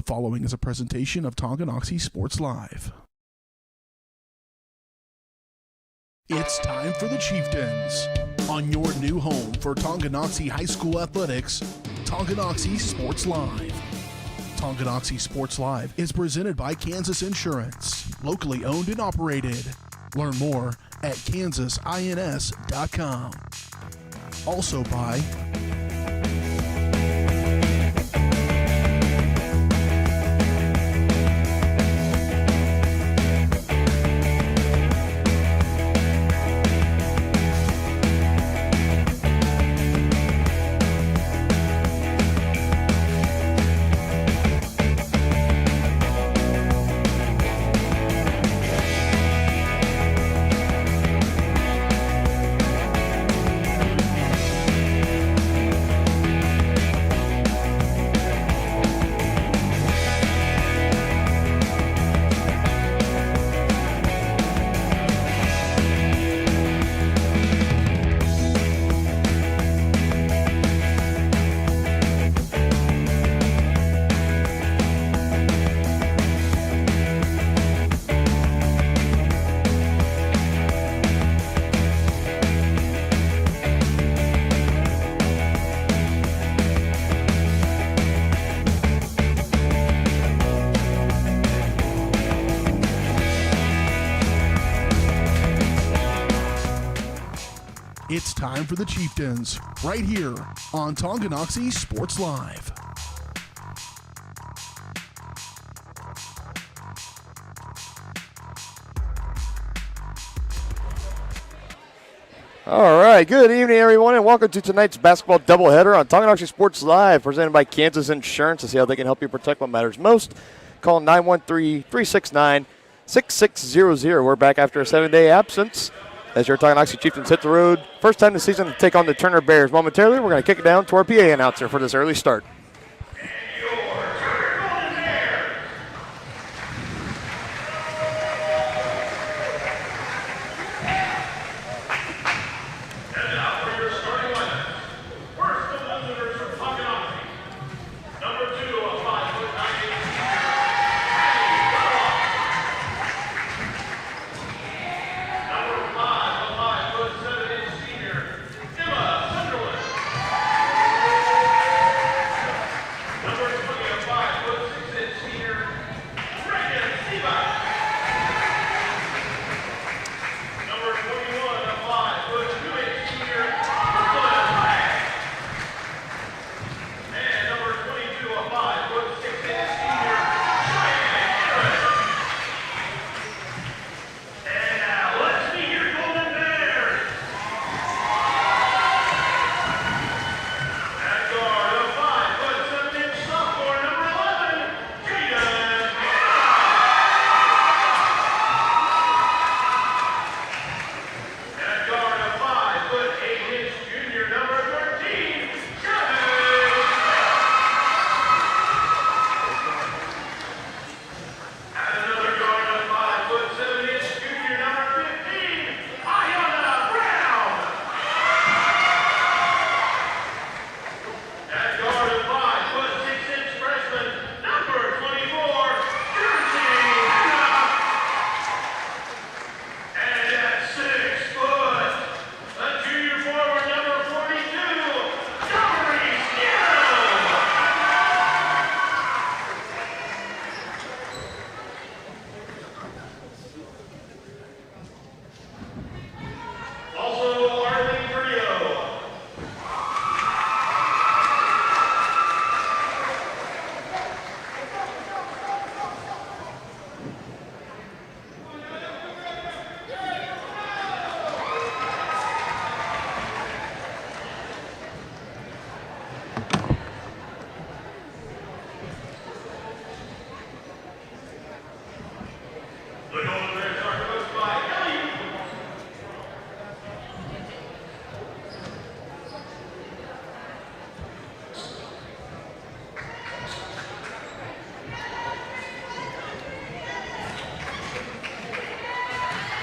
The following is a presentation of Tonganoxie Sports Live. It's time for the Chieftains. On your new home for Tonganoxie High School Athletics, Tonganoxie Sports Live. Tonganoxie Sports Live is presented by Kansas Insurance, locally owned and operated. Learn more at kansasins.com. Also by It's time for the Chieftains, right here on Tonganoxie Sports Live. All right, good evening, everyone, and welcome to tonight's basketball doubleheader on Tonganoxie Sports Live, presented by Kansas Insurance. To see how they can help you protect what matters most, call 913-369-6600. We're back after a 7-day absence as your Tonganoxie Chieftains hit the road. First time this season to take on the Turner Bears. Momentarily, we're going to kick it down to our PA announcer for this early start.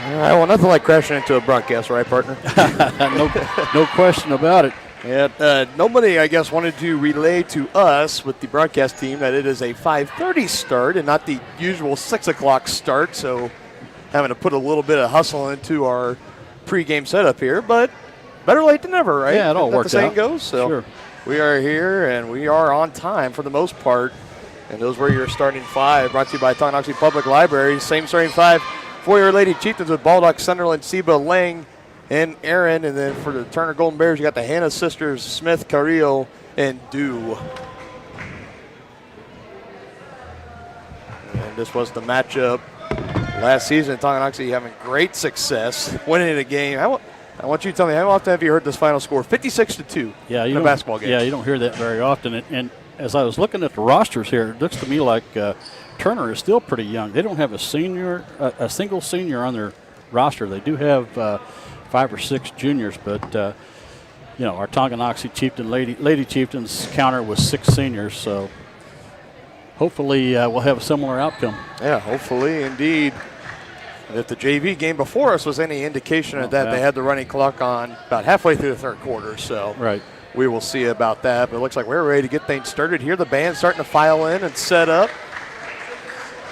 All right, well, nothing like crashing into a broadcast, right, partner? No question about it. And nobody, I guess, wanted to relay to us with the broadcast team that it is a 5:30 start and not the usual 6 o'clock start. So having to put a little bit of hustle into our pregame setup here, but better late than never, right? Yeah, it all works out. The saying goes. So sure. We are here and we are on time for the most part. And those were your starting five, brought to you by Tonganoxie Public Library. Same starting five for your Lady Chieftains with Baldock, Sunderland, Seba, Lang, and Aaron. And then for the Turner Golden Bears, you got the Hannah sisters, Smith, Carrillo, and Dew. And this was the matchup last season. Tonganoxie having great success, winning a game. I want you to tell me, how often have you heard this final score? 56-2 in a basketball game. Yeah, you don't hear that very often. And as I was looking at the rosters here, it looks to me like Turner is still pretty young. They don't have a single senior on their roster. They do have 5 or 6 juniors, but our Tonganoxie Chieftain Lady Chieftains counter was 6 seniors. So hopefully we'll have a similar outcome. Yeah, hopefully indeed. And if the JV game before us was any indication of that, they had the running clock on about halfway through the third quarter. So right. We will see about that. But it looks like we're ready to get things started here. The band's starting to file in and set up.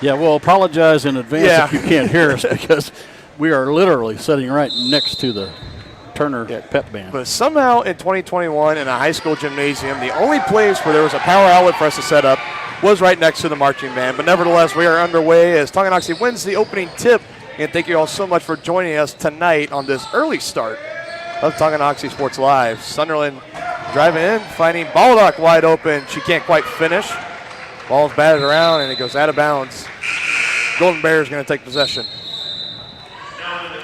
Yeah, we'll apologize in advance if you can't hear us because we are literally sitting right next to the Turner pep band. But somehow in 2021 in a high school gymnasium, the only place where there was a power outlet for us to set up was right next to the marching band. But nevertheless, we are underway as Tonganoxie wins the opening tip. And thank you all so much for joining us tonight on this early start of Tonganoxie Sports Live. Sunderland driving in, finding Baldock wide open. She can't quite finish. Ball's batted around, and it goes out of bounds. Golden Bears going to take possession.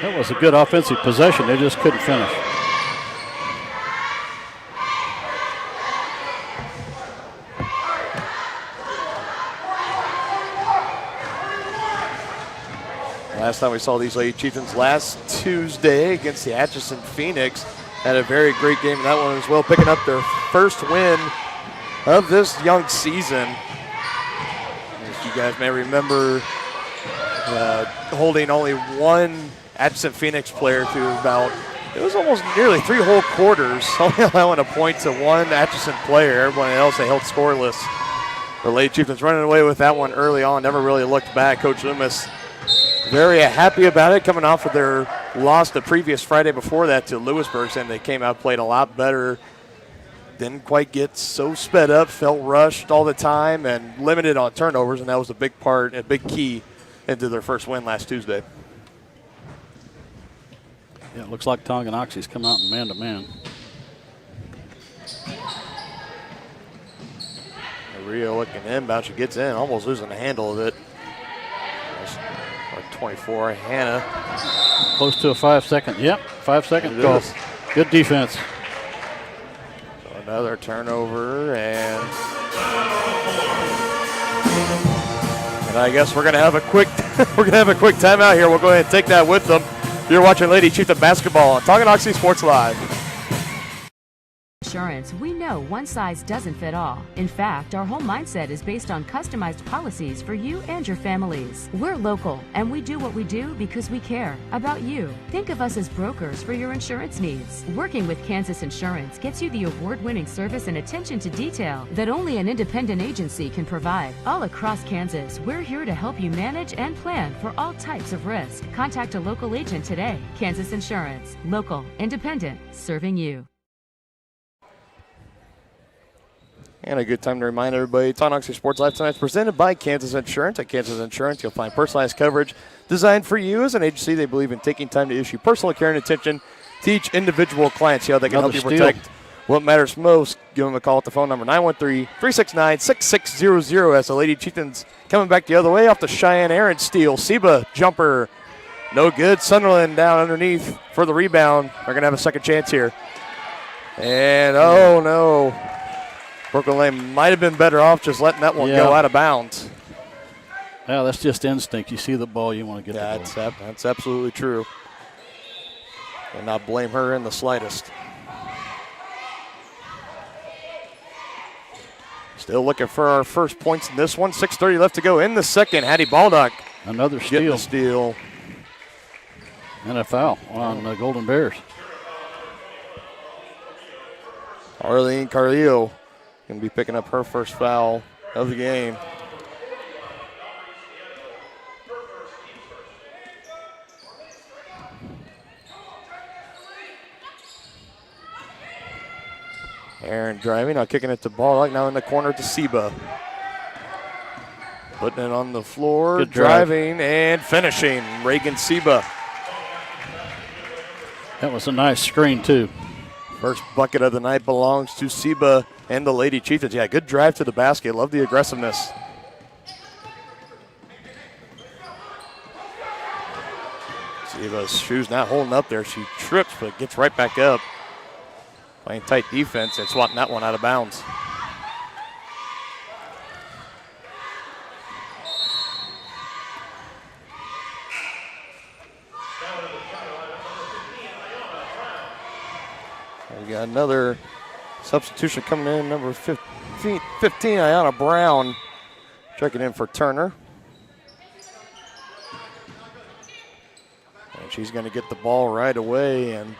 That was a good offensive possession. They just couldn't finish. Last time we saw these Lady Chieftains last Tuesday against the Atchison Phoenix. Had a very great game in that one as well, picking up their first win of this young season. As you guys may remember, holding only one Atchison Phoenix player through it was almost nearly 3 whole quarters, only allowing a point to one Atchison player. Everyone else they held scoreless. The Lady Chieftains running away with that one early on, never really looked back. Coach Loomis very happy about it, coming off of their loss the previous Friday before that to Lewisburg, and they came out, played a lot better. Didn't quite get so sped up, felt rushed all the time, and limited on turnovers, and that was a big key into their first win last Tuesday. Yeah, it looks like Tonganoxie's come out in man-to-man. Rio looking inbound, she gets in, almost losing the handle of it. 24, Hannah. Close to a 5-second. Yep, 5-second call. Good defense. So another turnover, and I guess we're gonna have a quick timeout here. We'll go ahead and take that with them. You're watching Lady Chieftain basketball on Tonganoxie Sports Live. Insurance, we know one size doesn't fit all. In fact, our whole mindset is based on customized policies for you and your families. We're local, and we do what we do because we care about you. Think of us as brokers for your insurance needs. Working with Kansas Insurance gets you the award-winning service and attention to detail that only an independent agency can provide. All across Kansas, we're here to help you manage and plan for all types of risk. Contact a local agent today. Kansas Insurance. Local, independent, serving you. And a good time to remind everybody, Tonganoxie Sports Live tonight is presented by Kansas Insurance. At Kansas Insurance, you'll find personalized coverage designed for you. As an agency, they believe in taking time to issue personal care and attention to each individual client. See how they can help you protect what matters most. Give them a call at the phone number 913-369-6600 as the Lady Chieftains coming back the other way off the Cheyenne Aaron steal. Seba jumper, no good. Sunderland down underneath for the rebound. They're going to have a second chance here. And, oh, no. Brooklyn Lane might have been better off just letting that one go out of bounds. Yeah, that's just instinct. You see the ball, you want to get the ball. That's absolutely true. And not blame her in the slightest. Still looking for our first points in this one. 6:30 left to go in the second. Hattie Baldock. Another steal. And a foul on the Golden Bears. Arlene Carrillo going to be picking up her first foul of the game. Aaron driving, now kicking it to ball, now in the corner to Seba. Putting it on the floor, Good drive. driving and finishing. Reagan Seba. That was a nice screen, too. First bucket of the night belongs to Seba and the Lady Chieftains. Yeah, good drive to the basket. Love the aggressiveness. Seba's shoes not holding up there. She trips, but gets right back up. Playing tight defense and swatting that one out of bounds. We got another substitution coming in, number 15 Ayanna Brown, checking in for Turner. And she's going to get the ball right away and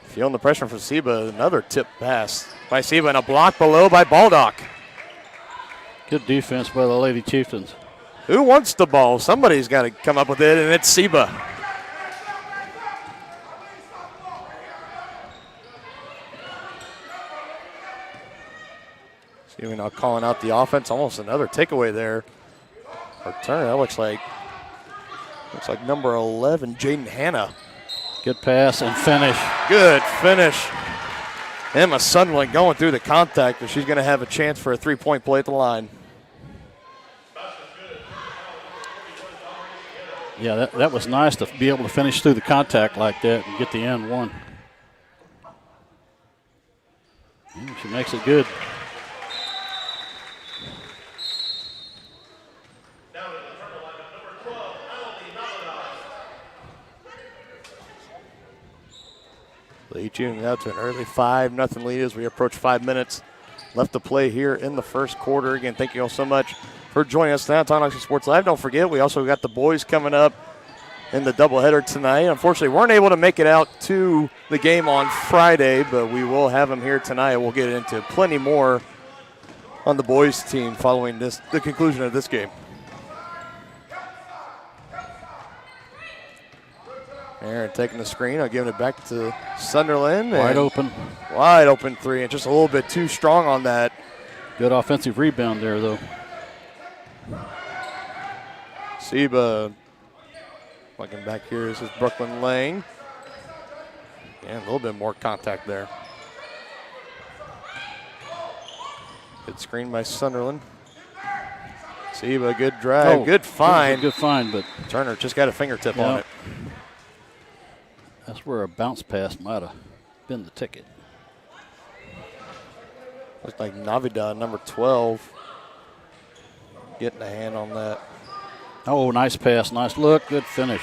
feeling the pressure from Seba. Another tip pass by Seba and a block below by Baldock. Good defense by the Lady Chieftains. Who wants the ball? Somebody's got to come up with it, and it's Seba. Seba now calling out the offense. Almost another takeaway there for Turner. That looks like number 11, Jaden Hanna. Good pass and finish. Good finish. Emma Sunderland going through the contact, but she's going to have a chance for a three-point play at the line. Yeah, that was nice to be able to finish through the contact like that and get the end one. She makes it good. Lead you out to an early 5-0 lead as we approach 5 minutes left to play here in the first quarter. Again, thank you all so much for joining us tonight on Tonganoxie Sports Live. Don't forget, we also got the boys coming up in the doubleheader tonight. Unfortunately, weren't able to make it out to the game on Friday, but we will have them here tonight. We'll get into plenty more on the boys team following the conclusion of this game. Aaron taking the screen, giving it back to Sunderland. Wide open. Wide open three, and just a little bit too strong on that. Good offensive rebound there, though. Seba looking back here. This is Brooklyn Lang. And a little bit more contact there. Good screen by Sunderland. Seba, good drive, good find. Good find, but Turner just got a fingertip on it. That's where a bounce pass might have been the ticket. Looks like Navida, number 12, getting a hand on that. Oh, nice pass, nice look, good finish.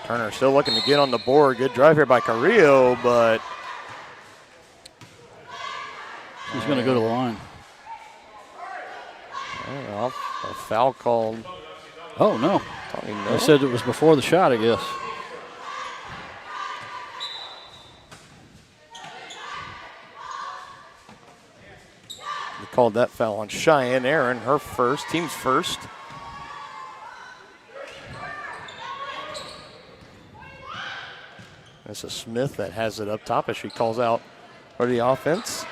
Turner still looking to get on the board. Good drive here by Carrillo, but he's going to go to the line. A foul called. Oh, no. They said it was before the shot, I guess. They called that foul on Cheyenne Aaron, her first, team's first. This is Smith that has it up top as she calls out for the offense.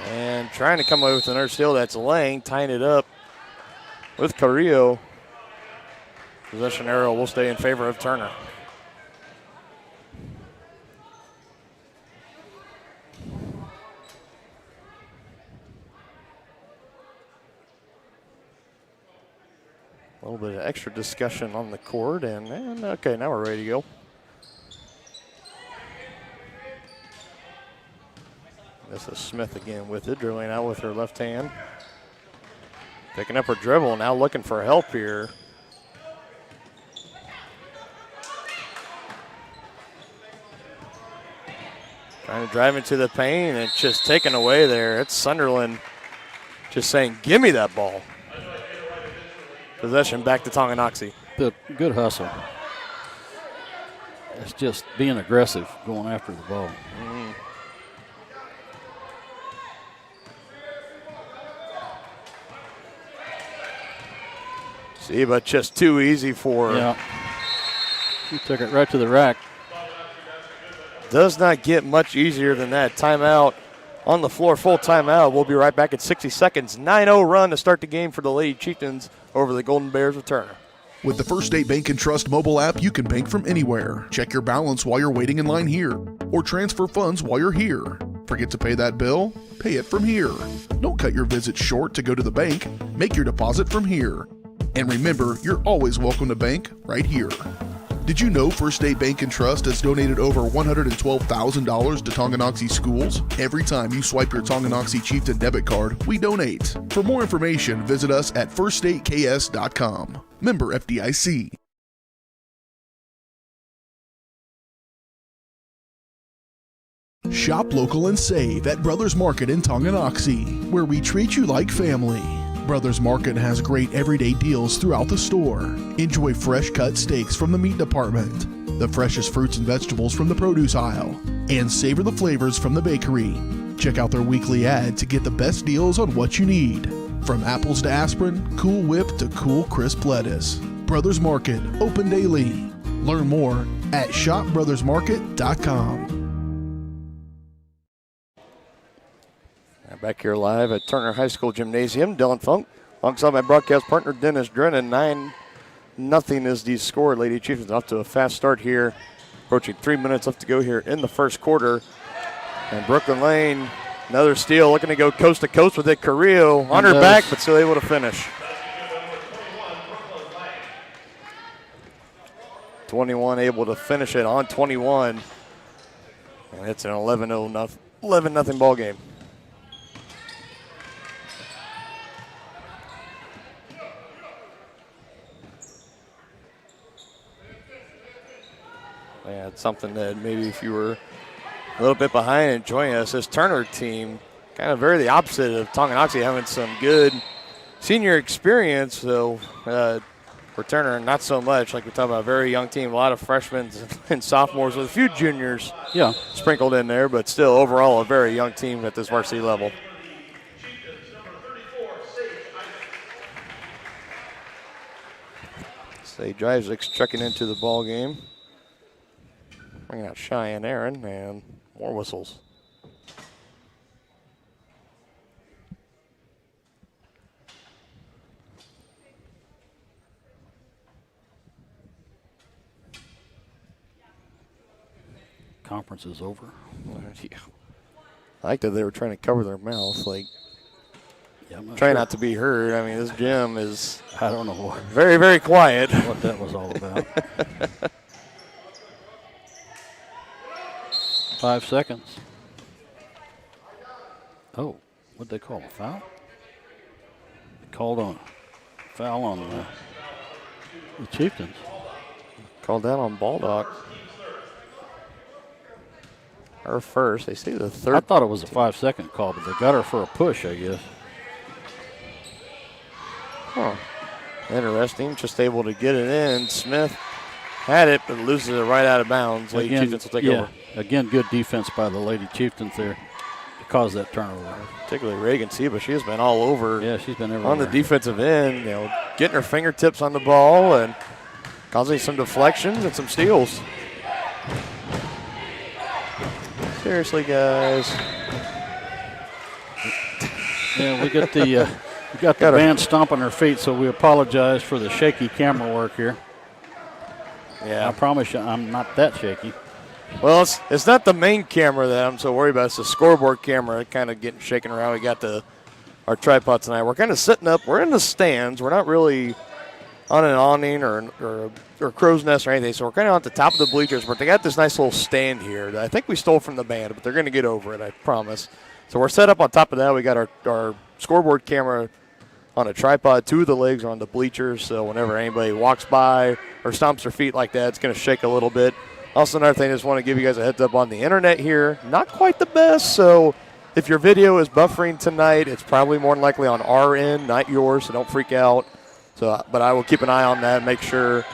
And trying to come away with another steal. That's Lang tying it up with Carrillo. Possession arrow will stay in favor of Turner. A little bit of extra discussion on the court, and okay, now we're ready to go. This is Smith again with it, dribbling out with her left hand. Picking up her dribble, now looking for help here. Trying to drive into the paint and just taken away there. It's Sunderland just saying, give me that ball. Possession back to Tonganoxie. Good hustle. It's just being aggressive, going after the ball. See, but just too easy for her. Yeah. She took it right to the rack. Does not get much easier than that. Timeout on the floor, full timeout. We'll be right back at 60 seconds. 9-0 run to start the game for the Lady Chieftains over the Golden Bears of Turner. With the First State Bank & Trust mobile app, you can bank from anywhere. Check your balance while you're waiting in line here, or transfer funds while you're here. Forget to pay that bill? Pay it from here. Don't cut your visit short to go to the bank. Make your deposit from here. And remember, you're always welcome to bank right here. Did you know First State Bank & Trust has donated over $112,000 to Tonganoxie schools? Every time you swipe your Tonganoxie Chieftain debit card, we donate. For more information, visit us at firststateks.com. Member FDIC. Shop local and save at Brothers Market in Tonganoxie, where we treat you like family. Brothers Market has great everyday deals throughout the store. Enjoy fresh cut steaks from the meat department, the freshest fruits and vegetables from the produce aisle, and savor the flavors from the bakery. Check out their weekly ad to get the best deals on what you need. From apples to aspirin, Cool Whip to cool crisp lettuce. Brothers Market, open daily. Learn more at shopbrothersmarket.com. Back here live at Turner High School Gymnasium. Dylan Funk alongside my broadcast partner Dennis Drennan. 9-0 is the score. Lady Chieftains off to a fast start here. Approaching 3 minutes left to go here in the first quarter. And Brooklyn Lane, another steal, looking to go coast to coast with it. Carrillo on her back, but still able to finish. 21 able to finish it on 21. And it's an 11-0 ball game. Yeah, it's something that maybe if you were a little bit behind and joining us, this Turner team, kind of very the opposite of Tonganoxie, having some good senior experience. So for Turner, not so much. Like we talked about, a very young team, a lot of freshmen and sophomores with a few juniors sprinkled in there, but still overall a very young team at this varsity level. Sage Isaacs checking into the ball game. Bringing out Cheyenne Aaron, and more whistles. Conference is over. Yeah. I like that they were trying to cover their mouth, like trying not to be heard. I mean, this gym is, I don't know what, very, very quiet. What that was all about. 5 seconds. Oh, what'd they call, a foul? They called on a foul on the Chieftains. Called down on Baldock. Her first. They say the third. I thought it was a 5-second call, but they got her for a push, I guess. Huh. Interesting. Just able to get it in. Smith had it, but loses it right out of bounds. Lady Chieftains will take over. Again, good defense by the Lady Chieftains there to cause that turnover. Particularly Reagan Seba. She has been all over. Yeah, she's been everywhere. On the defensive end, getting her fingertips on the ball and causing some deflections and some steals. Seriously, guys. Yeah, we got the band stomping her feet, so we apologize for the shaky camera work here. Yeah, I promise you, I'm not that shaky. Well, it's not the main camera that I'm so worried about. It's the scoreboard camera kind of getting shaken around. We got our tripod tonight. We're kind of sitting up. We're in the stands. We're not really on an awning or crow's nest or anything. So we're kind of at the top of the bleachers. But they got this nice little stand here that I think we stole from the band, but they're going to get over it, I promise. So we're set up on top of that. We got our scoreboard camera on a tripod. 2 of the legs are on the bleachers. So whenever anybody walks by or stomps their feet like that, it's going to shake a little bit. Also, another thing, I just want to give you guys a heads up on the internet here. Not quite the best, so if your video is buffering tonight, it's probably more than likely on our end, not yours, so don't freak out. So, but I will keep an eye on that, make sure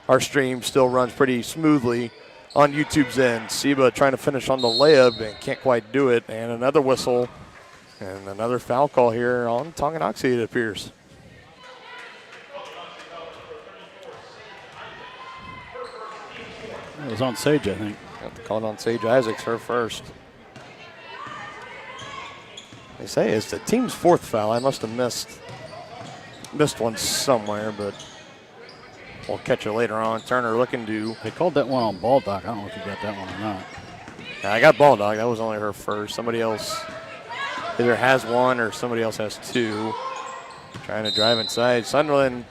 our stream still runs pretty smoothly on YouTube's end. Seba trying to finish on the layup and can't quite do it. And another whistle and another foul call here on Tonganoxie, it appears. It was on Sage, I think. Got to call it on Sage Isaacs, her first. They say it's the team's 4th foul. I must have missed one somewhere, but we'll catch it later on. Turner looking to. They called that one on Baldock. I don't know if you got that one or not. Yeah, I got Baldock. That was only her first. Somebody else either has one or somebody else has 2. Trying to drive inside. Sunderland.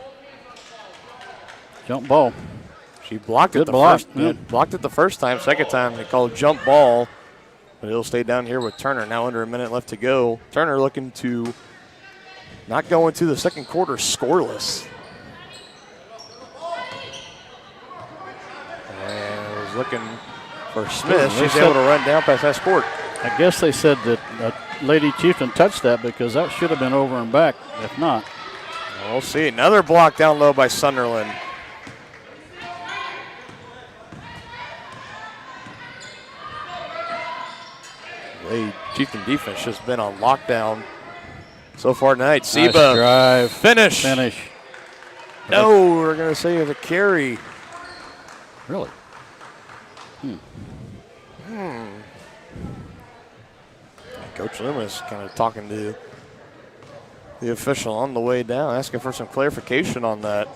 Jump ball. She blocked it blocked it the first time. Second time they called jump ball. But it'll stay down here with Turner. Now under a minute left to go. Turner looking to not go into the second quarter scoreless. And was looking for Smith. She's able to run down past that court. I guess they said that Lady Chieftain touched that because that should have been over and back. If not. We'll see. Another block down low by Sunderland. Lady Chieftain defense has been on lockdown so far tonight. Seba nice drive. Finish. No, we're going to say it's a carry. Really? Coach Loomis kind of talking to the official on the way down, asking for some clarification on that.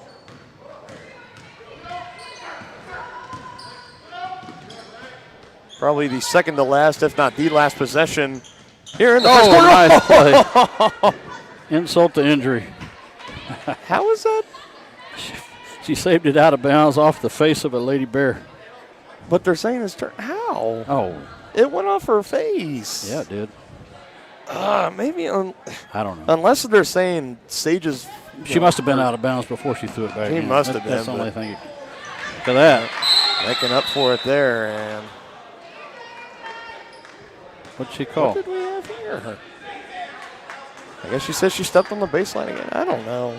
Probably the second to last, if not the last possession here in the first quarter. Nice play. Insult to injury. How is that? She saved it out of bounds off the face of a Lady Bear. But they're saying it's how? Oh. It went off her face. Yeah, it did. Maybe. I don't know. Unless they're saying Sage's. She must have been out of bounds before she threw it back. She must have been. That's the only thing. Look at that. Making up for it there. And what'd she call? what did we have here? I guess she said she stepped on the baseline again. I don't know.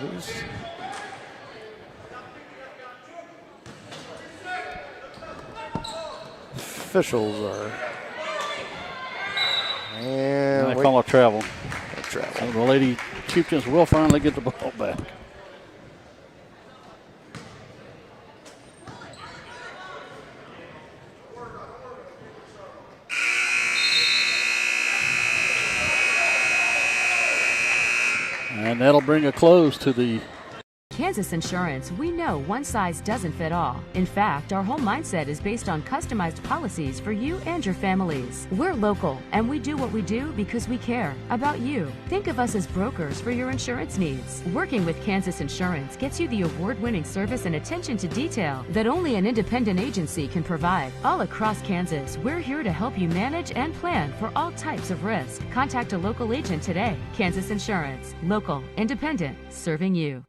Officials are. And I call it travel. Travel. So the Lady Chieftains will finally get the ball back. And that'll bring a close to the Kansas Insurance, we know one size doesn't fit all. In fact, our whole mindset is based on customized policies for you and your families. We're local, and we do what we do because we care about you. Think of us as brokers for your insurance needs. Working with Kansas Insurance gets you the award-winning service and attention to detail that only an independent agency can provide. All across Kansas, we're here to help you manage and plan for all types of risk. Contact a local agent today. Kansas Insurance, local, independent, serving you.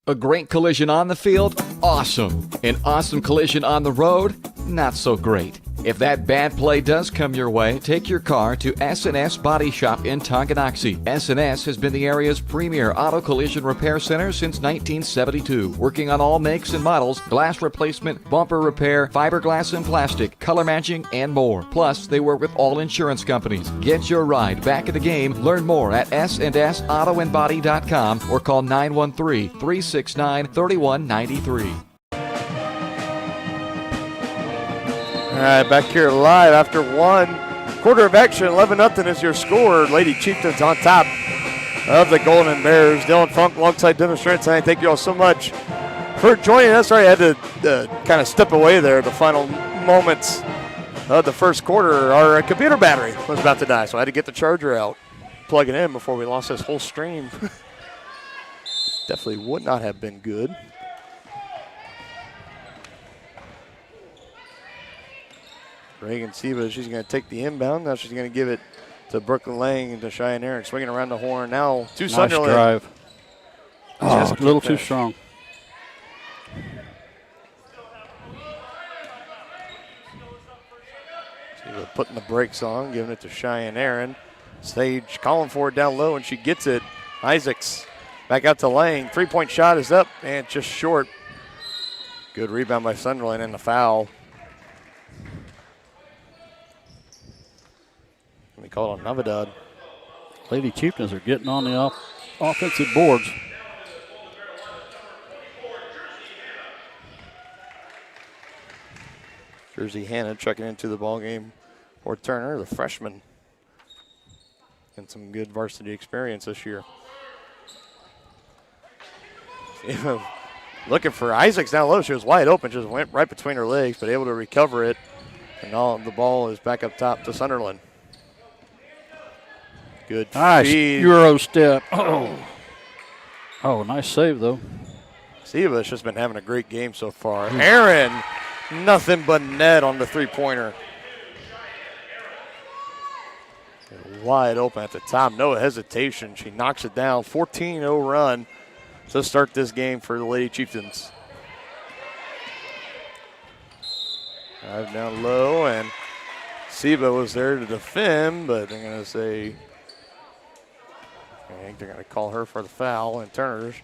A great collision on the field? Awesome. An awesome collision on the road? Not so great. If that bad play does come your way, take your car to S&S Body Shop in Tonganoxie. S&S has been the area's premier auto collision repair center since 1972, working on all makes and models, glass replacement, bumper repair, fiberglass and plastic, color matching, and more. Plus, they work with all insurance companies. Get your ride back in the game. Learn more at snsautoandbody.com or call 913-369-3193. All right, back here live after one quarter of action. 11-0 is your score. Lady Chieftains on top of the Golden Bears. Dylan Funk alongside Dennis Trent tonight. Thank you all so much for joining us. Sorry, I had to kind of step away there. The final moments of the first quarter, our computer battery was about to die, so I had to get the charger out, plug it in before we lost this whole stream. Definitely would not have been good. Reagan Seba, she's going to take the inbound. Now she's going to give it to Lang and to Cheyenne Aaron. Swinging around the horn now to Sunderland. Nice drive. Oh, a little too strong. putting the brakes on, giving it to Cheyenne Aaron. Sage calling for it down low, and she gets it. Isaacs back out to Lang. 3-point shot is up and just short. Good rebound by Sunderland and the foul. We call it on Navidad. Lady Chieftains are getting on the offensive boards. Jersey Hannah checking into the ball game for Turner, the freshman. And some good varsity experience this year. Looking for Isaacs down low. She was wide open, just went right between her legs, but able to recover it. And all the ball is back up top to Sunderland. Good Nice feed. Euro step. Oh, nice save, though. Siva's just been having a great game so far. Aaron, nothing but net on the three-pointer. Wide open at the top, no hesitation. She knocks it down. 14-0 run to start this game for the Lady Chieftains. Drive down low, and Siva was there to defend, but they're going to say, I think they're going to call her for the foul, and Turner's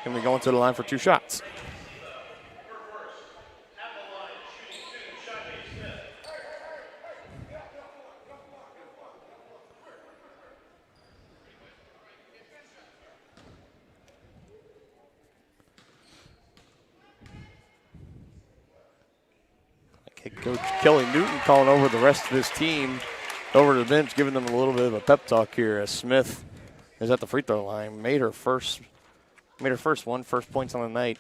going to be going to the line for 2 shots. Head coach Kelly Newton calling over the rest of his team over to the bench, giving them a little bit of a pep talk here as Smith is at the free throw line. Made her first points on the night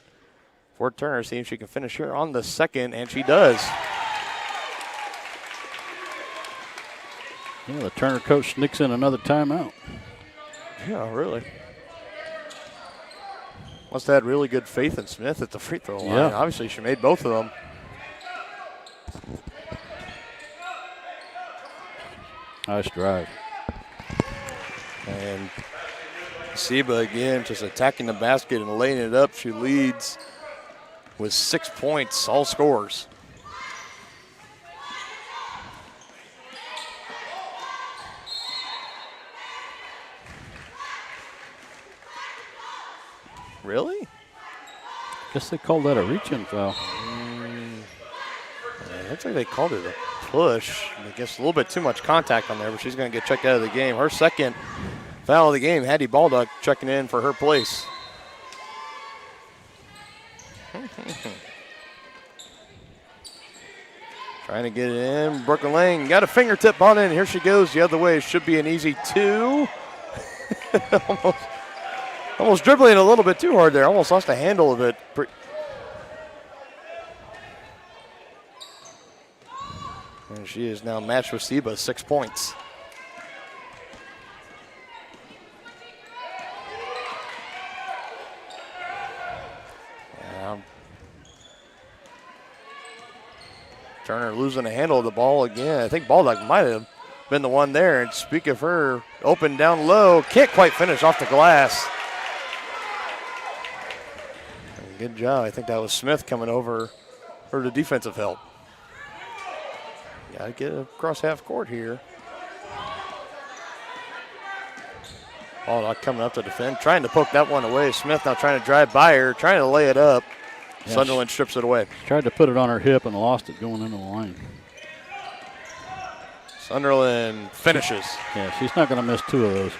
for Turner. See if she can finish here on the second, and she does. Yeah, the Turner coach sneaks in another timeout. Yeah, really. Must have had really good faith in Smith at the free throw line. Yeah. Obviously, she made both of them. Nice drive. And Seba again just attacking the basket and laying it up. She leads with 6 points, all scores. Really? Guess they called that a reach-in foul. Looks like they called it a push. I guess a little bit too much contact on there, but she's going to get checked out of the game. Her second foul of the game. Hattie Baldock checking in for her place. Trying to get it in. Brooklyn Lang got a fingertip on it, and here she goes the other way. Should be an easy 2. Almost dribbling a little bit too hard there. Almost lost the handle of it. And she is now matched with Seba, 6 points. Turner losing the handle of the ball again. I think Baldock might have been the one there. And speak of her, open down low. Can't quite finish off the glass. Good job. I think that was Smith coming over for the defensive help. Got to get across half court here. Baldock coming up to defend, trying to poke that one away. Smith now trying to drive by her, trying to lay it up. Yes. Sunderland strips it away. Tried to put it on her hip and lost it going into the lane. Sunderland finishes. Yeah, she's not going to miss 2 of those.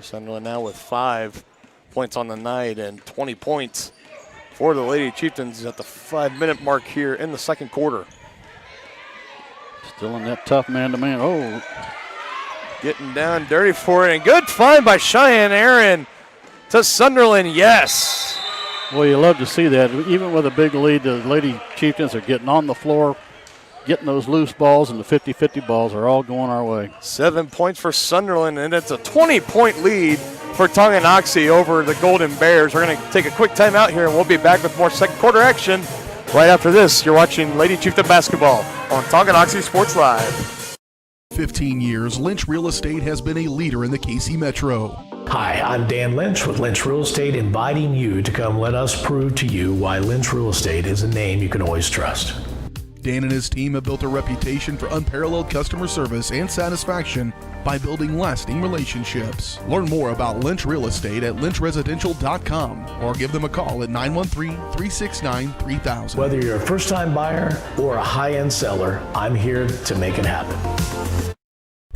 Sunderland now with 5 points on the night and 20 points for the Lady Chieftains at the 5-minute mark here in the second quarter. Still in that tough man-to-man. Oh. Getting down dirty for it, and good find by Cheyenne Aaron to Sunderland, yes. Well, you love to see that. Even with a big lead, the Lady Chieftains are getting on the floor, getting those loose balls, and the 50-50 balls are all going our way. 7 points for Sunderland, and it's a 20-point lead for Tonganoxie over the Golden Bears. We're going to take a quick timeout here, and we'll be back with more second quarter action right after this. You're watching Lady Chieftain basketball on Tonganoxie Sports Live. 15 years, Lynch Real Estate has been a leader in the KC Metro. Hi, I'm Dan Lynch with Lynch Real Estate, inviting you to come let us prove to you why Lynch Real Estate is a name you can always trust. Dan and his team have built a reputation for unparalleled customer service and satisfaction by building lasting relationships. Learn more about Lynch Real Estate at lynchresidential.com or give them a call at 913-369-3000. Whether you're a first-time buyer or a high-end seller, I'm here to make it happen.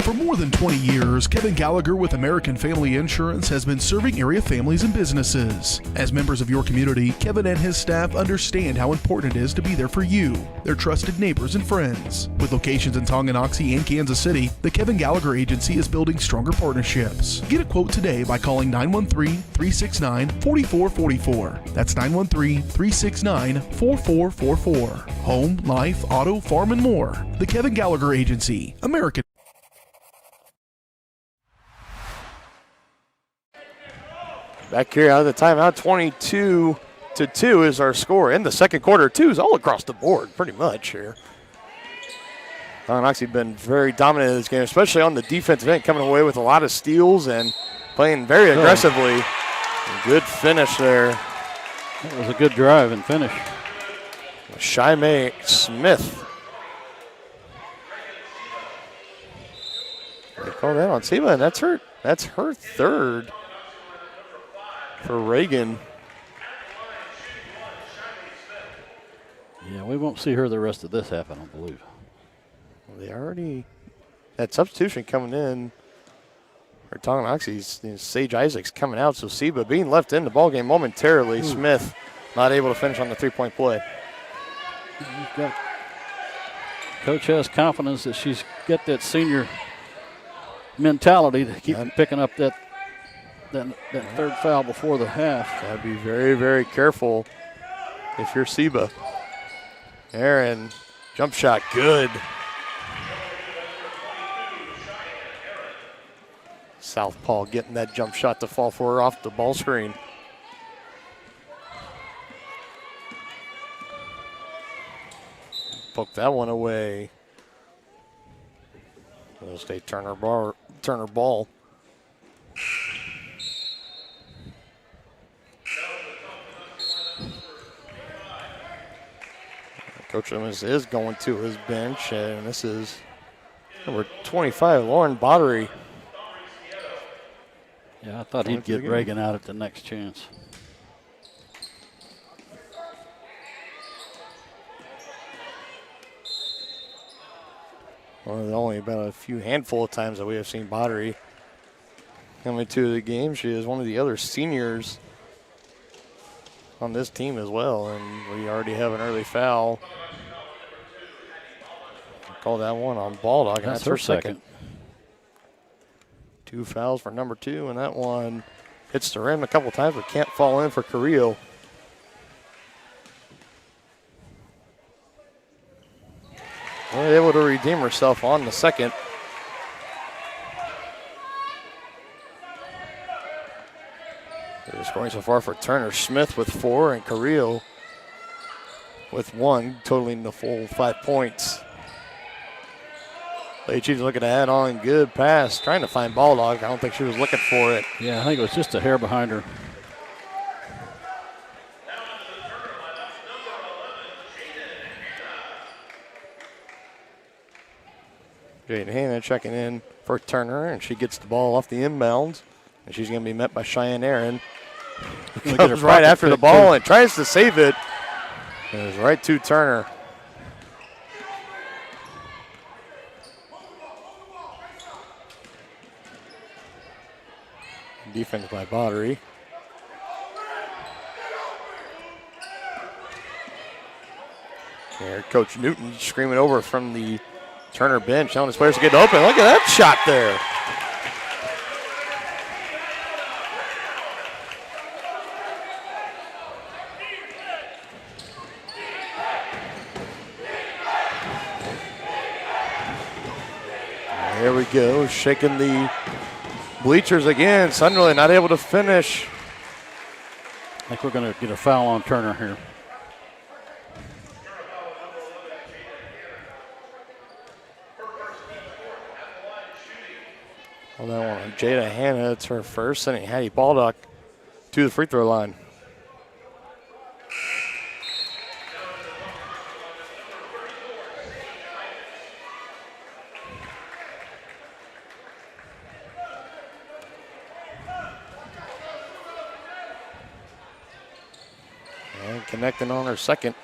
For more than 20 years, Kevin Gallagher with American Family Insurance has been serving area families and businesses. As members of your community, Kevin and his staff understand how important it is to be there for you, their trusted neighbors and friends. With locations in Tonganoxie and Kansas City, the Kevin Gallagher Agency is building stronger partnerships. Get a quote today by calling 913-369-4444. That's 913-369-4444. Home, life, auto, farm, and more. The Kevin Gallagher Agency, American. Back here out of the timeout, 22-2 is our score. In the second quarter, twos all across the board, pretty much here. Tonganoxie been very dominant in this game, especially on the defensive end, coming away with a lot of steals and playing very aggressively. Good finish there. That was a good drive and finish. Shyme Smith. They call that on Seba, and that's her third. For Reagan. Yeah, we won't see her the rest of this half, I don't believe. Well, they already, that substitution coming in, for Tonganoxie's, Sage Isaacs coming out, so Seba being left in the ballgame momentarily. Smith not able to finish on the three-point play. Coach has confidence that she's got that senior mentality to keep picking up that third foul before the half. Got to be very, very careful if you're Seba. Aaron, jump shot, good. Southpaw getting that jump shot to fall for her off the ball screen. Poke that one away. It'll stay Turner ball. Coach Emmons is going to his bench, and this is number 25, Lauren Bottery. Yeah, I thought he'd get Reagan out at the next chance. Well, only about a handful of times that we have seen Bottery come into the game. She is one of the other seniors on this team as well, and we already have an early foul. Call that one on Baldock, and that's her second. 2 fouls for number 2, and that one hits the rim a couple times, but can't fall in for Carrillo. Well, able to redeem herself on the second. They're scoring so far for Turner Smith with 4 and Carrillo with 1, totaling the full 5 points. Lady Chiefs looking to add on, good pass, trying to find Baldock. I don't think she was looking for it. Yeah, I think it was just a hair behind her. Jaden Hanna checking in for Turner, and she gets the ball off the inbounds, and she's going to be met by Cheyenne Aaron. Comes right after the ball and tries to save it. It was right to Turner. Defense by Bottery. Here, Coach Newton screaming over from the Turner bench, telling his players to get open. Look at that shot there. There we go, shaking the bleachers again. Sunderland not able to finish. I think we're going to get a foul on Turner here. Well, that one on Jada Hanna. It's her first, sending Hattie Baldock to the free throw line. And connecting on her second.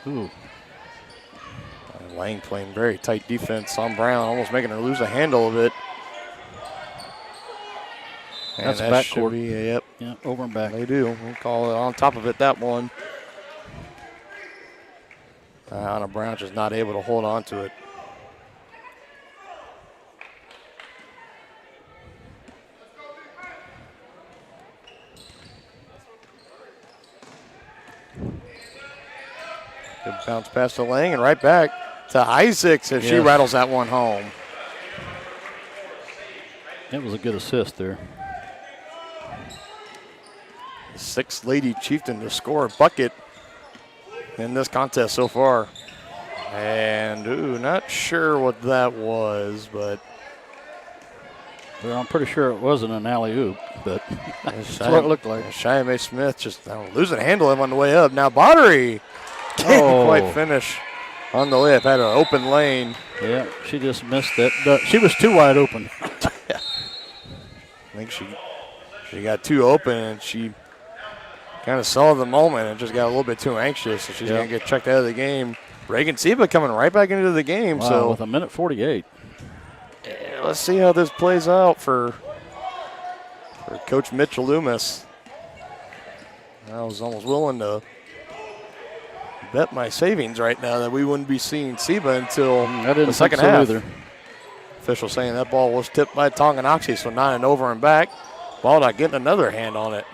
Ooh. Lang playing very tight defense on Brown, almost making her lose the handle of it. And That's that should backcourt. be, yep. Yeah, over and back. They do. We'll call it on top of it, that one. Anna Brown just not able to hold on to it. Good bounce pass to Lang and right back to Isaacs as she Yes. rattles that one home. That was a good assist there. Sixth Lady Chieftain to score a bucket in this contest so far. And, ooh, not sure what that was, but Well, I'm pretty sure it wasn't an alley-oop, but that's what it looked like. Shia May Smith just losing handle him on the way up. Now Bottery can't quite finish on the layup. Had an open lane. Yeah, she just missed that. She was too wide open. I think she got too open, and she kind of saw the moment and just got a little bit too anxious. So she's going to get checked out of the game. Reagan Seba coming right back into the game. Wow, So with 1:48. Let's see how this plays out for Coach Mitchell Loomis. I was almost willing to bet my savings right now that we wouldn't be seeing Seba until I didn't the second think so half. either. Official saying that ball was tipped by Tonganoxie, so 9 over and back. Baldock getting another hand on it.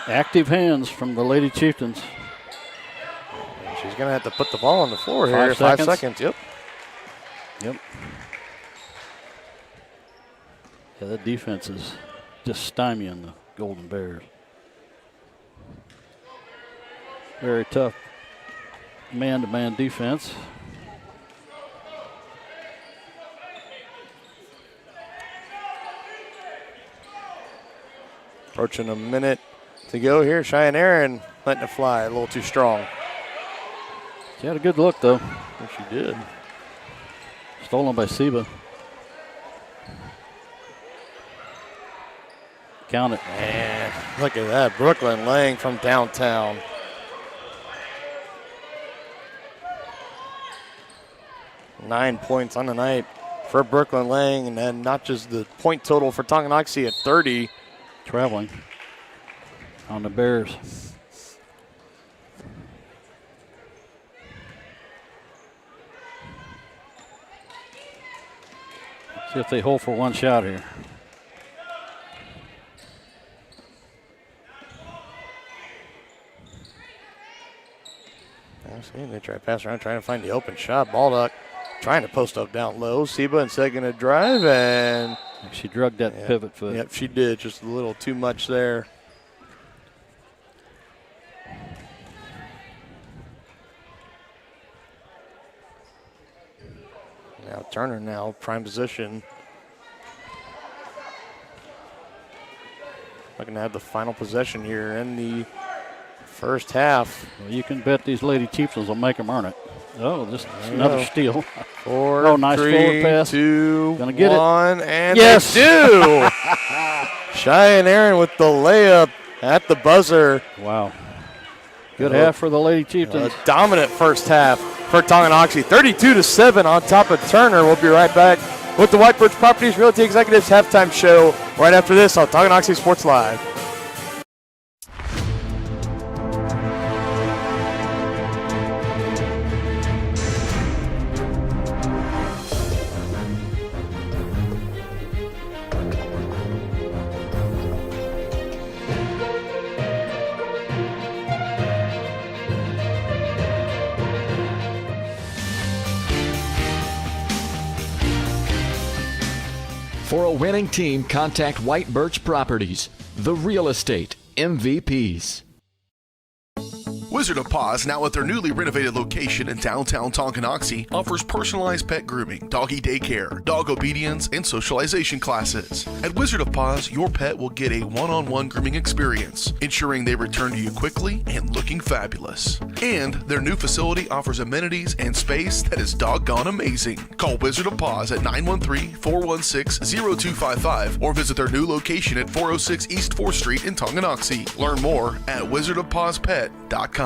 Active hands from the Lady Chieftains. She's going to have to put the ball on the floor 5 here. 5 seconds. seconds, yep. Yep. Yeah, that defense is just stymieing the Golden Bears. Very tough man-to-man defense. Approaching a minute to go here. Cheyenne Aaron letting it fly a little too strong. She had a good look, though. Yes, she did. Stolen by Seba. Count it. Man, look at that. Brooklyn Lang from downtown. Nine points on the night for Brooklyn Lang, and then not just the point total for Tonganoxie at 30. Traveling on the Bears. See if they hold for one shot here. See, they try to pass around, trying to find the open shot. Baldock trying to post up down low. Seba instead going to drive, and She drugged that pivot foot. Yep, she did. Just a little too much there. Now Turner now, prime position. Looking to have the final possession here in the first half. Well, you can bet these Lady Chieftains will make them earn it. Oh, just There you another go. steal. 4, Oh, nice 3, forward pass. 2, Gonna get it. 1, and Yes. they do. Cheyenne Aaron with the layup at the buzzer. Wow. Good half for the Lady Chieftains. A dominant first half for Tonganoxie. 32-7 on top of Turner. We'll be right back with the White Birch Properties Realty Executives halftime show right after this on Tonganoxie Sports Live. For a winning team, contact White Birch Properties, the real estate MVPs. Wizard of Paws, now at their newly renovated location in downtown Tonganoxie, offers personalized pet grooming, doggy daycare, dog obedience, and socialization classes. At Wizard of Paws, your pet will get a one-on-one grooming experience, ensuring they return to you quickly and looking fabulous. And their new facility offers amenities and space that is doggone amazing. Call Wizard of Paws at 913-416-0255 or visit their new location at 406 East 4th Street in Tonganoxie. Learn more at wizardofpawspet.com.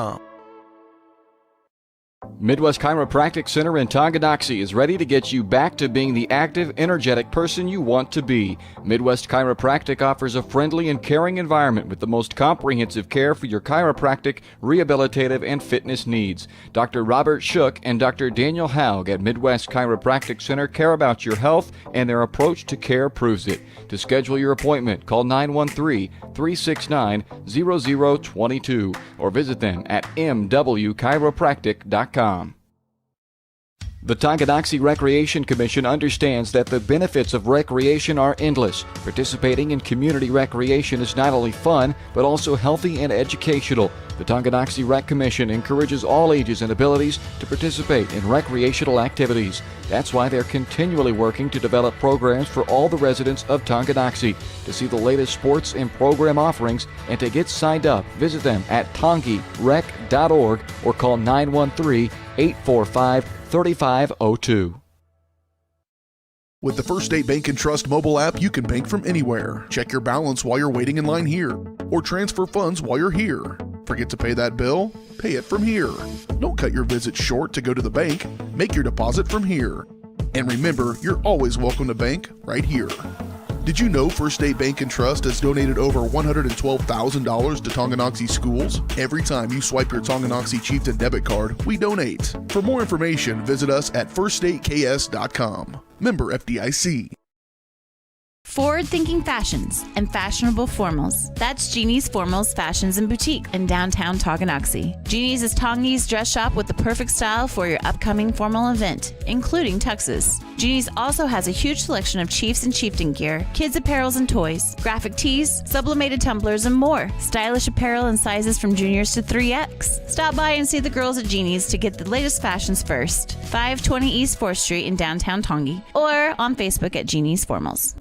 Midwest Chiropractic Center in Tonganoxie is ready to get you back to being the active, energetic person you want to be. Midwest Chiropractic offers a friendly and caring environment with the most comprehensive care for your chiropractic, rehabilitative, and fitness needs. Dr. Robert Shook and Dr. Daniel Haug at Midwest Chiropractic Center care about your health, and their approach to care proves it. To schedule your appointment, call 913-369-0022 or visit them at mwchiropractic.com. The Tonganoxie Recreation Commission understands that the benefits of recreation are endless. Participating in community recreation is not only fun, but also healthy and educational. The Tonganoxie Rec Commission encourages all ages and abilities to participate in recreational activities. That's why they're continually working to develop programs for all the residents of Tonganoxie. To see the latest sports and program offerings and to get signed up, visit them at tongirec.org or call 913-845-3502. With the First State Bank and Trust mobile app, you can bank from anywhere. Check your balance while you're waiting in line here, or transfer funds while you're here. Forget to pay that bill? Pay it from here. Don't cut your visit short to go to the bank. Make your deposit from here. And remember, you're always welcome to bank right here. Did you know First State Bank and Trust has donated over $112,000 to Tonganoxie schools? Every time you swipe your Tonganoxie Chieftain debit card, we donate. For more information, visit us at firststateks.com. Member FDIC. Forward-thinking fashions and fashionable formals. That's Jeannie's Formals Fashions and Boutique in downtown Tonganoxie. Jeannie's is Tongi's dress shop with the perfect style for your upcoming formal event, including tuxes. Jeannie's also has a huge selection of Chiefs and Chieftain gear, kids apparels and toys, graphic tees, sublimated tumblers, and more. Stylish apparel in sizes from juniors to 3X. Stop by and see the girls at Jeannie's to get the latest fashions first. 520 East 4th Street in downtown Tongi, or on Facebook at Jeannie's Formals.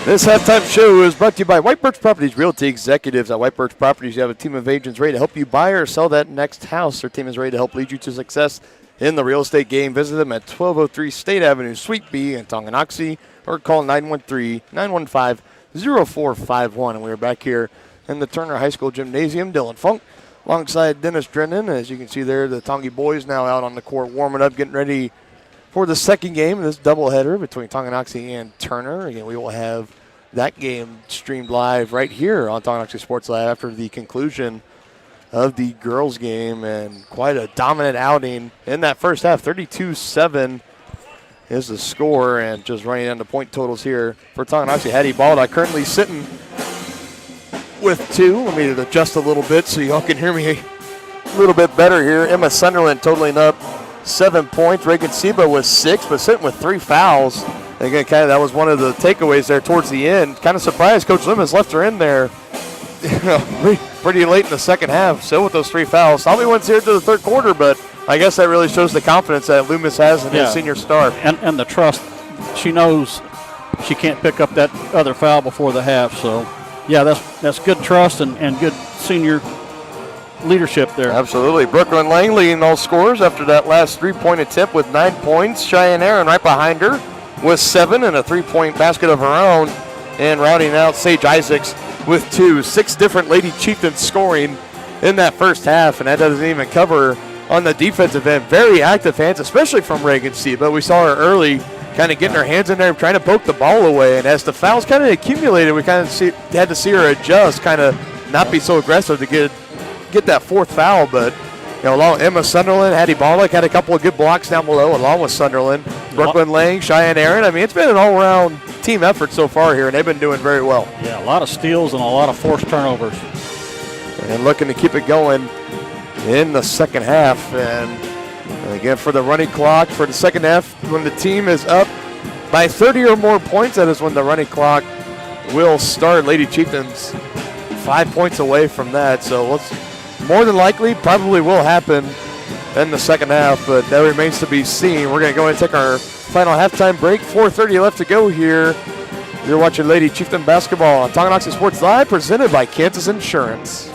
This halftime show is brought to you by White Birch Properties Realty Executives. At White Birch Properties, you have a team of agents ready to help you buy or sell that next house. Their team is ready to help lead you to success in the real estate game. Visit them at 1203 State Avenue, Suite B in Tonganoxie, or call 913-915-0451. And we're back here in the Turner High School Gymnasium. Dylan Funk alongside Dennis Drennan. As you can see there, the Tongi boys now out on the court warming up, getting ready for the second game of this doubleheader between Tonganoxie and Turner. Again, we will have that game streamed live right here on Tonganoxie Sports Live after the conclusion of the girls' game, and quite a dominant outing in that first half. 32-7 is the score, and just running down the point totals here for Tonganoxie. Hattie Baldock currently sitting with 2. Let me adjust a little bit so y'all can hear me a little bit better here. Emma Sunderland totaling up 7 points. Reagan Seba with 6, but sitting with 3 fouls. Again, kind of that was one of the takeaways there towards the end. Kind of surprised Coach Loomis left her in there pretty late in the second half. So with those 3 fouls, thought we went here to the third quarter, but I guess that really shows the confidence that Loomis has in his senior star. And the trust. She knows she can't pick up that other foul before the half. So, yeah, that's good trust and good senior leadership there. Absolutely. Brooklyn Lang leading all scorers after that last 3-point attempt with 9 points. Cheyenne Aaron right behind her with 7 and a 3-point basket of her own. And rounding out Sage Isaacs with 2. 6 different Lady Chieftains scoring in that first half, and that doesn't even cover on the defensive end. Very active hands, especially from Reagan Seba. We saw her early kind of getting her hands in there, trying to poke the ball away. And as the fouls kind of accumulated, we kind of had to see her adjust, kind of not be so aggressive to get that 4th foul. But along with Emma Sunderland, Hattie Baldock had a couple of good blocks down below, along with Sunderland. Brooklyn Lang, Cheyenne Aaron. I mean, it's been an all-around team effort so far here, and they've been doing very well. Yeah, a lot of steals and a lot of forced turnovers. and looking to keep it going in the second half. And again, for the running clock for the second half, when the team is up by 30 or more points, that is when the running clock will start. Lady Chieftains 5 points away from that, so let's more than likely probably will happen in the second half, but that remains to be seen. We're going to go and take our final halftime break. 4:30 left to go here. You're watching Lady Chieftain basketball on Tonganoxie Sports Live, presented by Kansas Insurance.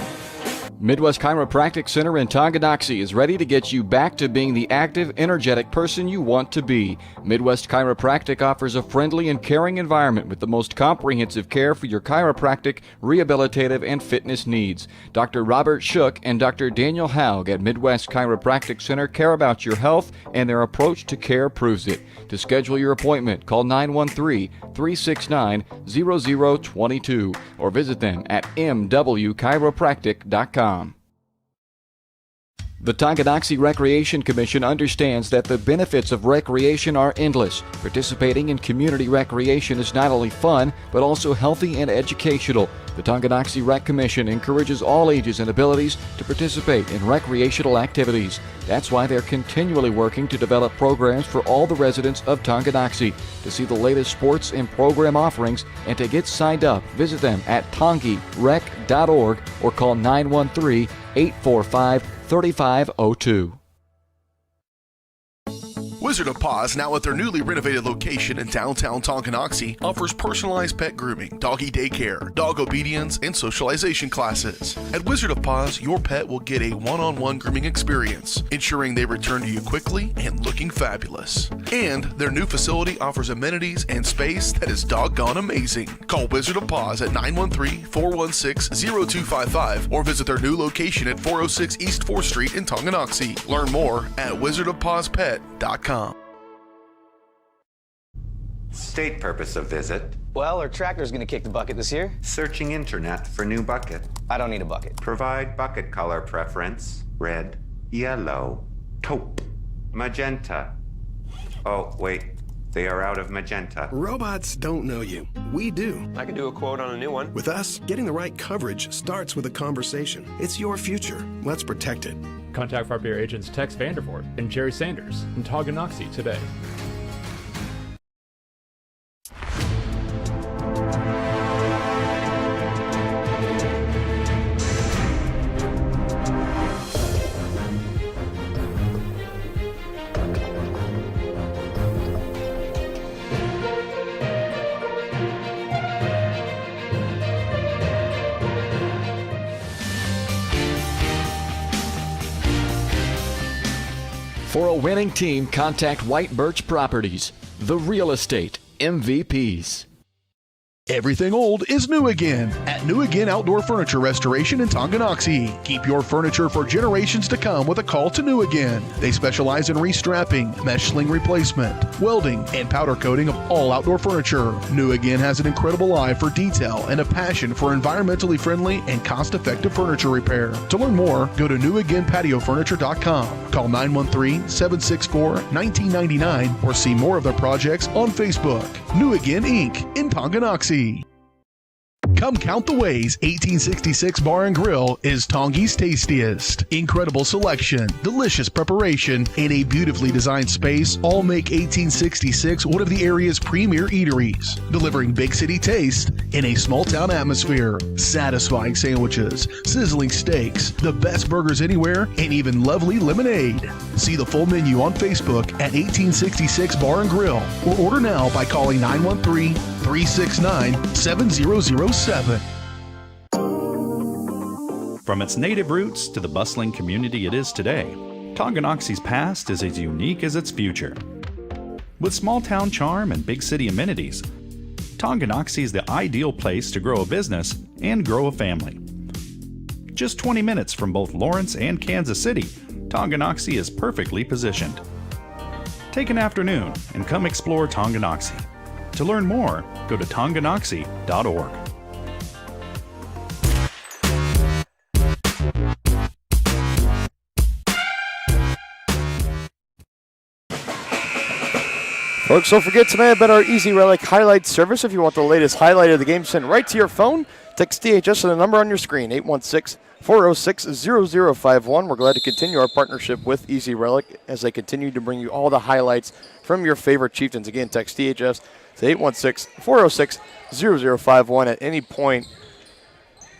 Midwest Chiropractic Center in Tonganoxie is ready to get you back to being the active, energetic person you want to be. Midwest Chiropractic offers a friendly and caring environment with the most comprehensive care for your chiropractic, rehabilitative, and fitness needs. Dr. Robert Shook and Dr. Daniel Haug at Midwest Chiropractic Center care about your health, and their approach to care proves it. To schedule your appointment, call 913-369-0022 or visit them at mwchiropractic.com. The Tonganoxie Recreation Commission understands that the benefits of recreation are endless. Participating in community recreation is not only fun, but also healthy and educational. The Tonganoxie Rec Commission encourages all ages and abilities to participate in recreational activities. That's why they're continually working to develop programs for all the residents of Tonganoxie. To see the latest sports and program offerings and to get signed up, visit them at tongirec.org or call 913-845-3502. Wizard of Paws, now at their newly renovated location in downtown Tonganoxie, offers personalized pet grooming, doggy daycare, dog obedience, and socialization classes. At Wizard of Paws, your pet will get a one-on-one grooming experience, ensuring they return to you quickly and looking fabulous. And their new facility offers amenities and space that is doggone amazing. Call Wizard of Paws at 913-416-0255 or visit their new location at 406 East 4th Street in Tonganoxie. Learn more at wizardofpawspet.com. State purpose of visit. Well, our tractor's gonna kick the bucket this year. Searching internet for new bucket. I don't need a bucket. Provide bucket color preference. Red, yellow, taupe, magenta. Oh, wait. They are out of magenta. Robots don't know you. We do. I can do a quote on a new one. With us, getting the right coverage starts with a conversation. It's your future. Let's protect it. Contact Farm Bureau agents Tex Vandervoort and Jerry Sanders in Tonganoxie today. For a winning team, contact White Birch Properties, the real estate MVPs. Everything old is new again at New Again Outdoor Furniture Restoration in Tonganoxie. Keep your furniture for generations to come with a call to New Again. They specialize in restrapping, mesh sling replacement, welding, and powder coating of all outdoor furniture. New Again has an incredible eye for detail and a passion for environmentally friendly and cost-effective furniture repair. To learn more, go to newagainpatiofurniture.com. Call 913-764-1999 or see more of their projects on Facebook. New Again Inc. in Tonganoxie. Come count the ways 1866 Bar and Grill is Tongie's tastiest. Incredible selection, delicious preparation, and a beautifully designed space all make 1866 one of the area's premier eateries, delivering big city taste in a small town atmosphere. Satisfying sandwiches, sizzling steaks, the best burgers anywhere, and even lovely lemonade. See the full menu on Facebook at 1866 Bar and Grill or order now by calling 913-369-7007. From its native roots to the bustling community it is today, Tonganoxie's past is as unique as its future. With small town charm and big city amenities, Tonganoxie is the ideal place to grow a business and grow a family. Just 20 minutes from both Lawrence and Kansas City, Tonganoxie is perfectly positioned. Take an afternoon and come explore Tonganoxie. To learn more, go to tonganoxie.org. Folks, don't forget tonight about our Easy Relic highlight service. If you want the latest highlight of the game sent right to your phone, text DHS to the number on your screen, 406-0051. We're glad to continue our partnership with Easy Relic as they continue to bring you all the highlights from your favorite Chieftains. Again, text THS to 816-406-0051 at any point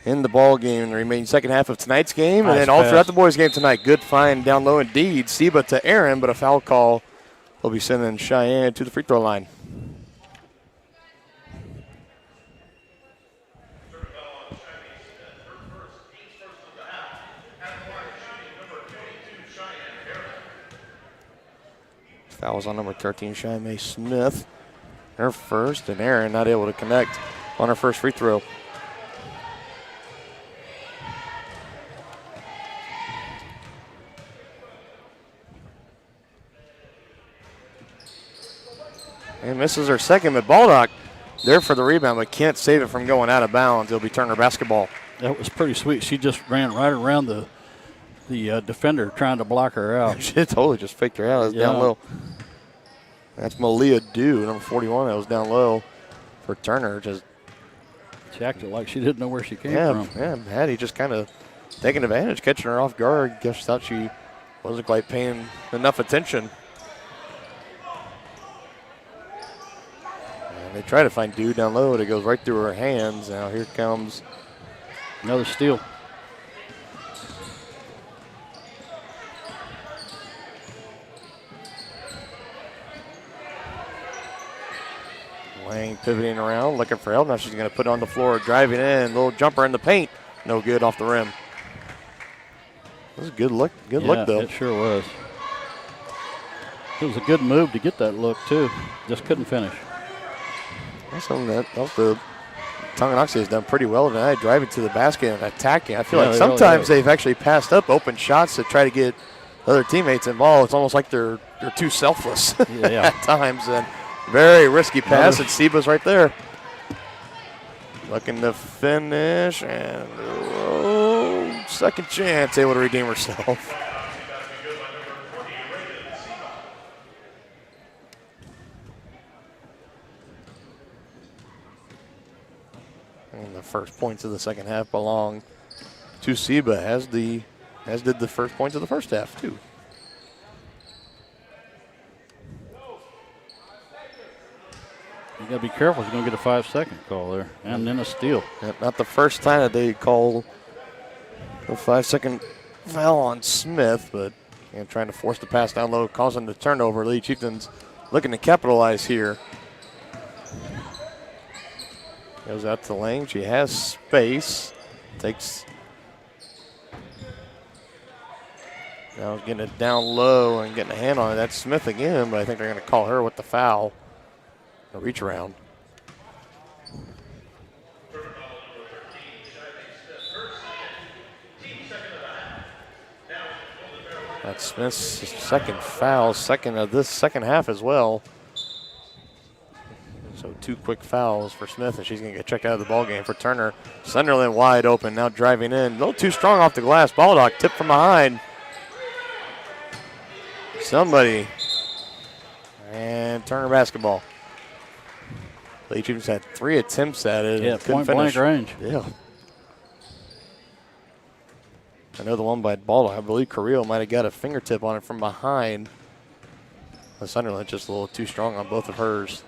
in the ball game in the remaining second half of tonight's game. Nice and then all pass. throughout the boys' game tonight. Good find down low indeed. Seba to Aaron, but a foul call will be sending Cheyenne to the free throw line. Foul was on number 13, Cheyenne Smith. Her first, and Aaron not able to connect on her first free throw. And misses her second, but Baldock there for the rebound, but can't save it from going out of bounds. It'll be Turner basketball. That was pretty sweet. She just ran right around the defender trying to block her out. She totally just faked her out. It was down low. That's Malia Dew, number 41. That was down low for Turner. Just she acted like she didn't know where she came from. Yeah, Hattie just kind of taking advantage, catching her off guard. Guess she thought she wasn't quite paying enough attention. And they try to find Dew down low, but it goes right through her hands. Now here comes another steal. Lang pivoting around, looking for help. Now she's going to put it on the floor, driving in. Little jumper in the paint. No good off the rim. That was a good look. Good look, though. It sure was. It was a good move to get that look, too. Just couldn't finish. That's something that the Tonganoxie has done pretty well tonight, driving to the basket and attacking. I feel like sometimes they've actually passed up open shots to try to get other teammates involved. It's almost like they're too selfless at times. And very risky pass, and Seba's right there. Looking to finish, and second chance, able to redeem herself. And the first points of the second half belong to Seba, as did the first points of the first half, too. You got to be careful. You're going to get a 5-second call there, and then a steal. Not the first time that they call a 5-second foul on Smith, but trying to force the pass down low, causing the turnover. Lady Chieftains looking to capitalize here. Goes out to Lang. She has space. Now getting it down low and getting a hand on it. That's Smith again, but I think they're going to call her with the foul. A reach around. That's Smith's second foul, second of this second half as well. So 2 quick fouls for Smith, and she's going to get checked out of the ball game for Turner. Sunderland wide open, now driving in. A little too strong off the glass. Baldock tipped from behind. Somebody. And Turner basketball. Lady Chieftains had 3 attempts at it. Yeah, couldn't point finish. blank range. Yeah. I know the one by Baldock. I believe Carrillo might have got a fingertip on it from behind. The Sunderland just a little too strong on both of hers.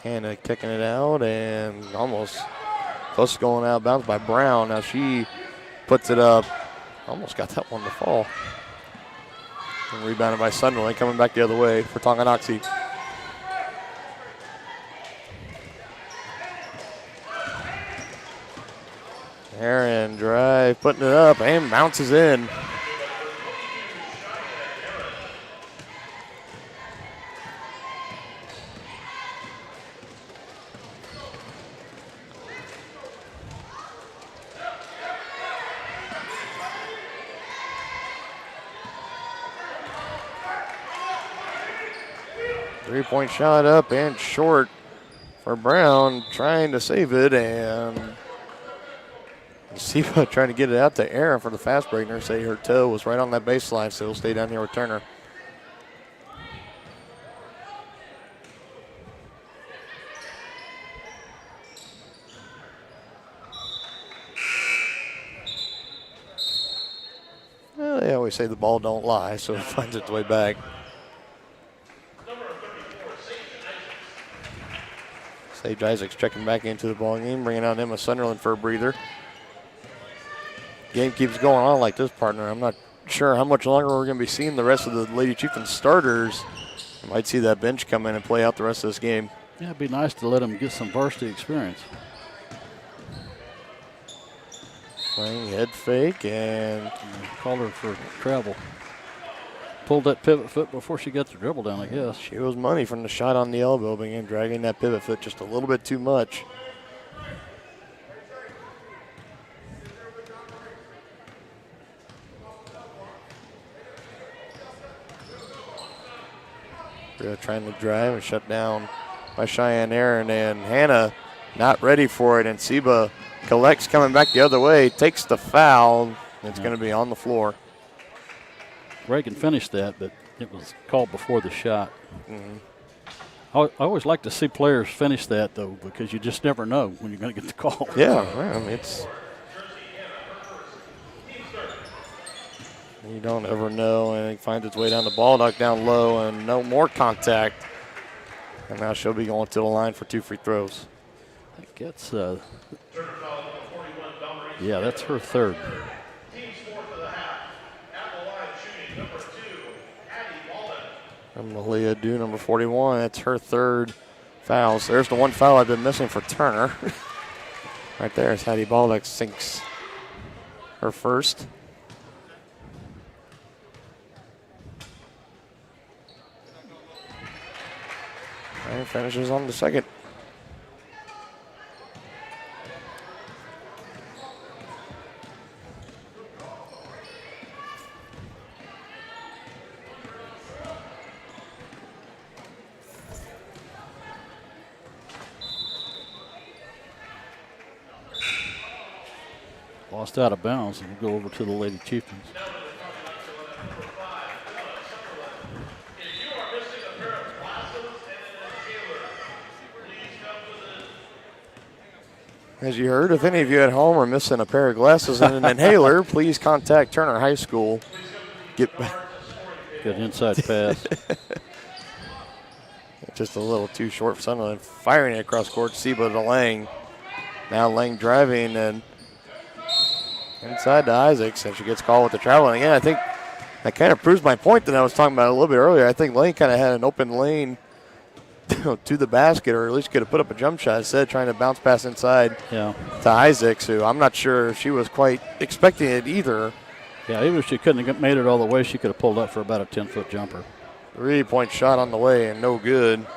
Hannah kicking it out and almost close to going out of bounds by Brown. Now she puts it up. Almost got that one to fall. And rebounded by Sunderland, coming back the other way for Tonganoxie. Aaron drive, putting it up and bounces in. Three-point shot up and short for Brown, trying to save it, and Siva trying to get it out to Aaron for the fast break. Nurse say her toe was right on that baseline, so it'll stay down here with Turner. always say the ball don't lie, so it finds its way back. Sage Isaacs checking back into the ball game, bringing out Emma Sunderland for a breather. Game keeps going on like this, partner. I'm not sure how much longer we're going to be seeing the rest of the Lady Chieftains starters. You might see that bench come in and play out the rest of this game. Yeah, it'd be nice to let them get some varsity experience. Playing head fake and called her for travel. Pulled that pivot foot before she got the dribble down, I guess. She was money from the shot on the elbow, began dragging that pivot foot just a little bit too much. Really trying to drive and shut down by Cheyenne Aaron, and Hannah not ready for it, and Seba collects coming back the other way, takes the foul. It's going to be on the floor. Reagan finished that, but it was called before the shot. Mm-hmm. I always like to see players finish that, though, because you just never know when you're going to get the call. Yeah, I mean, it's you don't ever know, and it finds its way down the ball, knocked down low, and no more contact. And now she'll be going to the line for 2 free throws. I think that's, yeah, that's her third. And Malia Dew, number 41, that's her third foul. So there's the one foul I've been missing for Turner. Right there is Hattie Baldock sinks her first. And finishes on the second. Lost out of bounds, and we'll go over to the Lady Chieftains. As you heard, if any of you at home are missing a pair of glasses and an inhaler, please contact Turner High School. Get back. Good inside pass. Just a little too short for Sunderland. Firing it across court, Seba to Lang. Now Lang driving and inside to Isaacs, and she gets called with the travel. And again, I think that kind of proves my point that I was talking about a little bit earlier. I think Lang kind of had an open lane to the basket, or at least could have put up a jump shot instead of trying to bounce pass inside to Isaacs, who I'm not sure she was quite expecting it either. Yeah, even if she couldn't have made it all the way, she could have pulled up for about a 10-foot jumper. 3-point shot on the way and no good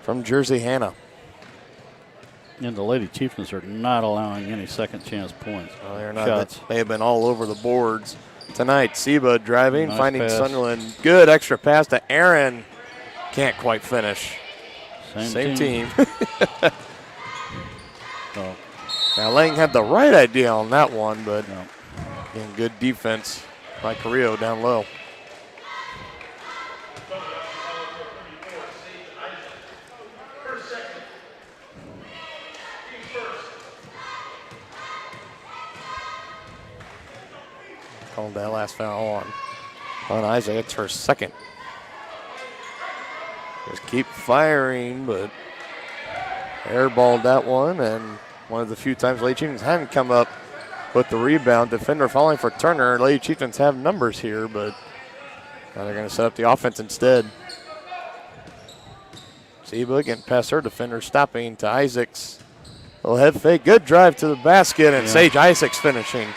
from Jersey Hannah. And the Lady Chieftains are not allowing any second chance points. Well, they're not. They have been all over the boards tonight. Seba driving, nice finding pass. Sunderland. Good extra pass to Aaron. Can't quite finish. Same team. Oh. Now Lang had the right idea on that one, but again, good defense by Carrillo down low. Called that last foul on Isaac. It's her second. Just keep firing, but airballed that one, and one of the few times Lady Chieftains hadn't come up with the rebound. Defender falling for Turner. Lady Chieftains have numbers here, but now they're going to set up the offense instead. Seba getting past her defender, stopping to Isaacs. Little head fake, good drive to the basket, and Sage Isaacs finishing.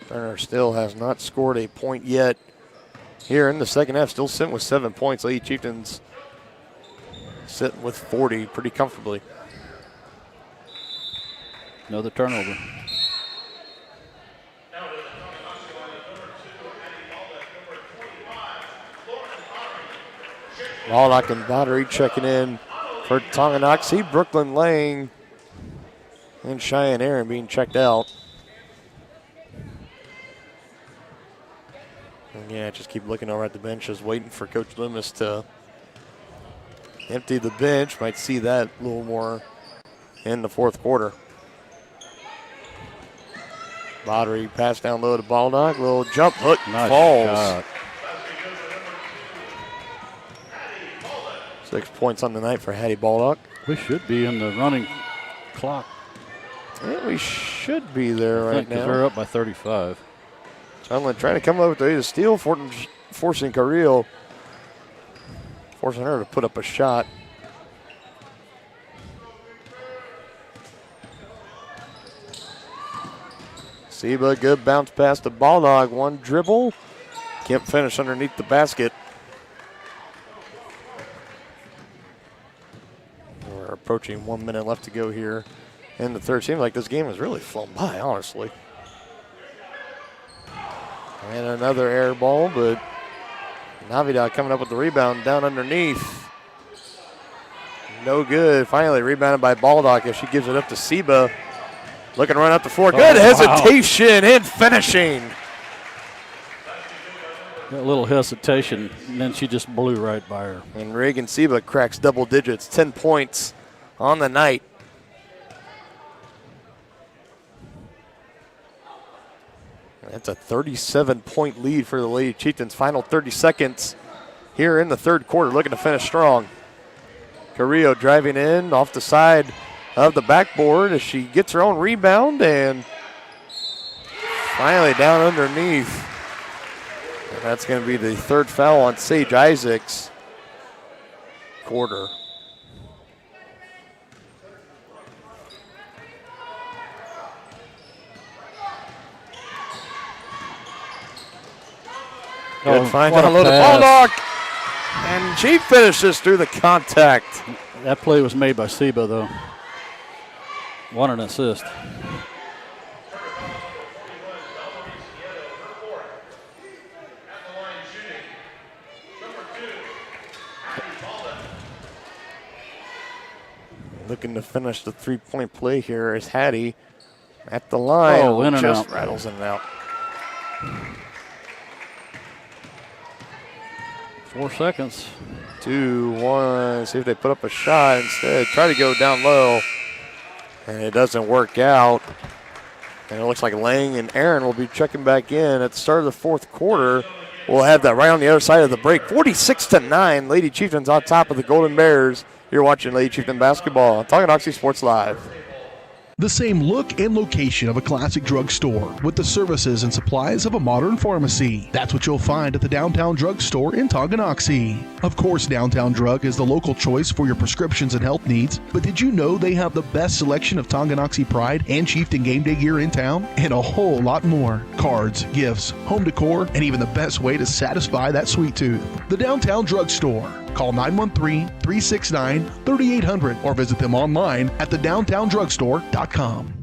Turner still has not scored a point yet here in the second half. Still sitting with 7 points. Lady Chieftains sitting with 40 pretty comfortably. Another turnover. Baldock and Bottery checking in for Tonganoxie. Brooklyn Lang and Cheyenne Aaron being checked out. And yeah, just keep looking over at the bench, just waiting for Coach Loomis to Empty the bench. Might see that a little more in the fourth quarter. Lottery pass down low to Baldock. Little jump hook, Nice falls. shot. 6 points on the night for Hattie Baldock. We should be in the running clock. Yeah, we should be there right now. They're up by 35. Sunland trying to come up with a steal, forcing Carrillo, forcing her to put up a shot. Seba, good bounce pass to Baldock. One dribble. Can't finish underneath the basket. We're approaching 1 minute left to go here in the third. Seems like this game has really flown by, honestly. And another air ball, but Navidad coming up with the rebound down underneath. No good. Finally rebounded by Baldock as she gives it up to Seba. Looking right up the floor. Good hesitation and finishing. A little hesitation, and then she just blew right by her. And Reagan Seba cracks double digits, 10 points on the night. That's a 37-point lead for the Lady Chieftains. Final 30 seconds here in the third quarter, looking to finish strong. Carrillo driving in off the side of the backboard as she gets her own rebound and finally down underneath. And that's going to be the third foul on Sage Isaacs. Quarter. Good find down low to Baldock. And she finishes through the contact. That play was made by Seba, though. What an assist. Looking to finish the three-point play here is Hattie at the line. Oh, in and just out. rattles in and out. 4 seconds. 2, 1. See if they put up a shot instead. Try to go down low. And it doesn't work out. And it looks like Lang and Aaron will be checking back in at the start of the fourth quarter. We'll have that right on the other side of the break. 46-9. Lady Chieftains on top of the Golden Bears. You're watching Lady Chieftain basketball on Tonganoxie Sports Live. The same look and location of a classic drugstore with the services and supplies of a modern pharmacy. That's what you'll find at the Downtown Drug Store in Tonganoxie. Of course, Downtown Drug is the local choice for your prescriptions and health needs, but did you know they have the best selection of Tonganoxie Pride and Chieftain Game Day gear in town? And a whole lot more. Cards, gifts, home decor, and even the best way to satisfy that sweet tooth. The Downtown Drug Store. Call 913-369-3800 or visit them online at thedowntowndrugstore.com.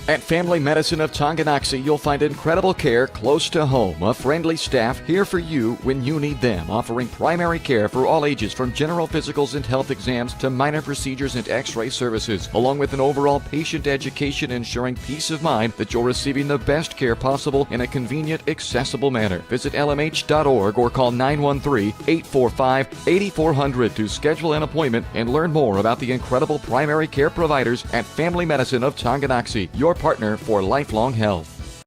At Family Medicine of Tonganoxie, you'll find incredible care close to home. A friendly staff here for you when you need them, offering primary care for all ages from general physicals and health exams to minor procedures and x-ray services, along with an overall patient education ensuring peace of mind that you're receiving the best care possible in a convenient, accessible manner. Visit lmh.org or call 913-845-8400 to schedule an appointment and learn more about the incredible primary care providers at Family Medicine of Tonganoxie. Your partner for lifelong health.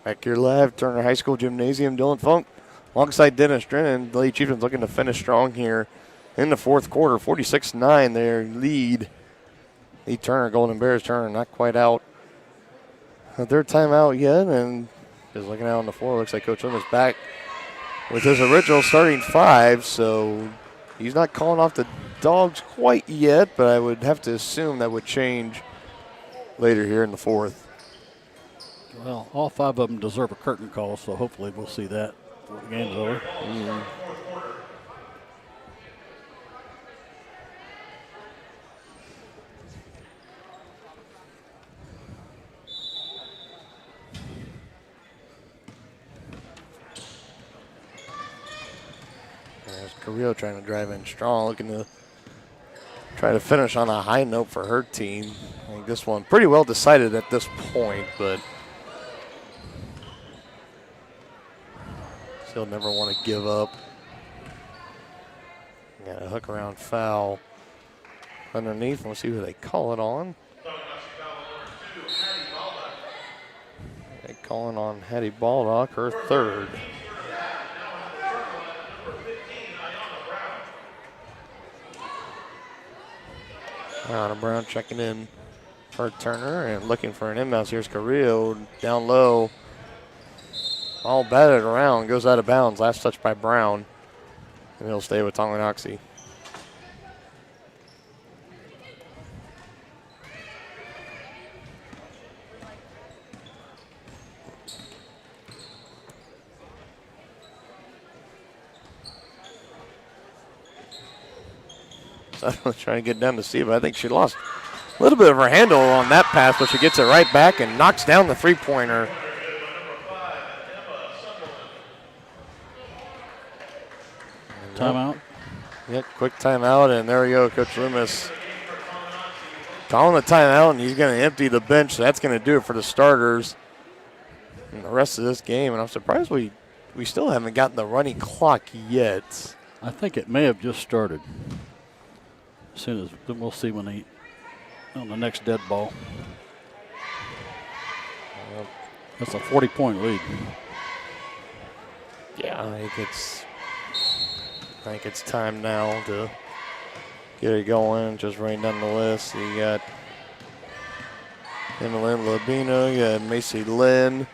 Back here live, Turner High School Gymnasium. Dylan Funk alongside Dennis Drennan. The Lady Chieftains looking to finish strong here in the fourth quarter. 46-9 their lead. Lee Turner, Golden Bears. Turner not quite out of their timeout yet, and just looking out on the floor, looks like Coach Lim is back with his original starting five, so he's not calling off the Dogs quite yet, but I would have to assume that would change later here in the fourth. Well, all 5 of them deserve a curtain call, so hopefully we'll see that before the game's over. Carrillo trying to drive in strong, looking to try to finish on a high note for her team. I think this one pretty well decided at this point, but still never want to give up. Got a hook around foul underneath. We'll see who they call it on. They calling on Hattie Baldock, her third. Anna Brown checking in for Turner and looking for an inbounds. Here's Carrillo down low. All batted around, goes out of bounds. Last touch by Brown. And he'll stay with Tonganoxie. So trying to get down to see, but I think she lost a little bit of her handle on that pass, but she gets it right back and knocks down the three-pointer. Timeout. Yep, quick timeout, and there we go. Coach Loomis calling the timeout, and he's going to empty the bench. So that's going to do it for the starters in the rest of this game. And I'm surprised we still haven't gotten the running clock yet. I think it may have just started. As soon as we'll see when they on the next dead ball. That's a 40-point lead. Yeah, I think it's time now to get it going. Just running down the list. You got Emmeline Labino, you got Macy Lynn.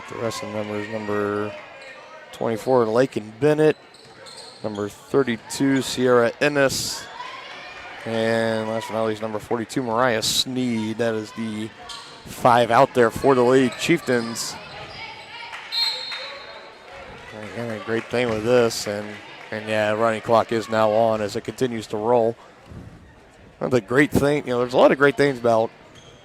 The rest of the numbers, number 24, Lakin Bennett. Number 32, Sierra Ennis. And last but not least, number 42, Mariah Sneed. That is the 5 out there for the league. Chieftains. And a great thing with this. And yeah, running clock is now on as it continues to roll. The great thing, there's a lot of great things about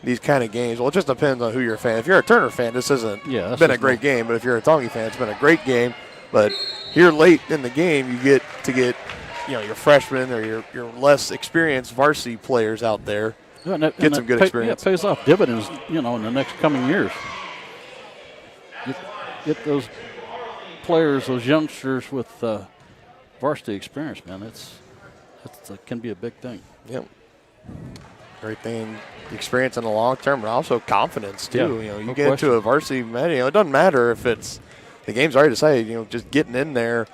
these kind of games. Well, it just depends on who you're a fan. If you're a Turner fan, this hasn't been a great game. But if you're a Tongi fan, it's been a great game. But here late in the game, you get your freshmen or your less experienced varsity players out there. Get some good experience. Yeah, it pays off dividends, in the next coming years. Get those players, those youngsters with varsity experience, man. It can be a big thing. Yep. Great thing, experience in the long term, but also confidence too. Yeah, you get into a varsity match. It doesn't matter if it's the game's already decided. Just getting in there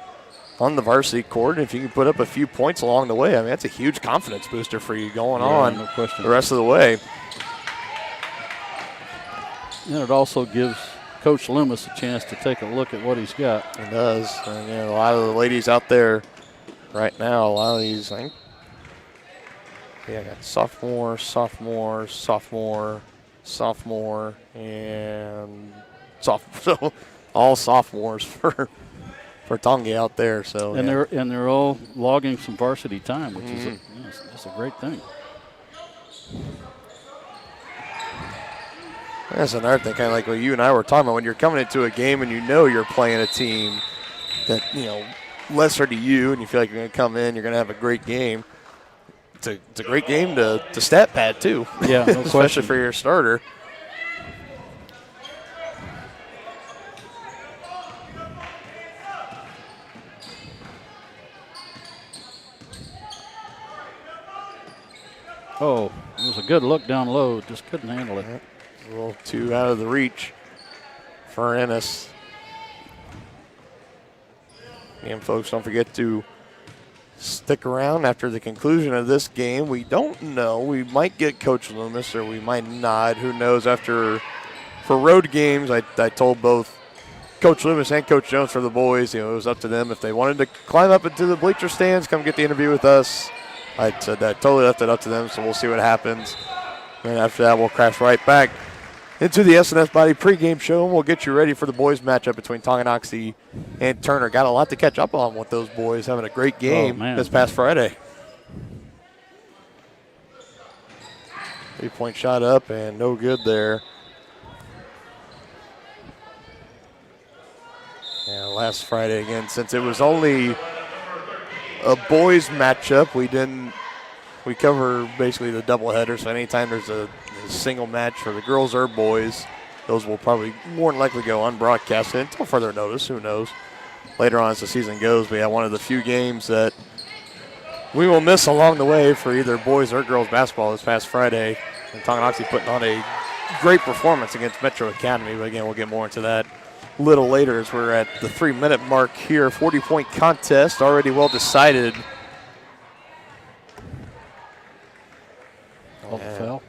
on the varsity court, and if you can put up a few points along the way, I mean, that's a huge confidence booster for you going on the rest of the way. And it also gives Coach Loomis a chance to take a look at what he's got. It does. And a lot of the ladies out there right now, a lot of these, I think, I got sophomore, and sophomore. So all sophomores for Tongi out there. So and they're all logging some varsity time, which is just a great thing. That's another thing, kind of like what you and I were talking about. When you're coming into a game and you're playing a team that lesser to you, and you feel like you're going to come in, you're going to have a great game. It's a great game to stat pad too. Yeah, no especially question. for your starter. Oh, it was a good look down low. Just couldn't handle it. A little too out of the reach for Ennis. And folks, don't forget to stick around after the conclusion of this game. We don't know. We might get Coach Loomis or we might not. Who knows? For road games, I told both Coach Loomis and Coach Jones for the boys, it was up to them. If they wanted to climb up into the bleacher stands, come get the interview with us. I said that totally left it up to them, so we'll see what happens. And after that, we'll crash right back into the S&S Body pregame show, and we'll get you ready for the boys' matchup between Tonganoxie and Turner. Got a lot to catch up on with those boys, having a great game this past Friday. 3-point shot up and no good there. Yeah, last Friday again, since it was only a boys matchup. We cover basically the doubleheader, so anytime there's a single match for the girls or boys, those will probably more than likely go unbroadcasted until further notice. Who knows? Later on as the season goes, we have one of the few games that we will miss along the way for either boys or girls basketball this past Friday. And Tonganoxie putting on a great performance against Metro Academy, but again, we'll get more into that a little later as we're at the 3-minute mark here. 40-point contest, already well decided. Oh, foul.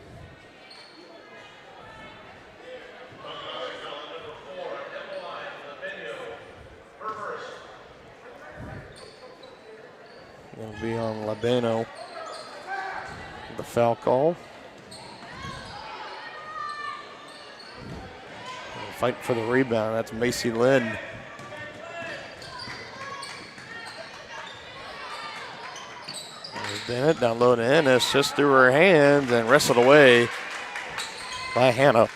It'll be on Labeno. The foul call. Fighting for the rebound. That's Macy Lynn. There's Bennett down low to Ennis, just through her hands and wrestled away by Hannah.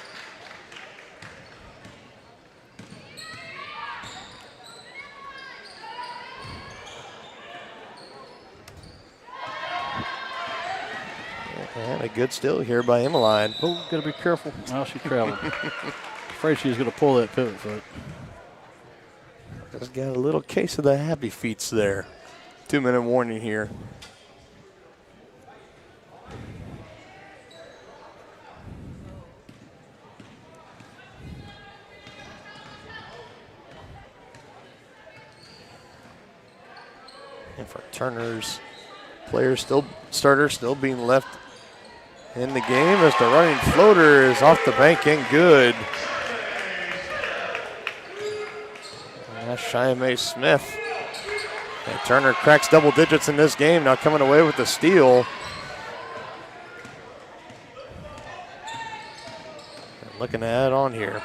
And a good steal here by Emmeline. Oh, got to be careful. Well, she traveled. Afraid she was going to pull that pivot foot. Just got a little case of the happy feet there. 2-minute warning here. And for Turner's starter still being left in the game as the running floater is off the bank and good. And that's Shia Smith. And Turner cracks double digits in this game, now coming away with the steal. And looking to add on here.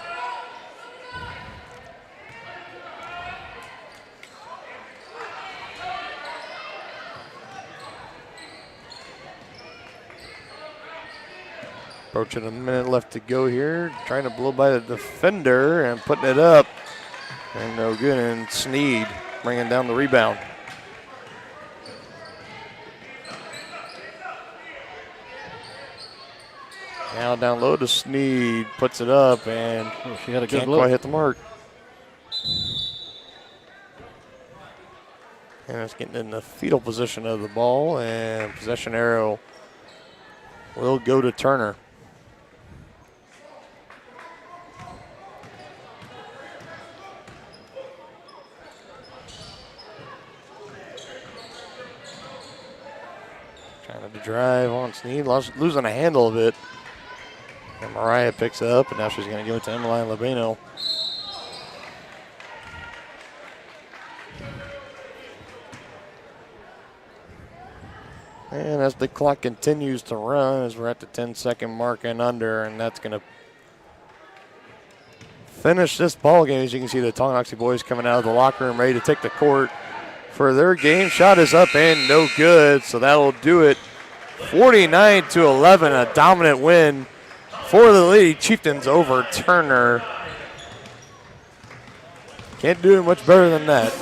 Approaching a minute left to go here. Trying to blow by the defender and putting it up. And no good. And Sneed bringing down the rebound. Now down low to Sneed. Puts it up and she had a good can't look. quite hit the mark. And it's getting in the fetal position of the ball. And possession arrow will go to Turner. Trying to drive on Sneed, losing a handle of it. And Mariah picks up, and now she's going to go to Emmeline Labeno. And as the clock continues to run, as we're at the 10-second mark and under, and that's going to finish this ball game. As you can see, the Tonganoxie boys coming out of the locker room ready to take the court for their game. Shot is up and no good, so that'll do it. 49-11, a dominant win for the Lady Chieftains over Turner. Can't do it much better than that.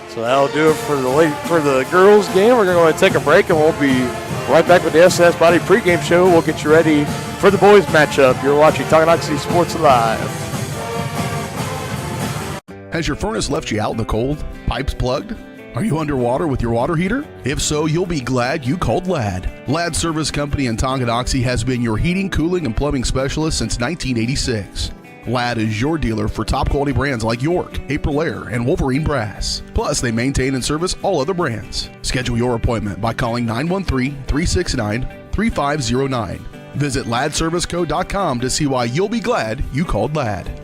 So that'll do it for the girls game. We're going to take a break, and we'll be right back with the SS Body pregame show. We'll get you ready for the boys matchup. You're watching Tonganoxie Sports Live. Has your furnace left you out in the cold? Pipes plugged? Are you underwater with your water heater? If so, you'll be glad you called Ladd. Ladd Service Company in Tonganoxie has been your heating, cooling, and plumbing specialist since 1986. Ladd is your dealer for top quality brands like York, Aprilaire, and Wolverine Brass. Plus, they maintain and service all other brands. Schedule your appointment by calling 913-369-3509. Visit laddserviceco.com to see why you'll be glad you called Ladd.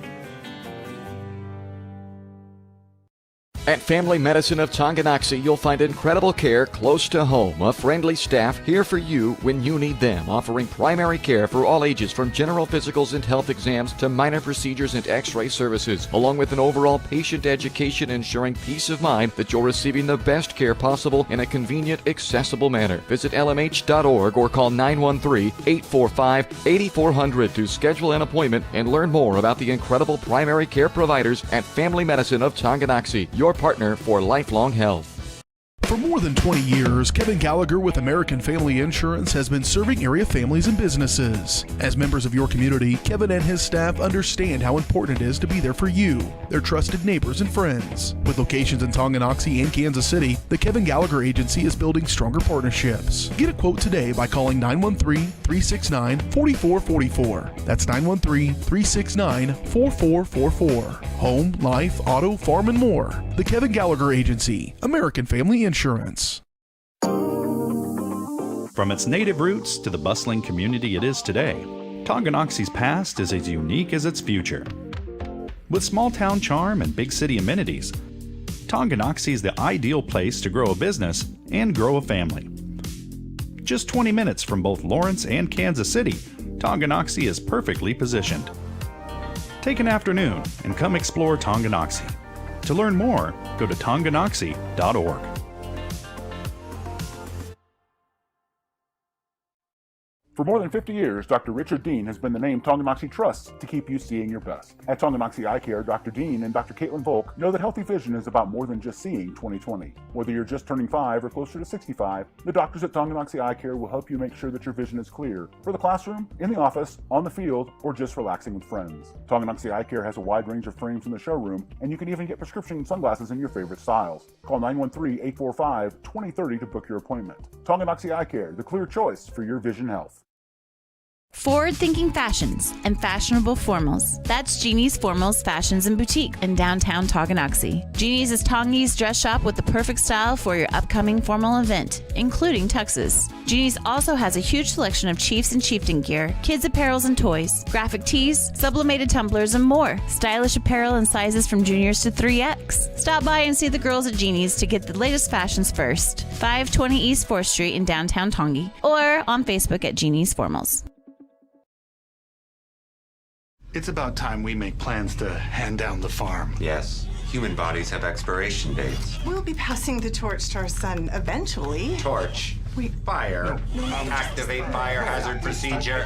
At Family Medicine of Tonganoxie, you'll find incredible care close to home. A friendly staff here for you when you need them, offering primary care for all ages from general physicals and health exams to minor procedures and x-ray services, along with an overall patient education ensuring peace of mind that you're receiving the best care possible in a convenient, accessible manner. Visit lmh.org or call 913-845-8400 to schedule an appointment and learn more about the incredible primary care providers at Family Medicine of Tonganoxie. Your partner for lifelong health. For more than 20 years, Kevin Gallagher with American Family Insurance has been serving area families and businesses. As members of your community, Kevin and his staff understand how important it is to be there for you, their trusted neighbors and friends. With locations in Tonganoxie and Kansas City, the Kevin Gallagher Agency is building stronger partnerships. Get a quote today by calling 913-369-4444. That's 913-369-4444. Home, life, auto, farm, and more. The Kevin Gallagher Agency, American Family Insurance. From its native roots to the bustling community it is today, Tonganoxie's past is as unique as its future. With small town charm and big city amenities, Tonganoxie is the ideal place to grow a business and grow a family. Just 20 minutes from both Lawrence and Kansas City, Tonganoxie is perfectly positioned. Take an afternoon and come explore Tonganoxie. To learn more, go to tonganoxie.org. For more than 50 years, Dr. Richard Dean has been the name Tonganoxie trusts to keep you seeing your best. At Tonganoxie Eye Care, Dr. Dean and Dr. Caitlin Volk know that healthy vision is about more than just seeing 20/20. Whether you're just turning 5 or closer to 65, the doctors at Tonganoxie Eye Care will help you make sure that your vision is clear for the classroom, in the office, on the field, or just relaxing with friends. Tonganoxie Eye Care has a wide range of frames in the showroom, and you can even get prescription sunglasses in your favorite styles. Call 913-845-2030 to book your appointment. Tonganoxie Eye Care, the clear choice for your vision health. Forward-thinking fashions and fashionable formals. That's Jeannie's Formals Fashions and Boutique in downtown Tonganoxie. Jeannie's is Tongi's dress shop with the perfect style for your upcoming formal event, including tuxes. Jeannie's also has a huge selection of Chiefs and Chieftain gear, kids apparels and toys, graphic tees, sublimated tumblers, and more. Stylish apparel in sizes from juniors to 3X. Stop by and see the girls at Jeannie's to get the latest fashions first. 520 East 4th Street in downtown Tongi, or on Facebook at Jeannie's Formals. It's about time we make plans to hand down the farm. Yes, human bodies have expiration dates. We'll be passing the torch to our son eventually. Torch. Wait. Fire. Activate fire hazard procedure.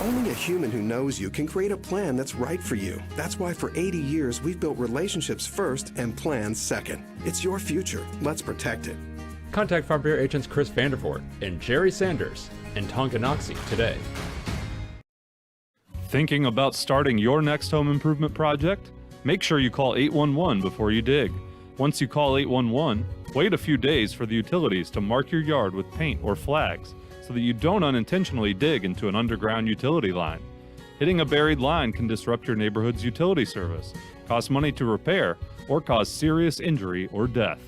Only a human who knows you can create a plan that's right for you. That's why for 80 years we've built relationships first and plans second. It's your future. Let's protect it. Contact Farm Bureau agents Chris Vandervoort and Jerry Sanders in Tonganoxie today. Thinking about starting your next home improvement project? Make sure you call 811 before you dig. Once you call 811, wait a few days for the utilities to mark your yard with paint or flags so that you don't unintentionally dig into an underground utility line. Hitting a buried line can disrupt your neighborhood's utility service, cost money to repair, or cause serious injury or death.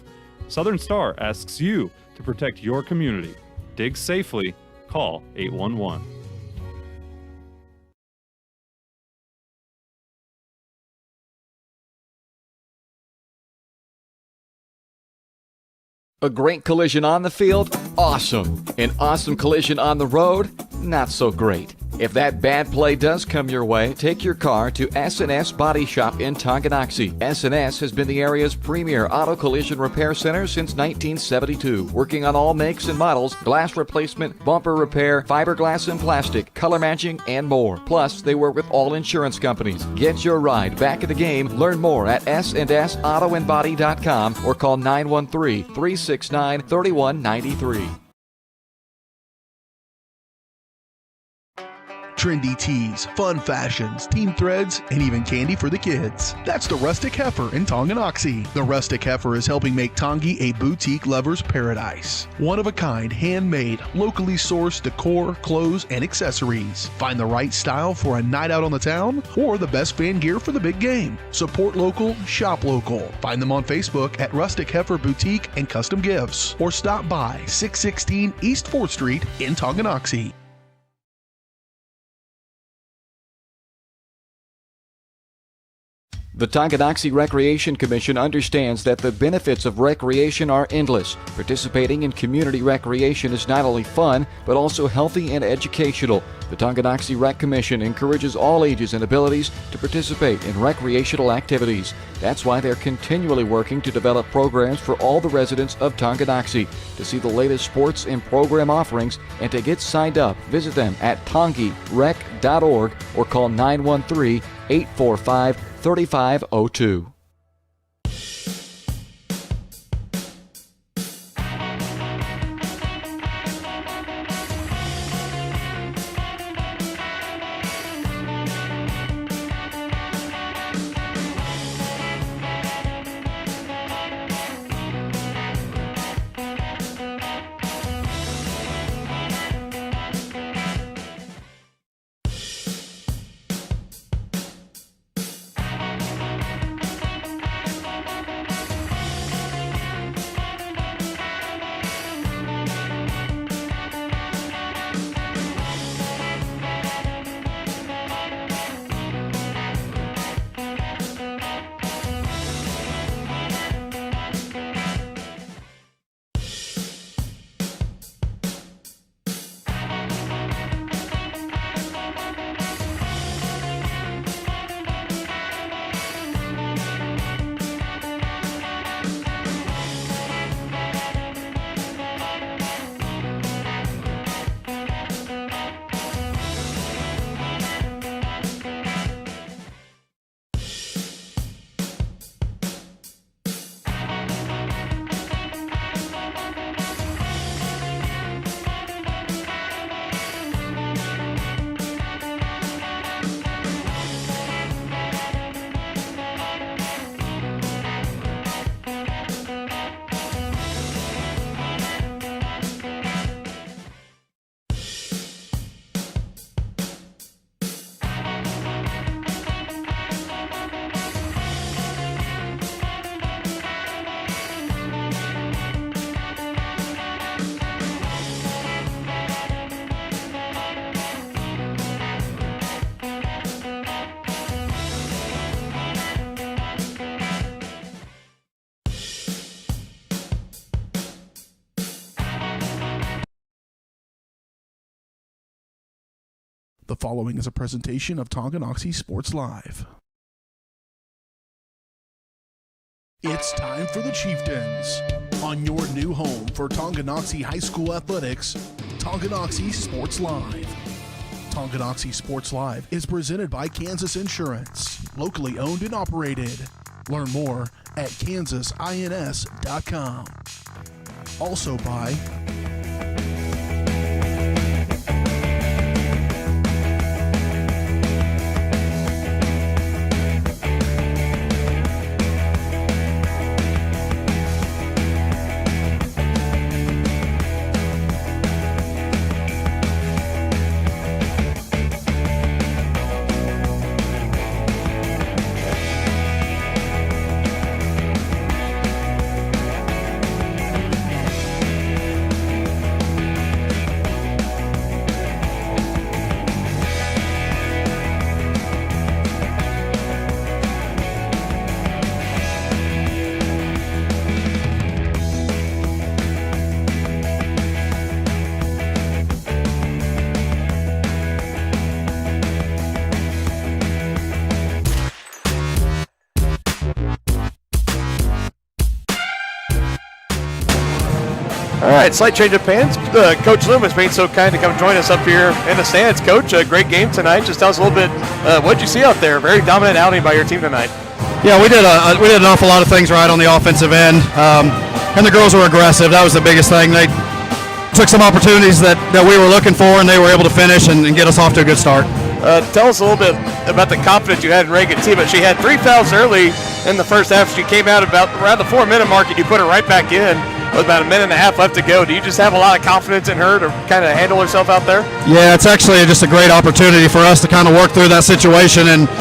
Southern Star asks you to protect your community. Dig safely. Call 811. A great collision on the field? Awesome. An awesome collision on the road? Not so great. If that bad play does come your way, take your car to S&S Body Shop in Tonganoxie. S&S has been the area's premier auto collision repair center since 1972, working on all makes and models, glass replacement, bumper repair, fiberglass and plastic, color matching, and more. Plus, they work with all insurance companies. Get your ride back in the game. Learn more at S&SAutoandBody.com or call 913-369-3193. Trendy tees, fun fashions, team threads, and even candy for the kids. That's the Rustic Heifer in Tonganoxie. The Rustic Heifer is helping make Tongi a boutique lover's paradise. One-of-a-kind, handmade, locally sourced decor, clothes, and accessories. Find the right style for a night out on the town or the best fan gear for the big game. Support local, shop local. Find them on Facebook at Rustic Heifer Boutique and Custom Gifts or stop by 616 East 4th Street in Tonganoxie. The Tonganoxie Recreation Commission understands that the benefits of recreation are endless. Participating in community recreation is not only fun, but also healthy and educational. The Tonganoxie Rec Commission encourages all ages and abilities to participate in recreational activities. That's why they're continually working to develop programs for all the residents of Tonganoxie. To see the latest sports and program offerings and to get signed up, visit them at tongirec.org or call 913-845-3502. The following is a presentation of Tonganoxie Sports Live. It's time for the Chieftains. On your new home for Tonganoxie High School Athletics, Tonganoxie Sports Live. Tonganoxie Sports Live is presented by Kansas Insurance, locally owned and operated. Learn more at kansasins.com. Also by All right, slight change of plans. Coach Loomis being so kind to come join us up here in the stands. Coach, a great game tonight. Just tell us a little bit, what did you see out there? Very dominant outing by your team tonight. Yeah, we did an awful lot of things right on the offensive end, and the girls were aggressive. That was the biggest thing. They took some opportunities that we were looking for, and they were able to finish and get us off to a good start. Tell us a little bit about the confidence you had in Reagan T. But she had 3 fouls early in the first half. She came out about around the 4-minute mark, and you put her right back in with about a minute and a half left to go. Do you just have a lot of confidence in her to kind of handle herself out there? Yeah, it's actually just a great opportunity for us to kind of work through that situation. And,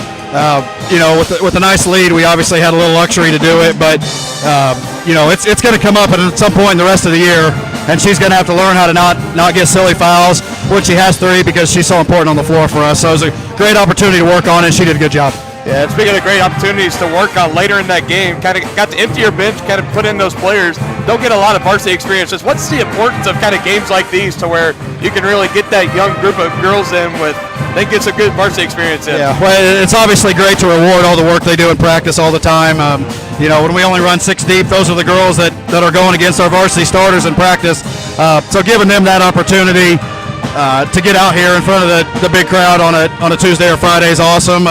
with a nice lead, we obviously had a little luxury to do it. But, it's going to come up at some point in the rest of the year. And she's going to have to learn how to not get silly fouls, which she has 3 because she's so important on the floor for us. So it was a great opportunity to work on, and she did a good job. Yeah, and speaking of great opportunities to work on later in that game, kind of got to empty your bench, kind of put in those players. Don't get a lot of varsity experiences. What's the importance of kind of games like these to where you can really get that young group of girls in with, they get some good varsity experience in? Yeah, well, it's obviously great to reward all the work they do in practice all the time. When we only run 6 deep, those are the girls that are going against our varsity starters in practice. So giving them that opportunity to get out here in front of the big crowd on a Tuesday or Friday is awesome.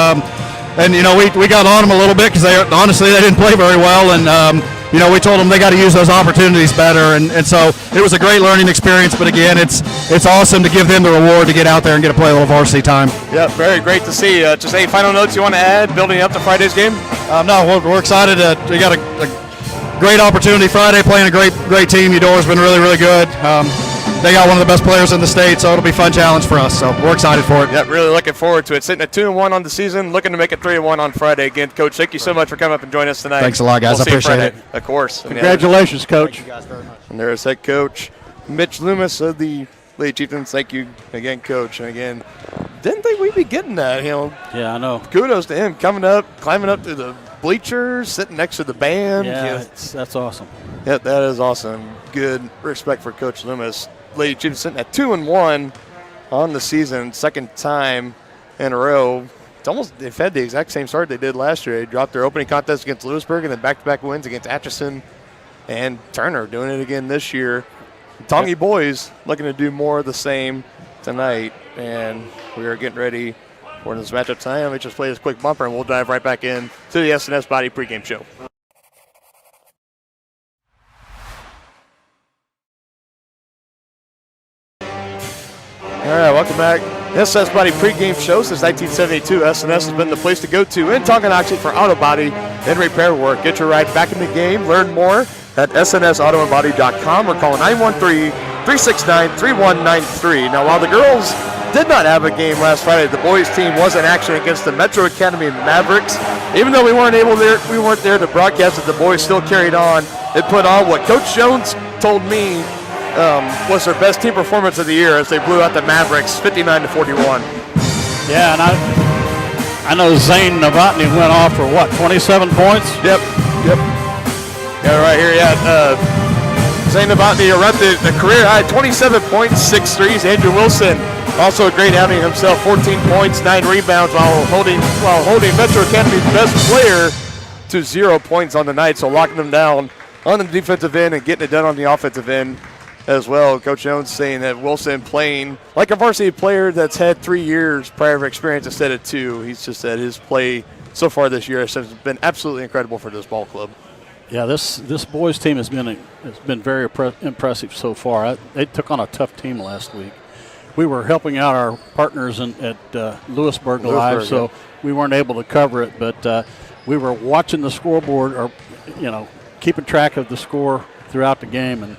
And we got on them a little bit because honestly they didn't play very well, and we told them they got to use those opportunities better, and so it was a great learning experience. But again, it's awesome to give them the reward to get out there and get to play a little varsity time. Yeah, very great to see. Just any final notes you want to add building up to Friday's game? No, we're excited. We got a great opportunity Friday playing a great team. Eudora's been really, really good. They got one of the best players in the state, so it'll be a fun challenge for us. So we're excited for it. Yeah, really looking forward to it. Sitting at 2-1 on the season, looking to make it 3-1 on Friday. Again, Coach, thank you so much for coming up and joining us tonight. Thanks a lot, guys. We'll I appreciate it. Of course. Congratulations, Coach. Thank you guys very much. And there's head coach Mitch Loomis of the Lady Chieftains. Thank you again, Coach. And again, didn't think we'd be getting that. Yeah, I know. Kudos to him coming up, climbing up to the bleachers, sitting next to the band. Yeah, that's awesome. Yeah, that is awesome. Good respect for Coach Loomis. Lady Chieftains sitting at 2-1 on the season, second time in a row. They've had the exact same start they did last year. They dropped their opening contest against Lewisburg and then back-to-back wins against Atchison and Turner, doing it again this year. Tongi boys looking to do more of the same tonight, and we are getting ready for this matchup tonight. Let me just play this quick bumper, and we'll dive right back in to the SNS Body pregame show. All right, welcome back. SNS Body pregame show since 1972. SNS has been the place to go to in Tonganoxie for auto body and repair work. Get your ride back in the game. Learn more at snsautoandbody.com or call 913-369-3193. Now, while the girls did not have a game last Friday, the boys team was in action against the Metro Academy Mavericks. Even though we weren't there to broadcast it, the boys still carried on and put on what Coach Jones told me was their best team performance of the year as they blew out the Mavericks 59-41. Yeah, and I know Zane Novotny went off for 27 points? Yep. Yeah, right here, Zane Novotny erupted the career high 27 points, 6 threes. Andrew Wilson Also a great outing himself, 14 points, 9 rebounds while holding Metro Academy's best player to 0 points on the night, so locking them down on the defensive end and getting it done on the offensive end as well. Coach Jones saying that Wilson playing like a varsity player that's had 3 years prior of experience instead of 2. He's just said his play so far this year has been absolutely incredible for this ball club. Yeah, this boys team has been very impressive so far. They took on a tough team last week. We were helping out our partners at Lewisburg Live, so we weren't able to cover it, but we were watching the scoreboard, or keeping track of the score throughout the game, and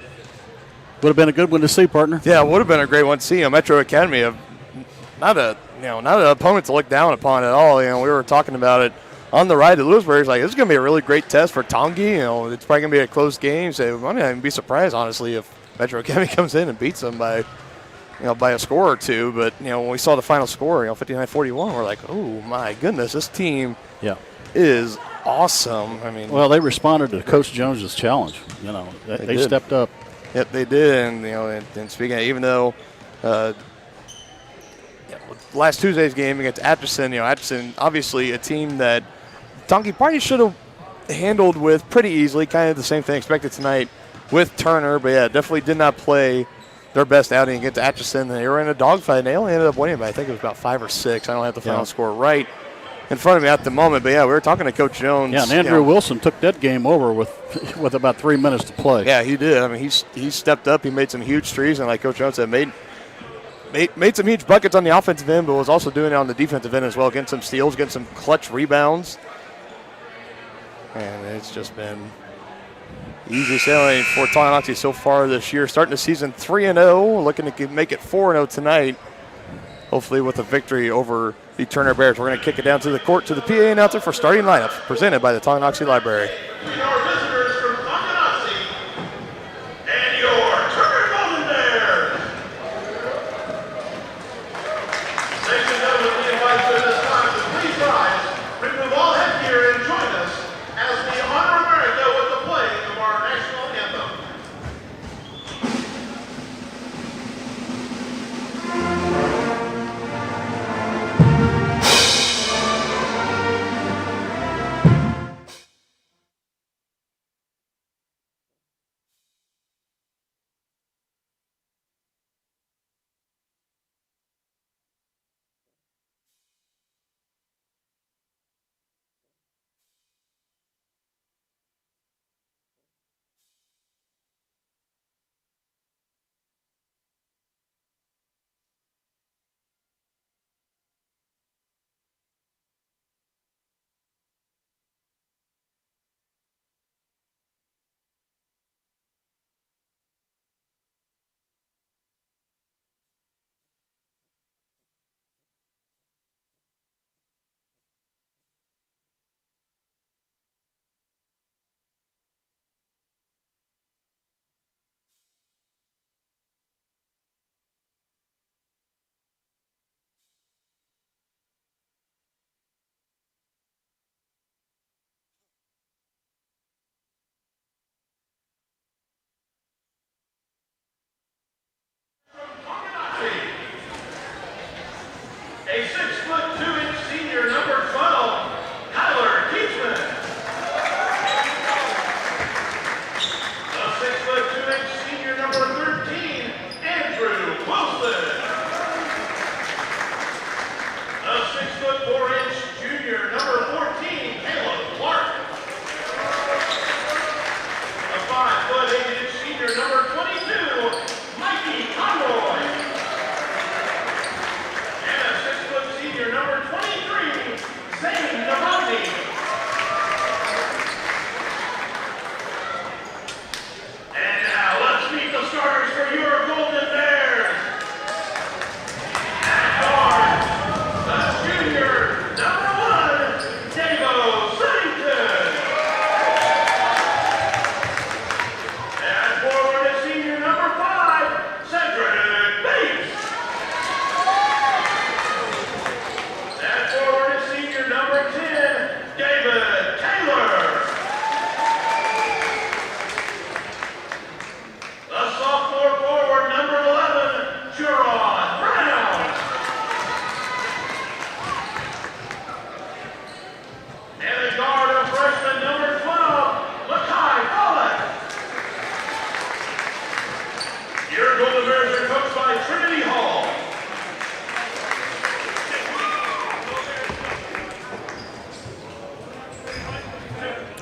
would have been a good one to see, partner. Yeah, it would have been a great one to see. Metro Academy, not an opponent to look down upon at all. We were talking about it on the ride to Lewisburg. It's like, this is going to be a really great test for Tongi. It's probably going to be a close game. So I'm not even be surprised, honestly, if Metro Academy comes in and beats them by a score or two. But when we saw the final score, 59-41, we're like, oh my goodness, this team is awesome. I mean, well, they responded to Coach Jones's challenge. They stepped up. Yep, they did. And and speaking of, even though last Tuesday's game against Atchison, Atchison obviously a team that Tongi probably should have handled with pretty easily. Kind of the same thing expected tonight with Turner, but yeah, definitely did not play their best outing against Atchison. They were in a dogfight, and they only ended up winning by, I think it was about 5 or 6. I don't have the final score right in front of me at the moment, but yeah, we were talking to Coach Jones. Yeah, and Andrew Wilson took that game over with about 3 minutes to play. Yeah, he did. I mean, he stepped up. He made some huge threes, and like Coach Jones said, made some huge buckets on the offensive end, but was also doing it on the defensive end as well, getting some steals, getting some clutch rebounds. And it's just been easy sailing for Tonganoxie so far this year. Starting the season 3-0, looking to make it 4-0 tonight. Hopefully with a victory over the Turner Bears. We're going to kick it down to the court to the PA announcer for starting lineup, presented by the Tonganoxie Library.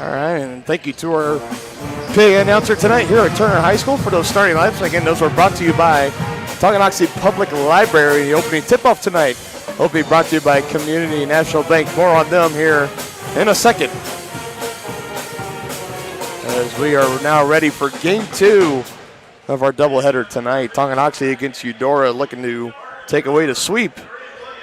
All right, and thank you to our PA announcer tonight here at Turner High School for those starting lineups. Again, those were brought to you by Tonganoxie Public Library. The opening tip-off tonight will be brought to you by Community National Bank. More on them here in a second, as we are now ready for Game 2 of our doubleheader tonight. Tonganoxie against Eudora, looking to take away the sweep.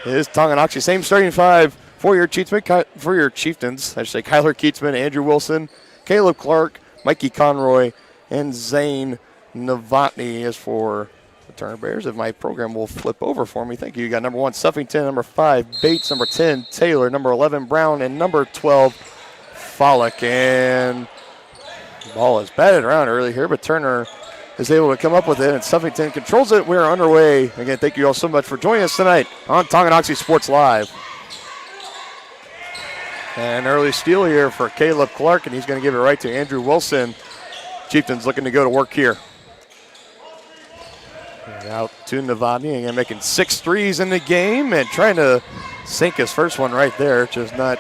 It is Tonganoxie, same starting five for your Chieftains. I should say Kyler Keatsman, Andrew Wilson, Caleb Clark, Mikey Conroy, and Zane Novotny. As for the Turner Bears, if my program will flip over for me, thank you. You got number 1, Suffington, number 5, Bates, number 10, Taylor, number 11, Brown, and number 12, Follick. And the ball is batted around early here, but Turner is able to come up with it, and Suffington controls it. We are underway. Again, thank you all so much for joining us tonight on Tonganoxie Sports Live. And early steal here for Caleb Clark, and he's going to give it right to Andrew Wilson. Chieftains looking to go to work here. And out to Novotny, again making 6 threes in the game and trying to sink his first one right there, just not.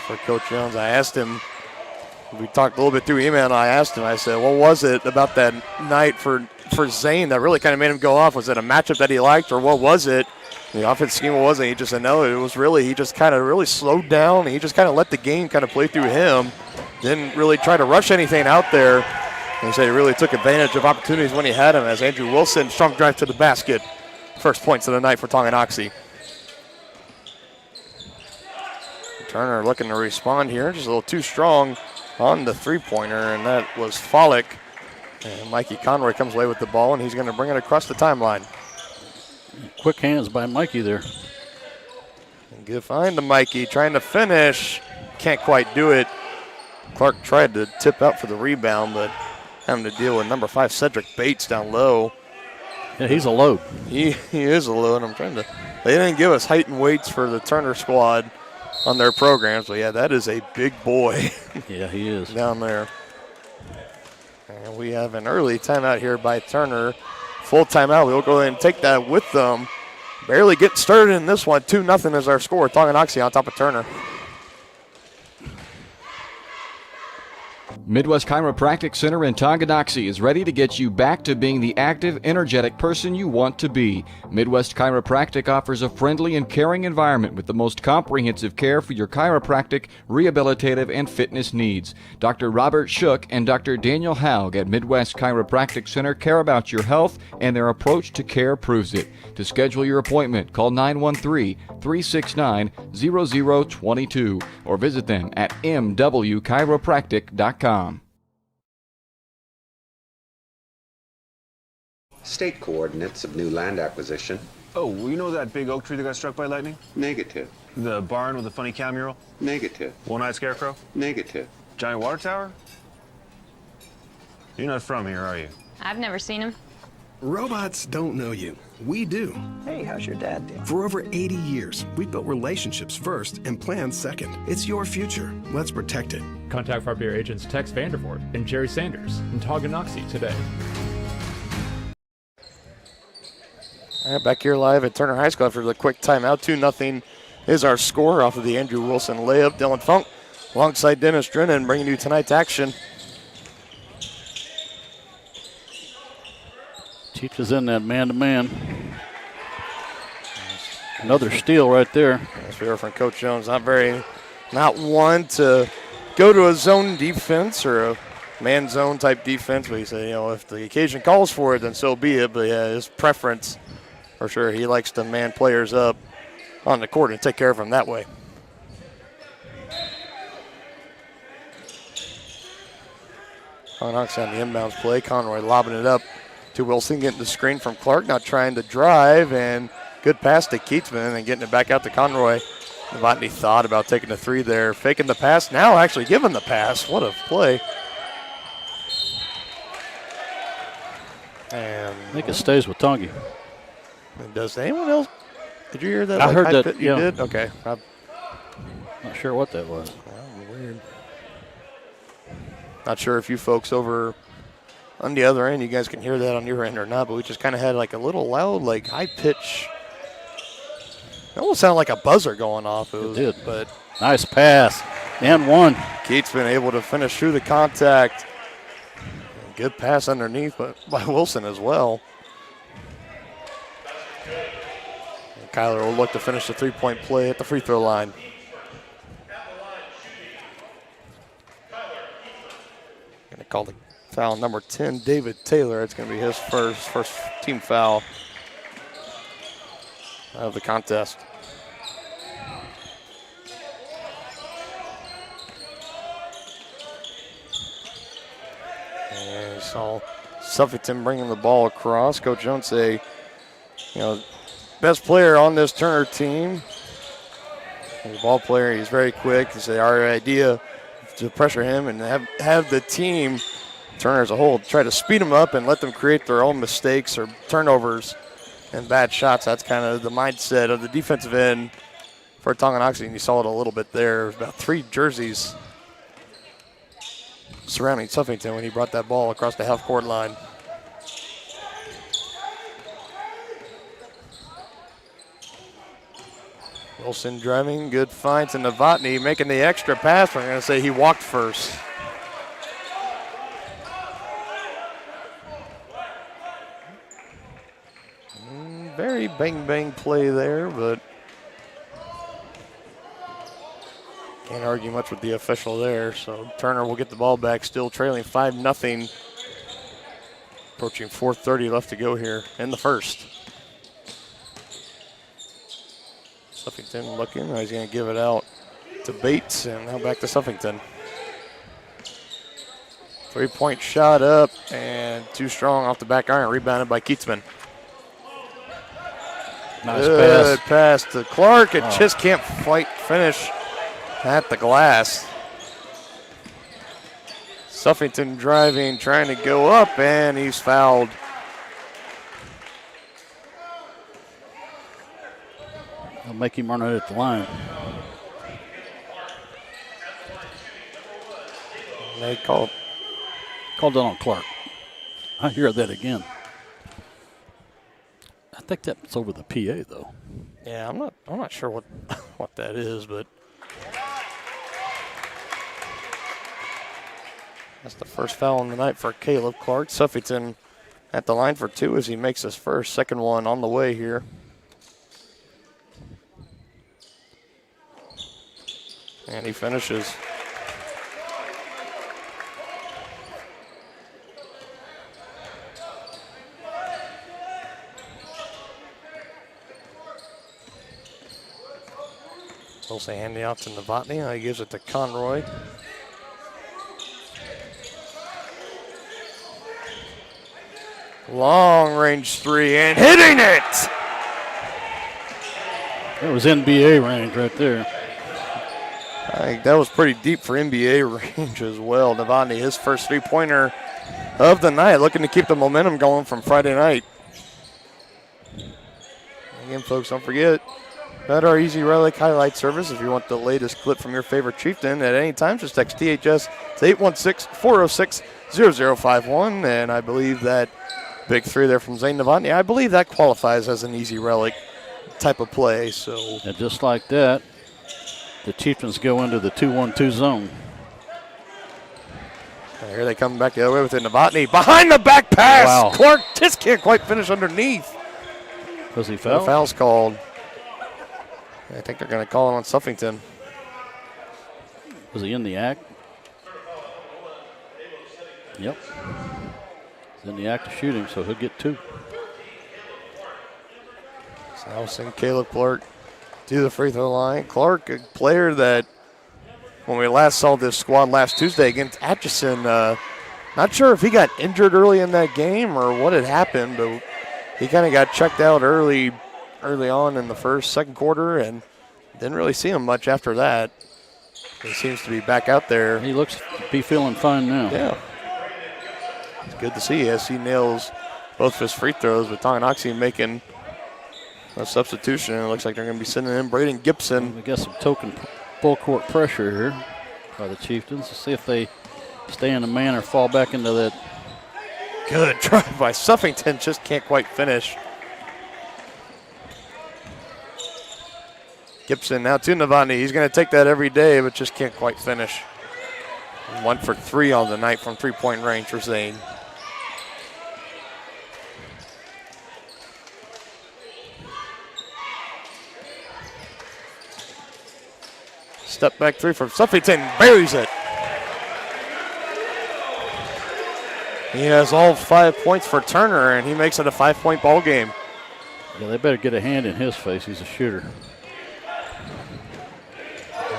For Coach Jones, I asked him, we talked a little bit through email, and I asked him, I said, what was it about that night for Zane that really kind of made him go off? Was it a matchup that he liked, or what was it? The offense scheme, what was it? He just said, no, it was really, he just kind of really slowed down. He just kind of let the game kind of play through him. Didn't really try to rush anything out there. And he said he really took advantage of opportunities when he had them, as Andrew Wilson, strong drive to the basket. First points of the night for Tonganoxie. Turner looking to respond here, just a little too strong on the three-pointer, and that was Follick. And Mikey Conroy comes away with the ball, and he's going to bring it across the timeline. Quick hands by Mikey there. And good find to Mikey, trying to finish. Can't quite do it. Clark tried to tip out for the rebound, but having to deal with number 5, Cedric Bates, down low. Yeah, he's a load. He is a load. They didn't give us height and weights for the Turner squad on their programs, but yeah, that is a big boy. Yeah, he is. Down there. And we have an early timeout here by Turner. Full timeout. We'll go ahead and take that with them. Barely getting started in this one. 2-0 is our score. Tonganoxie on top of Turner. Midwest Chiropractic Center in Tonganoxie is ready to get you back to being the active, energetic person you want to be. Midwest Chiropractic offers a friendly and caring environment with the most comprehensive care for your chiropractic, rehabilitative, and fitness needs. Dr. Robert Shook and Dr. Daniel Haug at Midwest Chiropractic Center care about your health, and their approach to care proves it. To schedule your appointment, call 913-369-0022 or visit them at mwchiropractic.com. State coordinates of new land acquisition. Oh, you know that big oak tree that got struck by lightning? Negative. The barn with the funny cow mural? Negative. One-eyed scarecrow? Negative. Giant water tower? You're not from here, are you? I've never seen him. Robots don't know you. We do. Hey, how's your dad doing? For over 80 years, we've built relationships first and plans second. It's your future. Let's protect it. Contact Farm Bureau agents Tex Vandervoort and Jerry Sanders in Tonganoxie today. All right, back here live at Turner High School after the quick timeout. 2-0 is our score off of the Andrew Wilson layup. Dylan Funk alongside Dennis Drennan bringing you tonight's action. Teaches in that man-to-man. Another steal right there. As we heard from Coach Jones, not one to go to a zone defense or a man zone type defense, but he said, if the occasion calls for it, then so be it. But yeah, his preference, for sure, he likes to man players up on the court and take care of them that way. Tonganoxie on the inbounds play. Conroy lobbing it up to Wilson, getting the screen from Clark, now trying to drive, and good pass to Keatsman and getting it back out to Conroy. Novotny thought about taking the three there, faking the pass, now actually giving the pass. What a play. And I think it stays with Tongi. Does anyone else? Did you hear that? I heard that. You did? Okay. Not sure what that was. Well, weird. Not sure if you folks over on the other end, you guys can hear that on your end or not, but we just kind of had like a little loud, like high pitch. It almost sounded like a buzzer going off. It did. But nice pass and one. Keats been able to finish through the contact. Good pass underneath by Wilson as well. And Kyler will look to finish the three-point play at the free throw line. Going to call the foul number 10, David Taylor. It's going to be his first team foul of the contest. And we saw Suffington bringing the ball across. Coach Jones say, best player on this Turner team. He's a ball player. He's very quick. He said our idea to pressure him and have the team, Turner as a whole, try to speed them up and let them create their own mistakes or turnovers and bad shots. That's kind of the mindset of the defensive end for Tonganoxie, and you saw it a little bit there. About 3 jerseys surrounding Suffington when he brought that ball across the half-court line. Wilson driving, good find to Novotny, making the extra pass. We're going to say he walked first. Very bang-bang play there, but can't argue much with the official there. So Turner will get the ball back, still trailing 5-0. Approaching 4:30 left to go here in the first. Suffington looking, he's going to give it out to Bates, and now back to Suffington. 3-point shot up, and too strong off the back iron, rebounded by Keatsman. Nice Good pass to Clark, and just can't finish at the glass. Suffington driving, trying to go up, and he's fouled. They'll make him run it at the line. They called it on Clark. I hear that again. I think that's over the PA though. Yeah, I'm not sure what what that is, but that's the first foul on the night for Caleb Clark. Suffington at the line for 2 as he makes his first, second one on the way here. And he finishes. Wilson handing out to Novotny. He gives it to Conroy. Long range 3 and hitting it! That was NBA range right there. I think that was pretty deep for NBA range as well. Novotny, his first 3-pointer of the night, looking to keep the momentum going from Friday night. Again, folks, don't forget about our Easy Relic highlight service. If you want the latest clip from your favorite Chieftain at any time, just text THS to 816-406-0051. And I believe that big 3 there from Zane Novotny, I believe that qualifies as an Easy Relic type of play. So, and just like that, the Chieftains go into the 2-1-2 zone. And here they come back the other way with it. Novotny behind the back pass. Wow. Clark just can't quite finish underneath. Was he fouled? The foul's called. I think they're going to call it on Suffington. Was he in the act? Yep. He's in the act of shooting, so he'll get 2. So now we'll send Caleb Clark to the free throw line. Clark, a player that when we last saw this squad last Tuesday against Atchison, not sure if he got injured early in that game or what had happened, but he kind of got checked out early on in the second quarter, and didn't really see him much after that. He seems to be back out there. He looks to be feeling fine now. Yeah. It's good to see as he nails both of his free throws, but Tonganoxie making a substitution. It looks like they're going to be sending in Braden Gibson. We got some token full court pressure here by the Chieftains. Let's see if they stay in the man or fall back into that Good drive by Suffington, just can't quite finish. Gibson now to Novotny. He's going to take that every day, but just can't quite finish. 1 for 3 on the night from three-point range for Zane. Step back 3 from Suffington, buries it. He has all 5 points for Turner, and he makes it a 5-point ball game. Yeah, they better get a hand in his face. He's a shooter.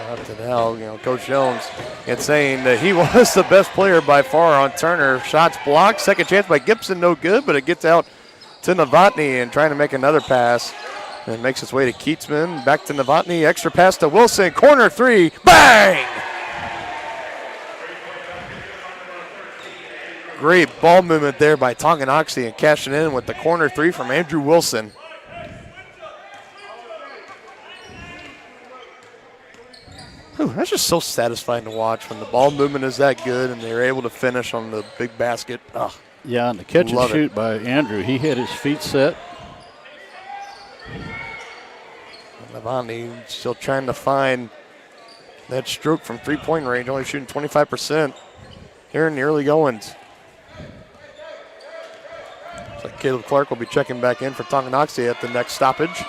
Up to now, Coach Jones is saying that he was the best player by far on Turner. Shots blocked. Second chance by Gibson, no good, but it gets out to Novotny and trying to make another pass. And makes its way to Keatsman. Back to Novotny. Extra pass to Wilson. Corner 3. Bang! Great ball movement there by Tonganoxie and cashing in with the corner 3 from Andrew Wilson. That's just so satisfying to watch when the ball movement is that good and they're able to finish on the big basket. Oh, yeah, and the catch and shoot by Andrew. He had his feet set. Novotny still trying to find that stroke from three-point range, only shooting 25% here in the early goings. Looks like Caleb Clark will be checking back in for Tonganoxie at the next stoppage.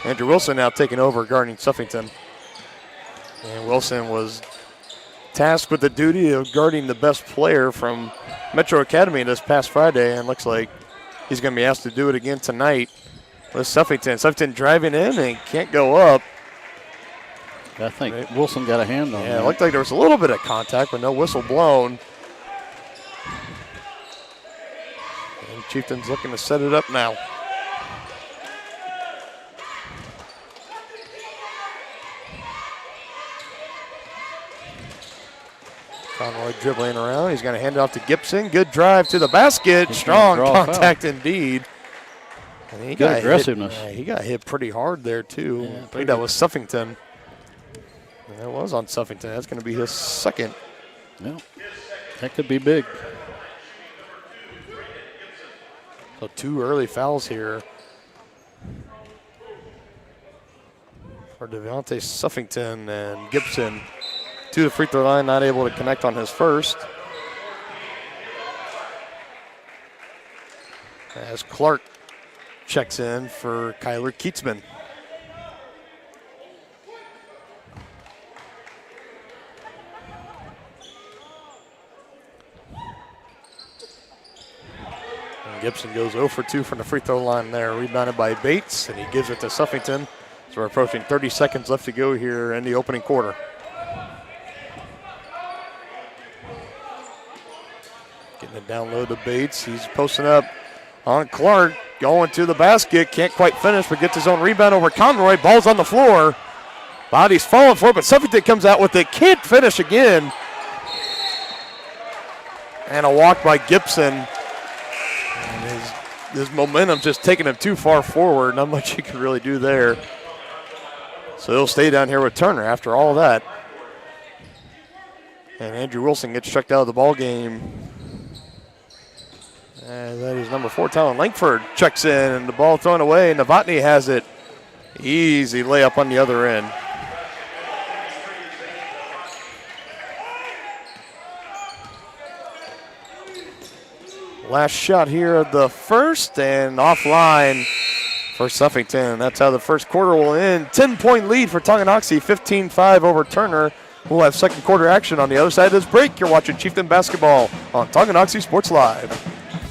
Andrew Wilson now taking over guarding Suffington. And Wilson was tasked with the duty of guarding the best player from Metro Academy this past Friday, and looks like he's going to be asked to do it again tonight with Suffington. Suffington driving in and can't go up. I think Wilson got a hand on Yeah, that. it looked like there was a little bit of contact, but no whistle blown. And Chieftains looking to set it up now. Conroy dribbling around. He's going to hand it off to Gibson. Good drive to the basket. Strong contact indeed. And he Good aggressiveness. He got hit pretty hard there, too. I think that was Suffington. And that was on Suffington. That's going to be his second. Yeah, that could be big. So 2 early fouls here for Devontae Suffington, and Gibson to the free throw line, not able to connect on his first. As Clark checks in for Kyler Keatsman. And Gibson goes 0 for 2 from the free throw line there, rebounded by Bates, and he gives it to Suffington. So we're approaching 30 seconds left to go here in the opening quarter. Getting it down low to Bates. He's posting up on Clark, going to the basket. Can't quite finish, but gets his own rebound over Conroy. Ball's on the floor. Body's falling for it, but Suffington comes out with it. Can't finish again. And a walk by Gibson. And his momentum just taking him too far forward. Not much he can really do there. So he'll stay down here with Turner after all that. And Andrew Wilson gets checked out of the ball game. And that is number 4, Talon Langford checks in, and the ball thrown away. Novotny has it. Easy layup on the other end. Last shot here of the first, and offline for Suffington. That's how the first quarter will end. 10-point lead for Tonganoxie, 15-5 over Turner. We'll have second quarter action on the other side of this break. You're watching Chieftain basketball on Tonganoxie Sports Live.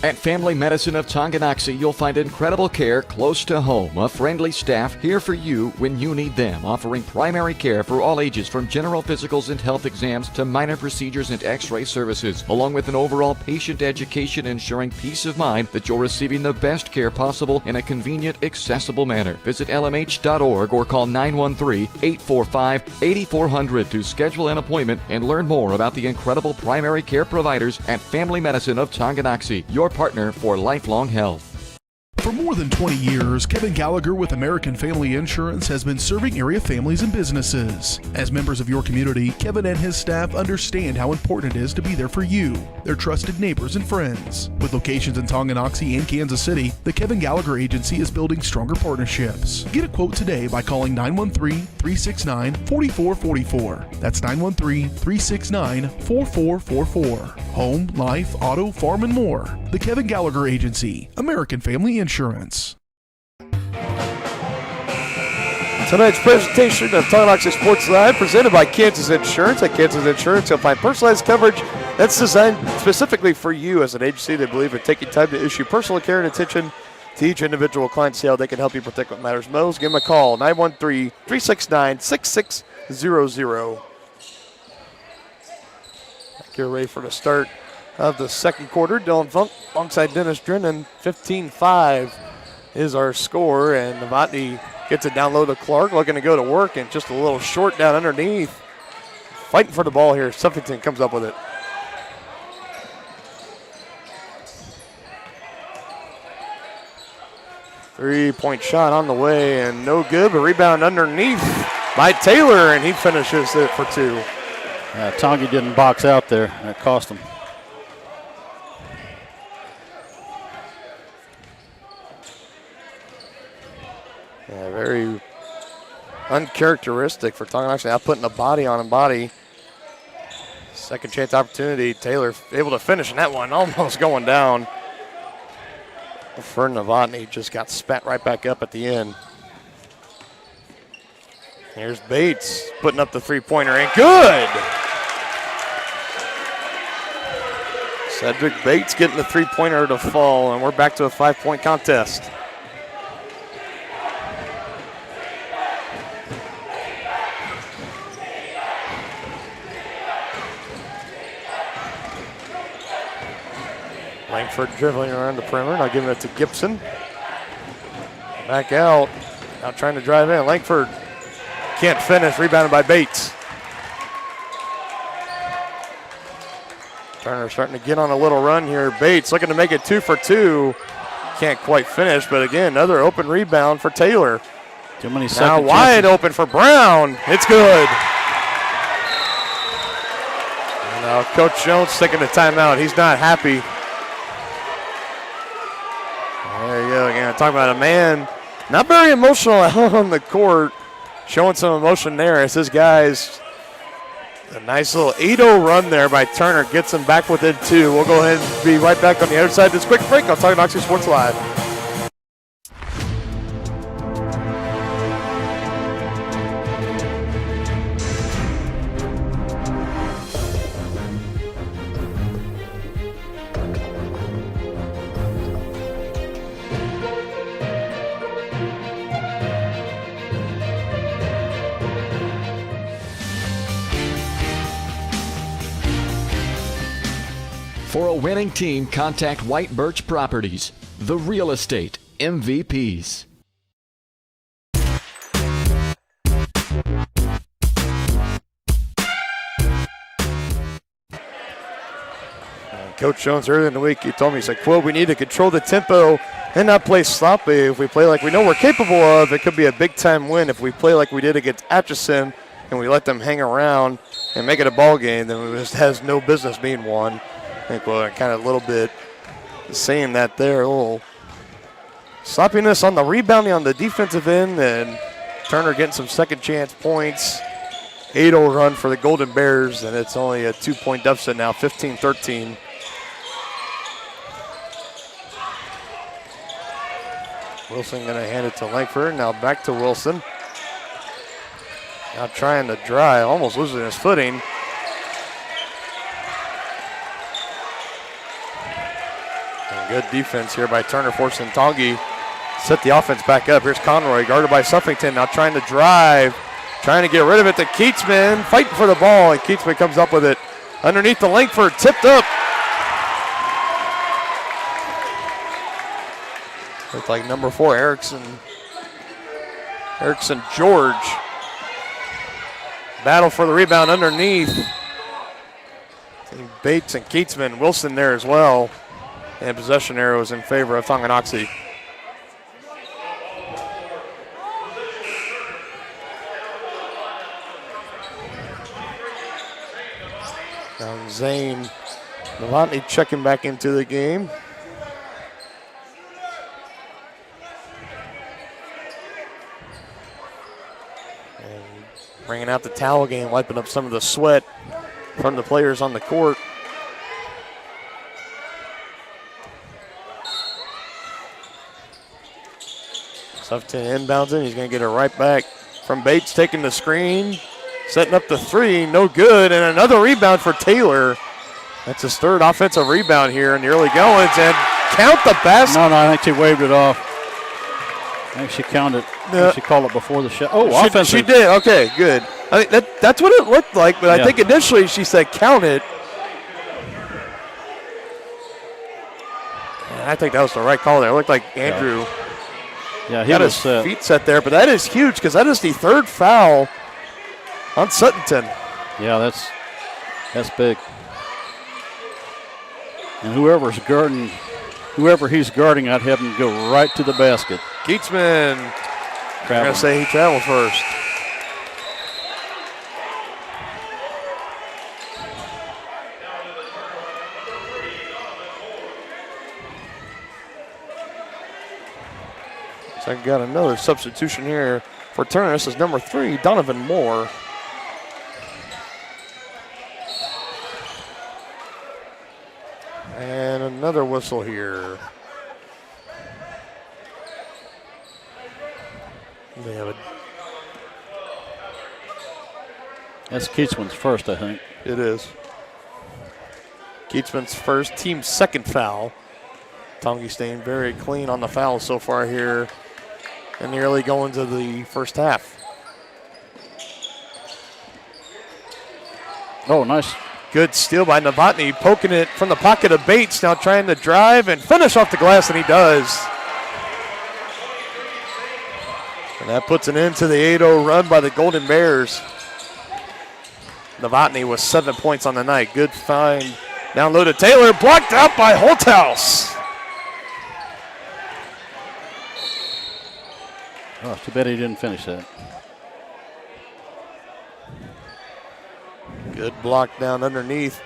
At Family Medicine of Tonganoxie, you'll find incredible care close to home. A friendly staff here for you when you need them, offering primary care for all ages from general physicals and health exams to minor procedures and x-ray services, along with an overall patient education ensuring peace of mind that you're receiving the best care possible in a convenient, accessible manner. Visit lmh.org or call 913-845-8400 to schedule an appointment and learn more about the incredible primary care providers at Family Medicine of Tonganoxie, your partner for lifelong health. For more than 20 years, Kevin Gallagher with American Family Insurance has been serving area families and businesses. As members of your community, Kevin and his staff understand how important it is to be there for you, their trusted neighbors and friends. With locations in Tonganoxie and Kansas City, the Kevin Gallagher Agency is building stronger partnerships. Get a quote today by calling 913-369-4444. That's 913-369-4444. Home, life, auto, farm, and more. The Kevin Gallagher Agency, American Family Insurance. Tonight's presentation of Tonganoxie Sports Live presented by Kansas Insurance. At Kansas Insurance, you'll find personalized coverage that's designed specifically for you as an agency. They believe in taking time to issue personal care and attention to each individual client, see how they can help you protect what matters most. Give them a call, 913-369-6600. Get ready for the start of the second quarter. Dylan Funk alongside Dennis Drennan. 15-5 is our score, and Novotny gets it down low to Clark, looking to go to work, and just a little short down underneath. Fighting for the ball here. Suffington comes up with it. Three-point shot on the way, and no good, but rebound underneath by Taylor, and he finishes it for two. Tongi didn't box out there. That cost him. Yeah, very uncharacteristic for Tonganoxie. Now putting a body on a body. Second chance opportunity. Taylor able to finish, and that one almost going down. For Novotny, just got spat right back up at the end. Here's Bates putting up the three-pointer, and good! Cedric Bates getting the three-pointer to fall, and we're back to a 5-point contest. Langford dribbling around the perimeter, now giving it to Gibson. Back out, now trying to drive in. Langford can't finish, rebounded by Bates. Turner starting to get on a little run here. Bates looking to make it 2 for 2. Can't quite finish, but again, another open rebound for Taylor. Too many now wide open for Brown. It's good. And now Coach Jones taking a timeout. He's not happy. There you go again. Talking about a man not very emotional on the court. Showing some emotion there as his guys. A nice little 8-0 run there by Turner. Gets him back within 2. We'll go ahead and be right back on the other side of this quick break on Tonganoxie Sports Live. For a winning team, contact White Birch Properties, the real estate MVPs. Coach Jones earlier in the week, he told me, he's like, well, we need to control the tempo and not play sloppy. If we play like we know we're capable of, it could be a big-time win. If we play like we did against Atchison and we let them hang around and make it a ball game, then it just has no business being won. I think we're kind of a little bit saying that there. A little sloppiness on the rebounding on the defensive end, and Turner getting some second chance points. 8-0 run for the Golden Bears, and it's only a 2-point deficit now, 15-13. Wilson going to hand it to Langford. Now back to Wilson. Now trying to drive, almost losing his footing. And good defense here by Turner, forcing Tongi. Set the offense back up. Here's Conroy, guarded by Suffington. Now trying to drive, trying to get rid of it to Keatsman. Fighting for the ball, and Keatsman comes up with it. Underneath the Langford, tipped up. Looks like number 4, Erickson George. Battle for the rebound underneath. Bates and Keatsman, Wilson there as well. And possession arrows in favor of Tonganoxie. Now Zane Novotny checking back into the game. And bringing out the towel game, wiping up some of the sweat from the players on the court. Sufton inbounds it. He's going to get it right back from Bates, taking the screen, setting up the three, no good, and another rebound for Taylor. That's his third offensive rebound here in the early goings, and count the basket. No, I think she waved it off. I think she counted. She called it before the shot. Oh, offensive. She did. Okay, good. I think that's what it looked like, but I think initially she said count it. And I think that was the right call there. It looked like Andrew. Yeah, he got was his feet set there, but that is huge because that is the third foul on Suttonton. Yeah, that's big. And whoever he's guarding, I'd have him go right to the basket. Geetsman, I'm going to say he traveled first. So I got another substitution here for Turner. This is number 3, Donovan Moore. And another whistle here. They have it. That's Keatsman's first, I think. It is. Keatsman's first, team's second foul. Tongi staying very clean on the fouls so far here in the early goings of the first half. Oh, nice. Good steal by Novotny, poking it from the pocket of Bates, now trying to drive and finish off the glass, and he does. And that puts an end to the 8-0 run by the Golden Bears. Novotny with 7 points on the night. Good find. Down low to Taylor, blocked out by Holthouse. Oh, too bad he didn't finish that. Good block down underneath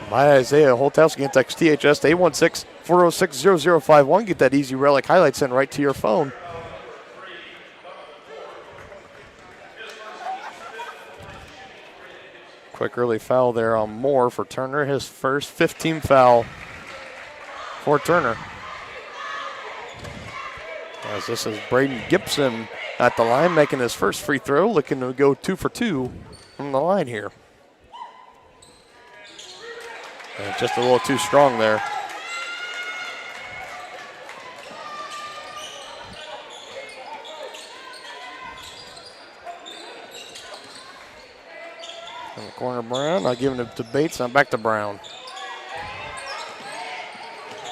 by Isaiah Holthouse. Again, text THS to 816-406-0051. Get that Easy Relic highlight sent right to your phone. Quick early foul there on Moore for Turner. His first 15th foul for Turner. As this is Braden Gibson at the line, making his first free throw, looking to go 2 for 2 from the line here. And just a little too strong there. In the corner, Brown. Not giving it to Bates. Now back to Brown.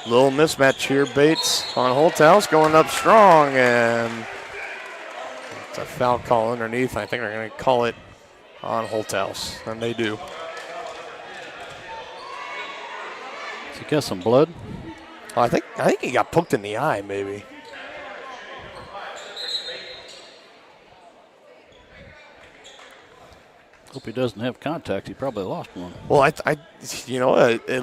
Little mismatch here. Bates on Holthouse going up strong, and it's a foul call underneath. I think they're going to call it on Holthouse, and they do. Does he get some blood? I think he got poked in the eye, maybe. Hope he doesn't have contact. He probably lost one. Well, it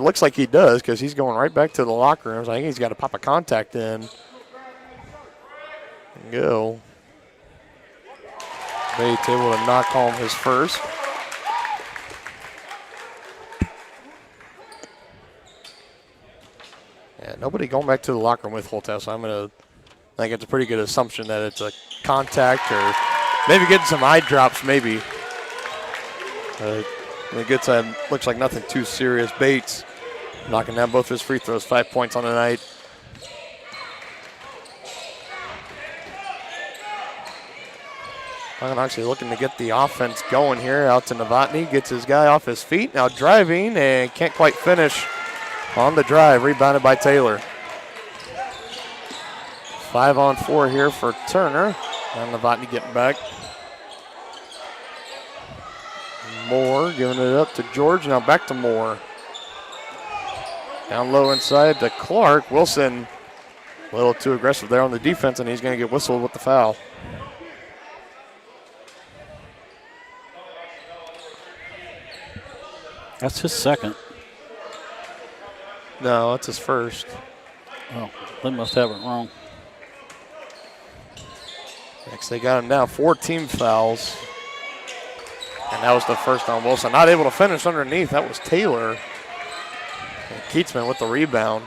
looks like he does because he's going right back to the locker rooms. I think he's got to pop a contact in and go. Bates able to knock home his first. Yeah, nobody going back to the locker room with Holthouse. So I think it's a pretty good assumption that it's a contact or maybe getting some eye drops, maybe. The good side looks like nothing too serious. Bates knocking down both his free throws, 5 points on the night. Tonganoxie looking to get the offense going here. Out to Novotny, gets his guy off his feet. Now driving and can't quite finish on the drive. Rebounded by Taylor. 5-on-4 here for Turner. And Novotny getting back. Moore giving it up to George. Now back to Moore. Down low inside to Clark. Wilson a little too aggressive there on the defense, and he's going to get whistled with the foul. That's his second. No, that's his first. Oh, they must have it wrong. Next, they got him down 4 team fouls. And that was the first on Wilson. Not able to finish underneath. That was Taylor. And Keatsman with the rebound.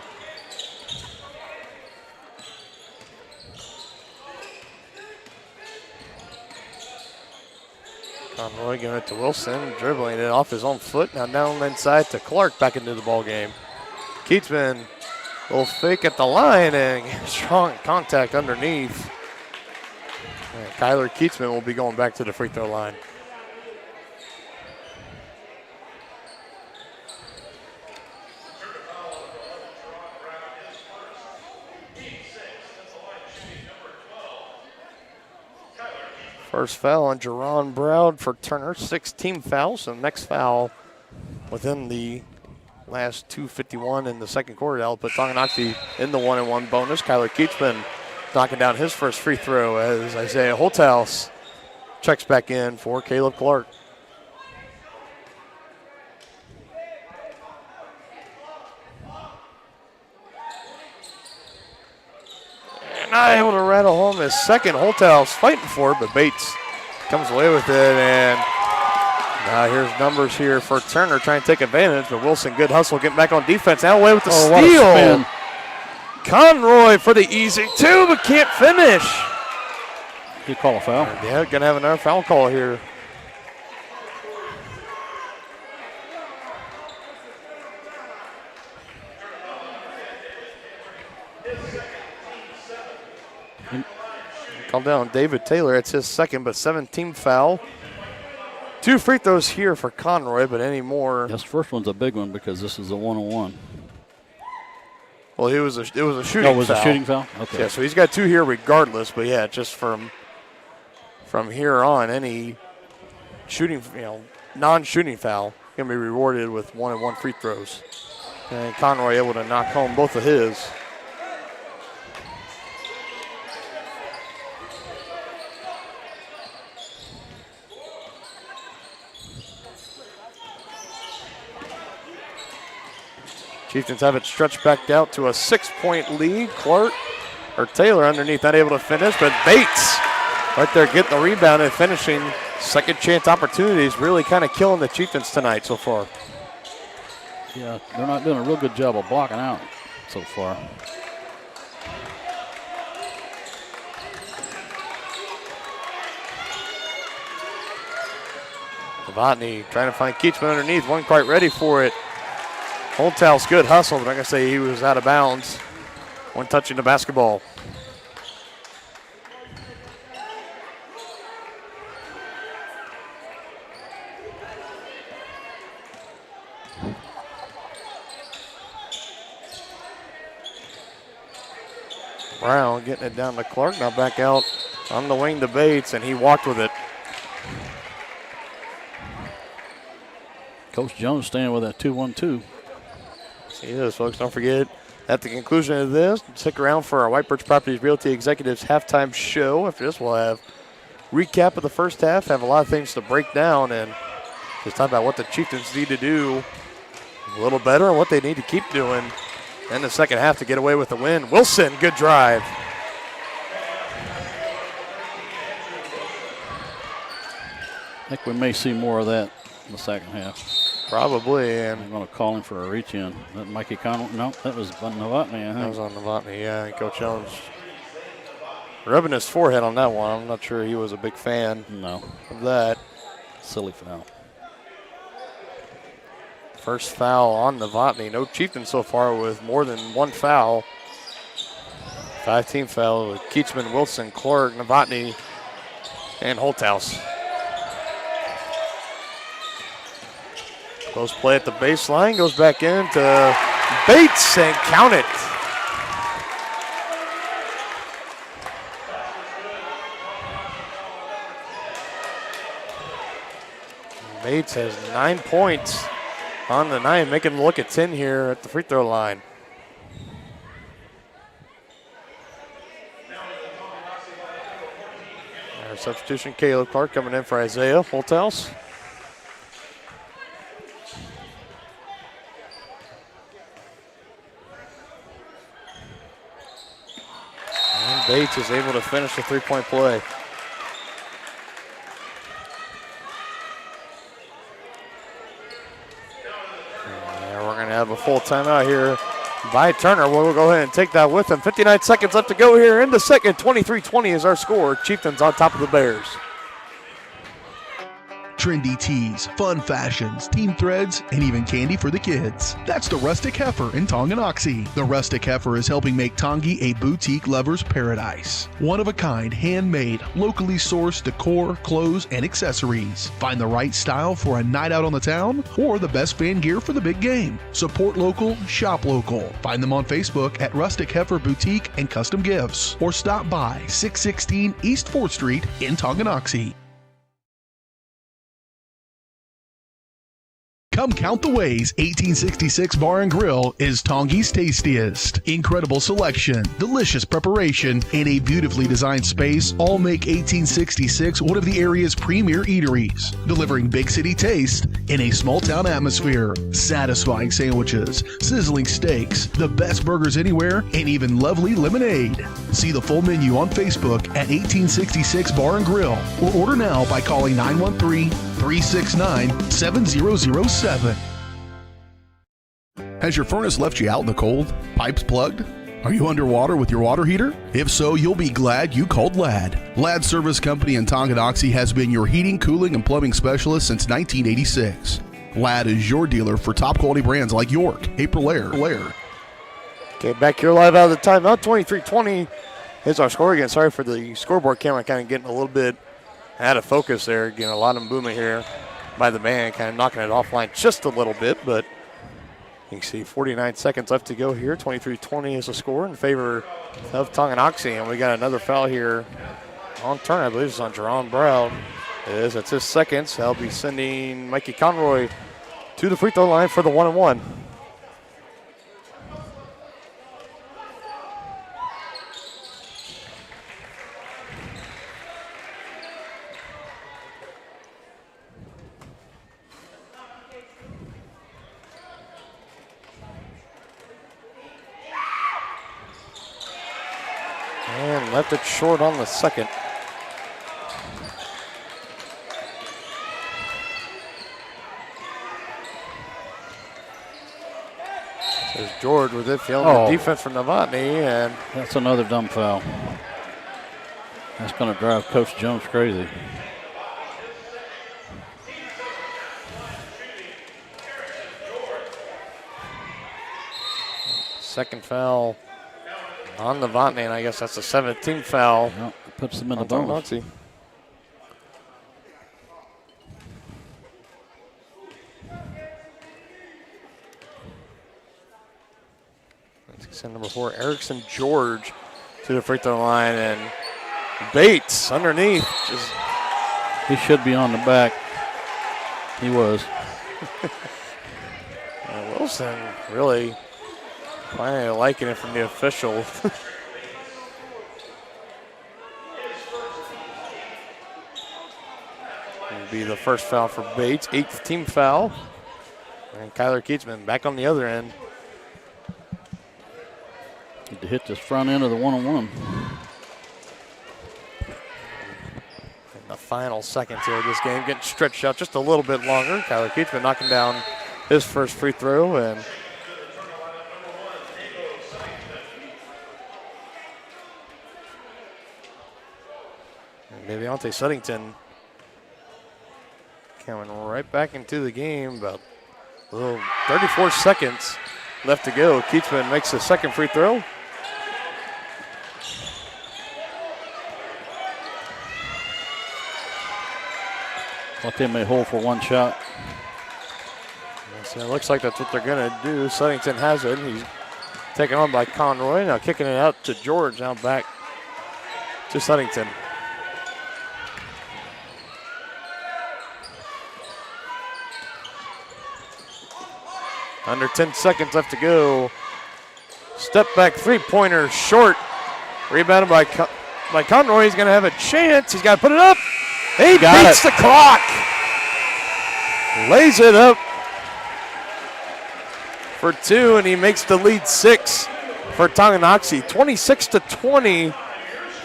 Conroy giving it to Wilson, dribbling it off his own foot. Now down inside to Clark, back into the ball game. Keatsman, little fake at the line and strong contact underneath. And Kyler Keatsman will be going back to the free throw line. First foul on Jerron Brown for Turner, 6 team fouls. So next foul within the last 2:51 in the second quarter. That'll put Tonganoxie in the 1-and-1 bonus. Kyler Keatsman knocking down his first free throw as Isaiah Holthouse checks back in for Caleb Clark. Not able to rattle home his second. Holthouse fighting for it, but Bates comes away with it. And now here's numbers here for Turner trying to take advantage, but Wilson, good hustle, getting back on defense. Now away with the steal. Conroy for the easy 2, but can't finish. You call a foul? Yeah, gonna have another foul call here. Called down David Taylor. It's his second, but 7-team foul. 2 free throws here for Conroy, but any more. This first one's a big one because this is a 1-on-1. Well, it was a shooting foul. Oh, it was a shooting foul? Okay. Yeah, so he's got 2 here regardless, but yeah, just from here on, any shooting, non-shooting foul can be rewarded with 1-and-1 free throws. And Conroy able to knock home both of his. Chieftains have it stretched back out to a 6-point lead. Taylor underneath, not able to finish, but Bates right there getting the rebound and finishing. Second chance opportunities, really kind of killing the Chieftains tonight so far. Yeah, they're not doing a real good job of blocking out so far. Novotny trying to find Keatsman underneath, wasn't quite ready for it. Holthouse, good hustle, but I'm going to say he was out of bounds when touching the basketball. Brown getting it down to Clark, now back out on the wing to Bates, and he walked with it. Coach Jones staying with that 2-1-2. He is, folks. Don't forget, at the conclusion of this, stick around for our White Birch Properties Realty Executives halftime show. After this, we'll have recap of the first half, have a lot of things to break down, and just talk about what the Chieftains need to do a little better and what they need to keep doing in the second half to get away with the win. Wilson, good drive. I think we may see more of that in the second half. Probably. And I'm going to call him for a reach in. That Mikey Conroy? No, that was Novotny. That was on Novotny, yeah. And Coach Jones rubbing his forehead on that one. I'm not sure he was a big fan of that. Silly foul. First foul on Novotny. No Chieftain so far with more than 1 foul. 5-team foul with Keatsman, Wilson, Clark, Novotny, and Holthouse. Close play at the baseline, goes back in to Bates and count it. Bates has 9 points on the night, making him look at 10 here at the free throw line. Our substitution, Caleb Clark coming in for Isaiah Holthouse. Bates is able to finish the three-point play. And we're going to have a full timeout here by Turner. We'll go ahead and take that with him. 59 seconds left to go here in the second. 23-20 is our score. Chieftains on top of the Bears. Trendy tees, fun fashions, team threads, and even candy for the kids. That's the Rustic Heifer in Tonganoxie. The Rustic Heifer is helping make Tongi a boutique lover's paradise. One-of-a-kind, handmade, locally sourced decor, clothes, and accessories. Find the right style for a night out on the town or the best fan gear for the big game. Support local, shop local. Find them on Facebook at Rustic Heifer Boutique and Custom Gifts, or stop by 616 East 4th Street in Tonganoxie. Come count the ways 1866 Bar and Grill is Tongi's tastiest. Incredible selection, delicious preparation, and a beautifully designed space all make 1866 one of the area's premier eateries, delivering big city taste in a small town atmosphere. Satisfying sandwiches, sizzling steaks, the best burgers anywhere, and even lovely lemonade. See the full menu on Facebook at 1866 Bar and Grill, or order now by calling 913-369-7007. Has your furnace left you out in the cold? Pipes plugged? Are you underwater with your water heater? If so, you'll be glad you called Ladd. Ladd Service Company in Tonganoxie has been your heating, cooling, and plumbing specialist since 1986. Ladd is your dealer for top quality brands like York, Aprilaire. Okay, back here live out of the timeout. 23-20 is our score again. Sorry for the scoreboard camera kind of getting a little bit out of focus there. Getting a lot of movement here by the man, kind of knocking it offline just a little bit, but you can see 49 seconds left to go here. 23-20 is the score in favor of Tonganoxie, and we got another foul here on Turner. I believe it's on Jerron Brown. It is. It's his second, so I'll be sending Mikey Conroy to the free throw line for the 1-and-1. And left it short on the second. There's George with it, feeling the defense from Novotny, and that's another dumb foul. That's going to drive Coach Jones crazy. Second foul on Novotny, and I guess that's the 17th foul. Well, puts them in the bonus. Send number 4, Erickson George, to the free throw line, and Bates underneath. He should be on the back. He was. Wilson really finally liking it from the official. It'll be the first foul for Bates, 8th team foul. And Kyler Keatsman back on the other end. Need to hit this front end of the 1-on-1. In the final seconds here of this game, getting stretched out just a little bit longer. Kyler Keatsman knocking down his first free throw, and De'Vonte Suddington coming right back into the game. About a little 34 seconds left to go. Keatsman makes the second free throw. Thought they may hold for one shot. So it looks like that's what they're going to do. Suddington has it. He's taken on by Conroy. Now kicking it out to George. Now back to Suddington. Under 10 seconds left to go. Step back three-pointer short. Rebounded by Conroy. He's going to have a chance. He's got to put it up. He beats the clock. Lays it up for two, and he makes the lead 6 for Tonganoxie. 26-20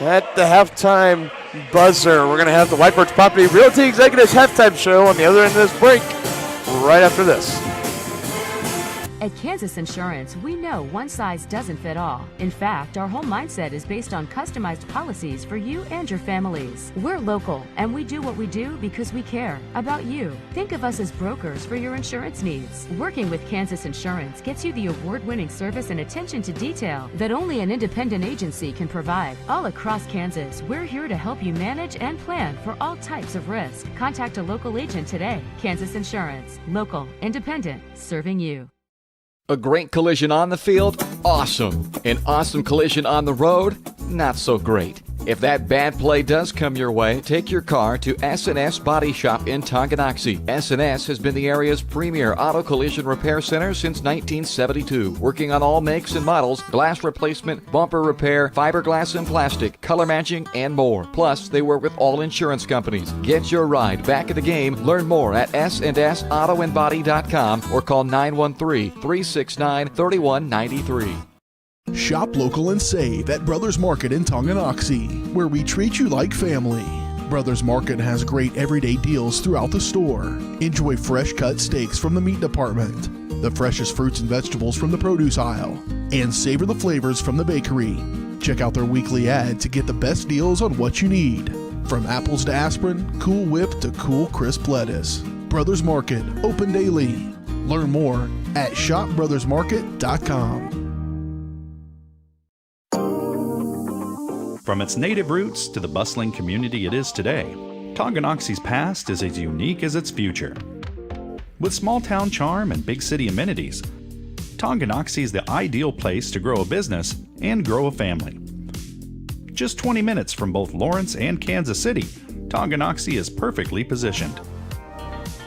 at the halftime buzzer. We're going to have the White Birch Property Realty Executives halftime show on the other end of this break right after this. At Kansas Insurance, we know one size doesn't fit all. In fact, our whole mindset is based on customized policies for you and your families. We're local, and we do what we do because we care about you. Think of us as brokers for your insurance needs. Working with Kansas Insurance gets you the award-winning service and attention to detail that only an independent agency can provide. All across Kansas, we're here to help you manage and plan for all types of risk. Contact a local agent today. Kansas Insurance. Local, independent, serving you. A great collision on the field? Awesome. An awesome collision on the road? Not so great. If that bad play does come your way, take your car to S&S Body Shop in Tonganoxie. S&S has been the area's premier auto collision repair center since 1972, working on all makes and models, glass replacement, bumper repair, fiberglass and plastic, color matching, and more. Plus, they work with all insurance companies. Get your ride back in the game. Learn more at snsautoandbody.com or call 913-369-3193. Shop local and save at Brothers Market in Tonganoxie, where we treat you like family. Brothers Market has great everyday deals throughout the store. Enjoy fresh cut steaks from the meat department, the freshest fruits and vegetables from the produce aisle, and savor the flavors from the bakery. Check out their weekly ad to get the best deals on what you need. From apples to aspirin, Cool Whip to cool crisp lettuce. Brothers Market, open daily. Learn more at shopbrothersmarket.com. From its native roots to the bustling community it is today, Tonganoxie's past is as unique as its future. With small town charm and big city amenities, Tonganoxie is the ideal place to grow a business and grow a family. Just 20 minutes from both Lawrence and Kansas City, Tonganoxie is perfectly positioned.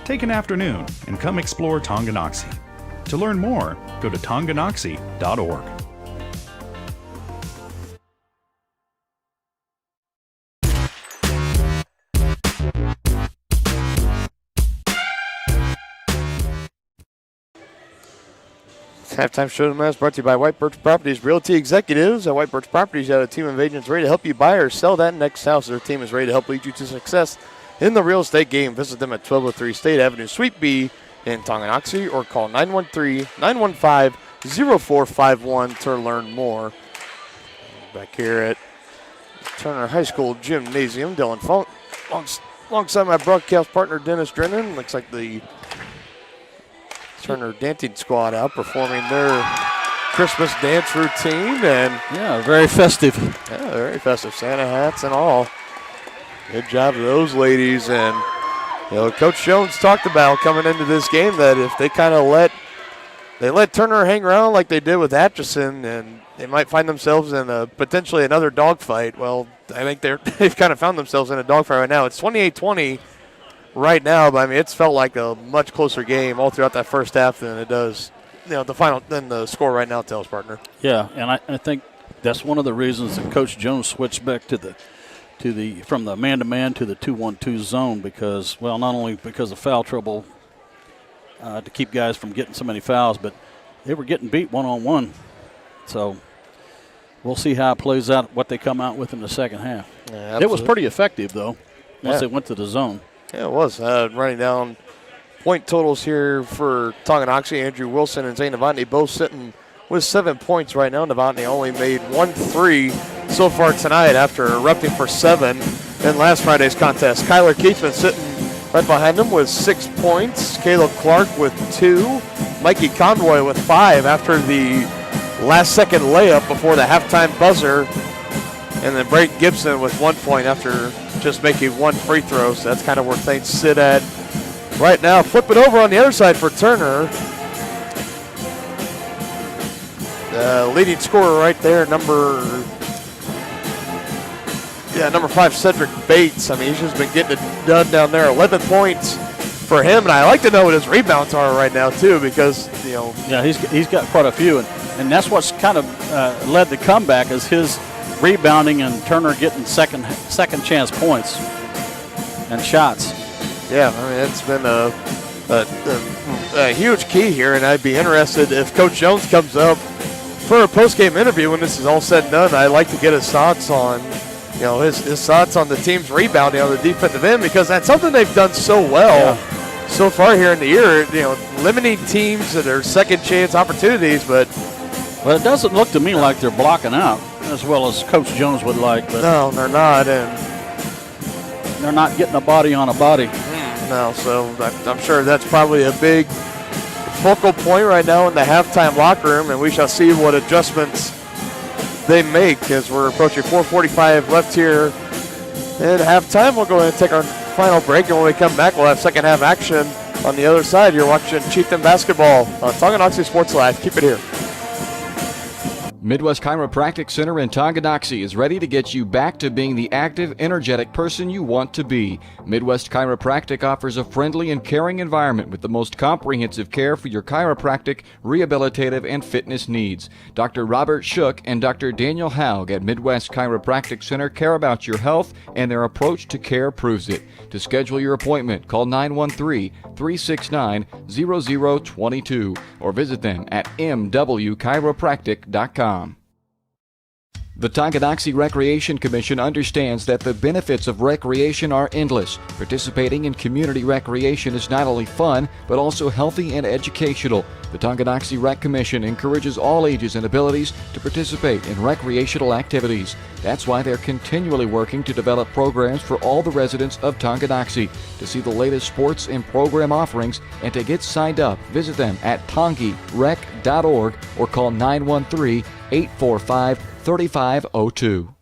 Take an afternoon and come explore Tonganoxie. To learn more, go to tonganoxie.org. Halftime show is brought to you by White Birch Properties Realty Executives. At White Birch Properties, you have a team of agents ready to help you buy or sell that next house. Their team is ready to help lead you to success in the real estate game. Visit them at 1203 State Avenue, Suite B in Tonganoxie, or call 913-915-0451 to learn more. Back here at Turner High School Gymnasium, Dylan Funk alongside my broadcast partner Dennis Drennan. Looks like the Turner dancing squad outperforming their Christmas dance routine, and yeah, very festive. Yeah, very festive, Santa hats and all. Good job to those ladies. And Coach Jones talked about coming into this game that if they kind of let Turner hang around like they did with Atchison, and they might find themselves in potentially another dogfight. Well, I think they've kind of found themselves in a dogfight right now. It's 28-20. Right now, but I mean, it's felt like a much closer game all throughout that first half than it does, than the score right now tells, partner. Yeah, and I think that's one of the reasons that Coach Jones switched back from the man-to-man to the 2-1-2 zone because, well, not only because of foul trouble to keep guys from getting so many fouls, but they were getting beat one-on-one. So we'll see how it plays out, what they come out with in the second half. Yeah, it was pretty effective, though, once they went to the zone. Yeah, it was. Running down point totals here for Tonganoxie, Andrew Wilson and Zane Novotny both sitting with 7 points right now. Novotny only made 1 3 so far tonight after erupting for 7 in last Friday's contest. Kyler Keithman sitting right behind him with 6 points. Caleb Clark with 2. Mikey Conroy with 5 after the last-second layup before the halftime buzzer. And then Braden Gibson with 1 point after just making 1 free throw. So that's kind of where things sit at right now. Flip it over on the other side for Turner. Leading scorer right there, number 5, Cedric Bates. I mean, he's just been getting it done down there. 11 points for him. And I like to know what his rebounds are right now, too, because, Yeah, he's got quite a few. And that's what's kind of led the comeback is his rebounding and Turner getting second chance points and shots. Yeah, I mean, it's been a huge key here, and I'd be interested if Coach Jones comes up for a post-game interview when this is all said and done. I'd like to get his thoughts on his thoughts on the team's rebounding on the defensive end, because that's something they've done so well so far here in the year. Limiting teams to their second chance opportunities, but it doesn't look to me like they're blocking out as well as Coach Jones would like. But no, they're not, and they're not getting a body on a body. No, so I'm sure that's probably a big focal point right now in the halftime locker room, and we shall see what adjustments they make as we're approaching 4:45 left here in halftime. We'll go ahead and take our final break, and when we come back, we'll have second half action on the other side. You're watching Chieftain basketball on Tonganoxie Sports Live. Keep it here. Midwest Chiropractic Center in Tonganoxie is ready to get you back to being the active, energetic person you want to be. Midwest Chiropractic offers a friendly and caring environment with the most comprehensive care for your chiropractic, rehabilitative, and fitness needs. Dr. Robert Shook and Dr. Daniel Haug at Midwest Chiropractic Center care about your health, and their approach to care proves it. To schedule your appointment, call 913-369-0022 or visit them at mwchiropractic.com. The Tonganoxie Recreation Commission understands that the benefits of recreation are endless. Participating in community recreation is not only fun, but also healthy and educational. The Tonganoxie Rec Commission encourages all ages and abilities to participate in recreational activities. That's why they're continually working to develop programs for all the residents of Tonganoxie. To see the latest sports and program offerings and to get signed up, visit them at tongirec.org or call 913-845-3502.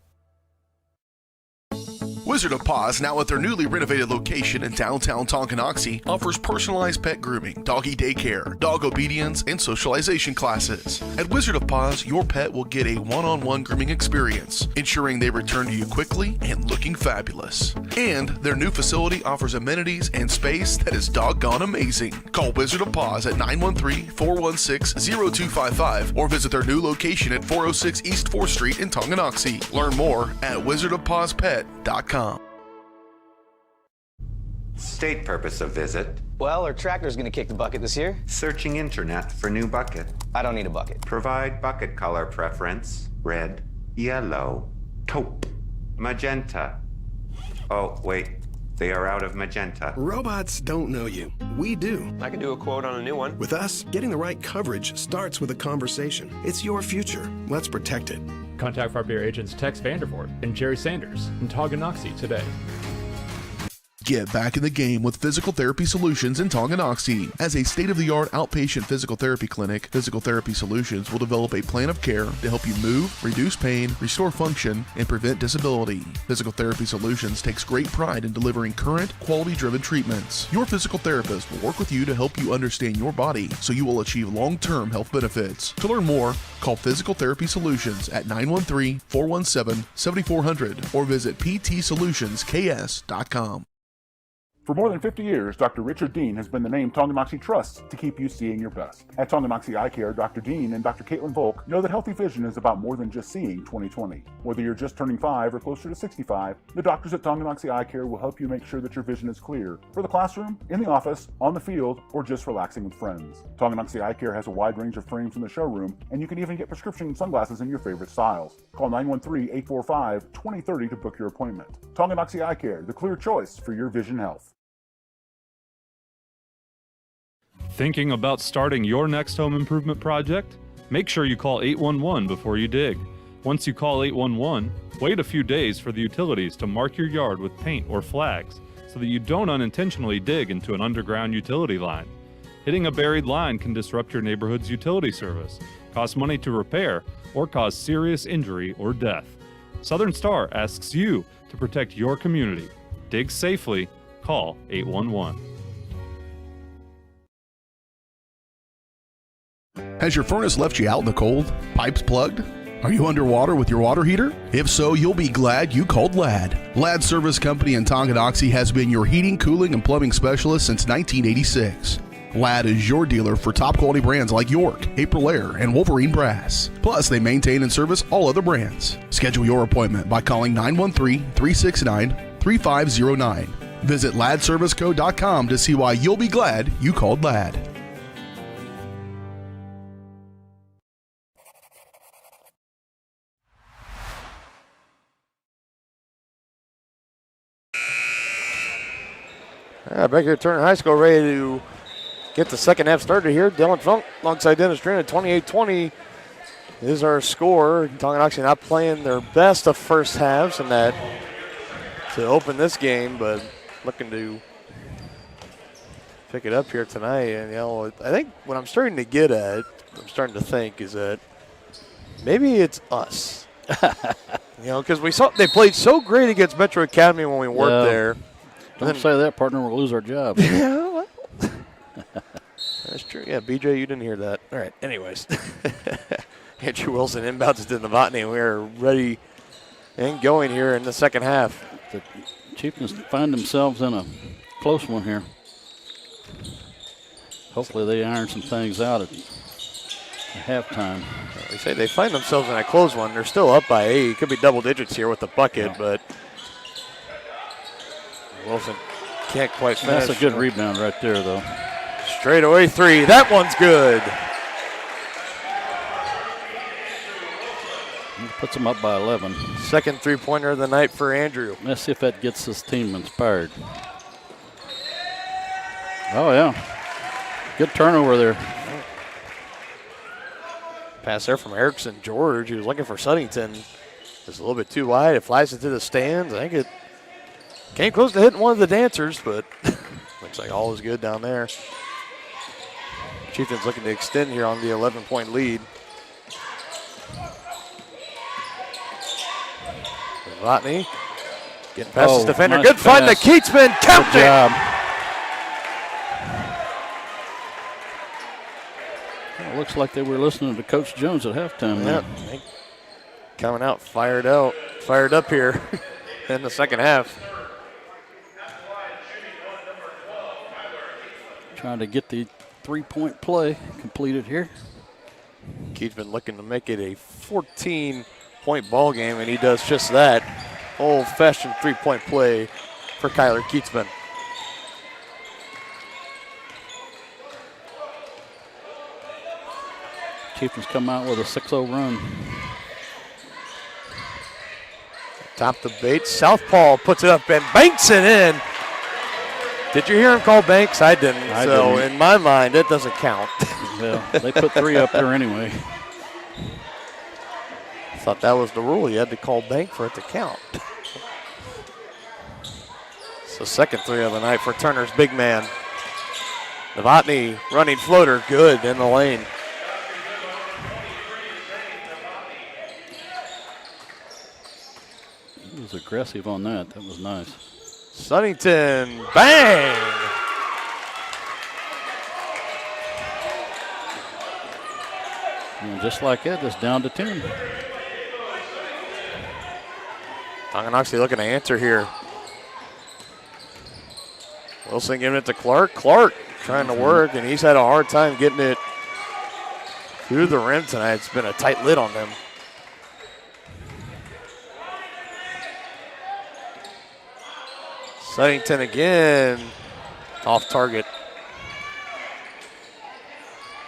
Wizard of Paws, now at their newly renovated location in downtown Tonganoxie, offers personalized pet grooming, doggy daycare, dog obedience, and socialization classes. At Wizard of Paws, your pet will get a one-on-one grooming experience, ensuring they return to you quickly and looking fabulous. And their new facility offers amenities and space that is doggone amazing. Call Wizard of Paws at 913-416-0255 or visit their new location at 406 East 4th Street in Tonganoxie. Learn more at wizardofpawspet.com. State purpose of visit. Well, our tractor's gonna kick the bucket this year. Searching internet for new bucket. I don't need a bucket. Provide bucket color preference. Red, yellow, taupe, magenta. Oh, wait. They are out of magenta. Robots don't know you. We do. I can do a quote on a new one. With us, getting the right coverage starts with a conversation. It's your future. Let's protect it. Contact Farm Bureau agents Tex Vandervoort and Jerry Sanders in Tonganoxie today. Get back in the game with Physical Therapy Solutions in Tonganoxie. As a state-of-the-art outpatient physical therapy clinic, Physical Therapy Solutions will develop a plan of care to help you move, reduce pain, restore function, and prevent disability. Physical Therapy Solutions takes great pride in delivering current, quality-driven treatments. Your physical therapist will work with you to help you understand your body so you will achieve long-term health benefits. To learn more, call Physical Therapy Solutions at 913-417-7400 or visit ptsolutionsks.com. For more than 50 years, Dr. Richard Dean has been the name Tonganoxie trusts to keep you seeing your best. At Tonganoxie Eye Care, Dr. Dean and Dr. Caitlin Volk know that healthy vision is about more than just seeing 20/20. Whether you're just turning 5 or closer to 65, the doctors at Tonganoxie Eye Care will help you make sure that your vision is clear for the classroom, in the office, on the field, or just relaxing with friends. Tonganoxie Eye Care has a wide range of frames in the showroom, and you can even get prescription sunglasses in your favorite styles. Call 913-845-2030 to book your appointment. Tonganoxie Eye Care, the clear choice for your vision health. Thinking about starting your next home improvement project? Make sure you call 811 before you dig. Once you call 811, wait a few days for the utilities to mark your yard with paint or flags so that you don't unintentionally dig into an underground utility line. Hitting a buried line can disrupt your neighborhood's utility service, cost money to repair, or cause serious injury or death. Southern Star asks you to protect your community. Dig safely. Call 811. Has your furnace left you out in the cold? Pipes plugged? Are you underwater with your water heater? If so, you'll be glad you called Ladd. Ladd Service Company in Tonganoxie has been your heating, cooling, and plumbing specialist since 1986. Ladd is your dealer for top quality brands like York, Aprilaire, and Wolverine Brass. Plus, they maintain and service all other brands. Schedule your appointment by calling 913-369-3509. Visit laddserviceco.com to see why you'll be glad you called Ladd. Back here at Turner High School, ready to get the second half started here. Dylan Funk alongside Dennis Drina, 28-20 is our score. Tonganoxie not playing their best of first halves in that to open this game, but looking to pick it up here tonight. And, I think what I'm starting to get at, I'm starting to think, is that maybe it's us. Because we saw they played so great against Metro Academy when we worked there. Don't say that, partner. We'll lose our job. Yeah, that's true. Yeah, BJ, you didn't hear that. All right. Anyways, Andrew Wilson inbounds to Novotny, and we are ready and going here in the second half. The Chieftains find themselves in a close one here. Hopefully they iron some things out at halftime. They say they find themselves in a close one. They're still up by 8. Could be double digits here with the bucket, but Wilson can't quite finish. That's a good rebound right there, though. Straight away 3. That one's good. He puts them up by 11. Second three-pointer of the night for Andrew. Let's see if that gets this team inspired. Oh, yeah. Good turnover there. Pass there from Erickson George. He was looking for Suddington. Just a little bit too wide. It flies into the stands. I think it came close to hitting one of the dancers, but looks like all is good down there. Chieftains looking to extend here on the 11-point lead. Novotny getting past his defender. Nice good find to Keatsman. Kept Good job. It looks like they were listening to Coach Jones at halftime. Yep. Coming out fired up here in the second half. Trying to get the three-point play completed here. Keatsman looking to make it a 14-point ball game, and he does just that. Old-fashioned three-point play for Kyler Keatsman. Chieftains come out with a 6-0 run. Top the bait. Southpaw puts it up and banks it in. Did you hear him call Banks? I didn't. didn't. In my mind, it doesn't count. Well, they put 3 up there anyway. Thought that was the rule. You had to call Bank for it to count. So second 3 of the night for Turner's big man. Novotny running floater. Good in the lane. He was aggressive on that. That was nice. Sunnington, bang! And just like that, it's down to 10. Tonganoxie looking to answer here. Wilson giving it to Clark. Clark trying to work, and he's had a hard time getting it through the rim tonight. It's been a tight lid on him. Suddington again, off target.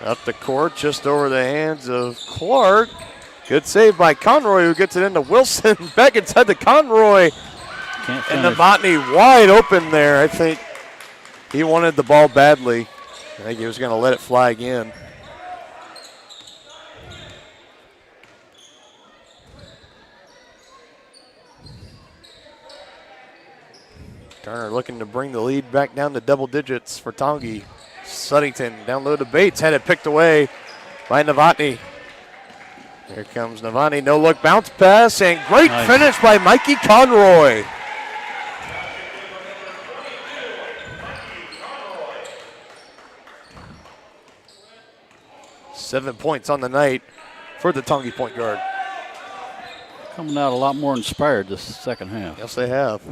Up the court, just over the hands of Clark. Good save by Conroy, who gets it into Wilson. Back inside the Conroy. And Novotny wide open there. I think he wanted the ball badly. I think he was going to let it fly again. Turner looking to bring the lead back down to double digits for Tongi. Suddington down low to Bates, had it picked away by Novotny. Here comes Novotny, no look bounce pass, and great finish by Mikey Conroy. Seven points on the night for the Tongi point guard. Coming out a lot more inspired this second half. Yes, they have.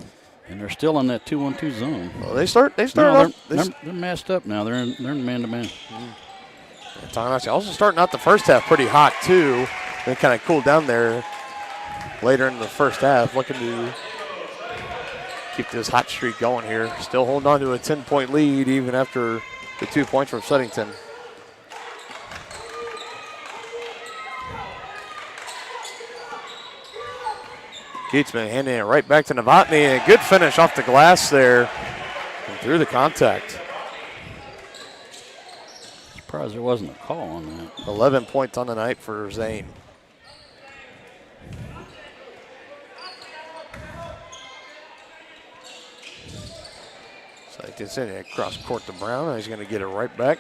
And they're still in that 2-1-2 zone. Well, they start no, off. They're matched up now. They're in man-to-man. Tonganoxie also starting out the first half pretty hot, too. They kind of cooled down there later in the first half, looking to keep this hot streak going here. Still holding on to a 10-point lead even after the 2 points from Suddington. Keatsman handing it right back to Novotny, and a good finish off the glass there. through the contact. Surprised there wasn't a call on that. 11 points on the night for Zane. So he gets in across court to Brown, and he's going to get it right back.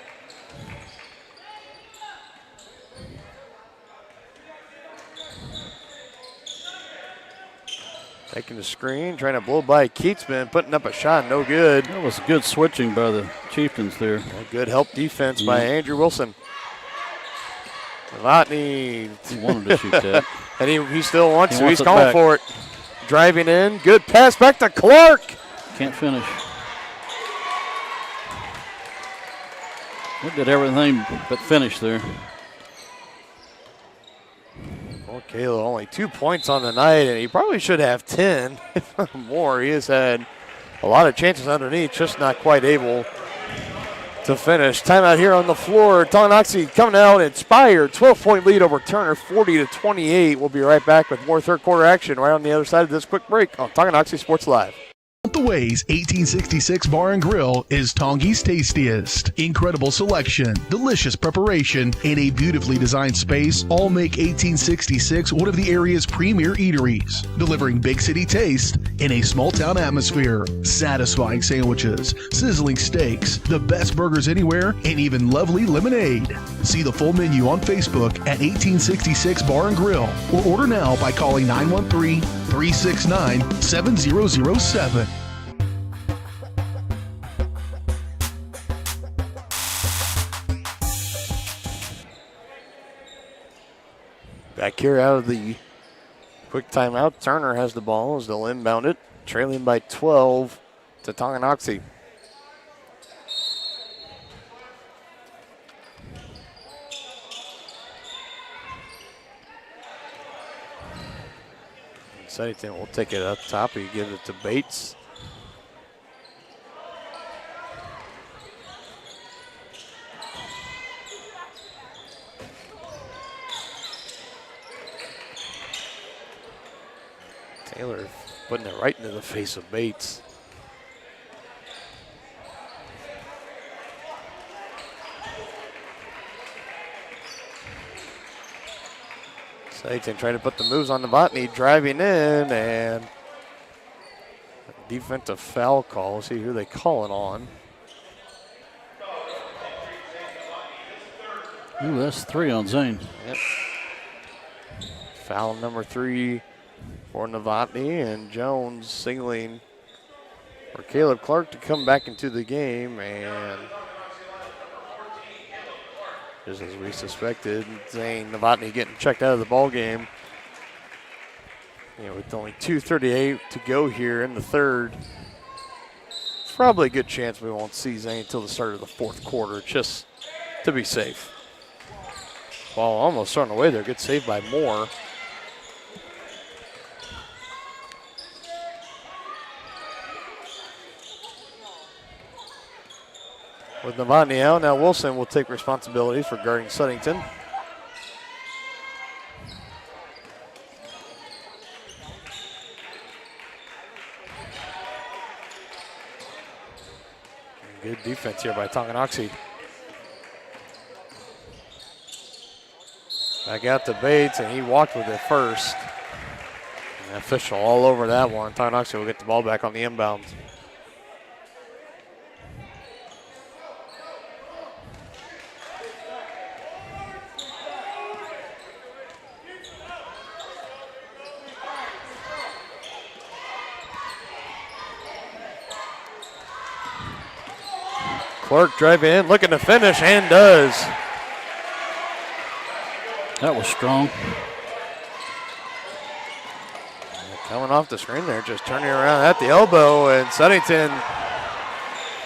Taking the screen, trying to blow by Keatsman, putting up a shot, no good. That was good switching by the Chieftains there. A good help defense by Andrew Wilson. Novotny. He wanted to shoot that. And he still wants to. He's it calling back. for it. Driving in, good pass back to Clark. Can't finish. He did everything but finish there. Well, Caleb only 2 points on the night, and he probably should have 10, if not more. He has had a lot of chances underneath, just not quite able to finish. Timeout here on the floor. Tonganoxie coming out inspired. 12-point lead over Turner, 40-28. We'll be right back with more third quarter action right on the other side of this quick break on Tonganoxie Sports Live. The Ways 1866 Bar and Grill is Tongie's tastiest. Incredible selection, delicious preparation, and a beautifully designed space all make 1866 one of the area's premier eateries. Delivering big city taste in a small town atmosphere. Satisfying sandwiches, sizzling steaks, the best burgers anywhere, and even lovely lemonade. See the full menu on Facebook at 1866 Bar and Grill or order now by calling 913-369-7007. Back here out of the quick timeout, Turner has the ball as they'll inbound it, trailing by 12 to Tonganoxie. Seddington will take it up top. He gives it to Bates. Taylor putting it right into the face of Bates. Satan trying to put the moves on Novotny, driving in, and defensive foul call. See who they call it on. Ooh, that's 3 on Zane. Yep. Foul number 3 for Novotny, and Jones signaling for Caleb Clark to come back into the game, and just as we suspected, Zane Novotny getting checked out of the ball game. With only 2:38 to go here in the third, it's probably a good chance we won't see Zane until the start of the fourth quarter, just to be safe. Ball almost thrown away there. Good save by Moore. With Novotny out, now Wilson will take responsibility for guarding Suddington. Good defense here by Tonganoxie. Back out to Bates, and he walked with it first. And the official all over that one. Tonganoxie will get the ball back on the inbounds. Clark driving in, looking to finish, and does. That was strong. Coming off the screen there, just turning around at the elbow, and Suddington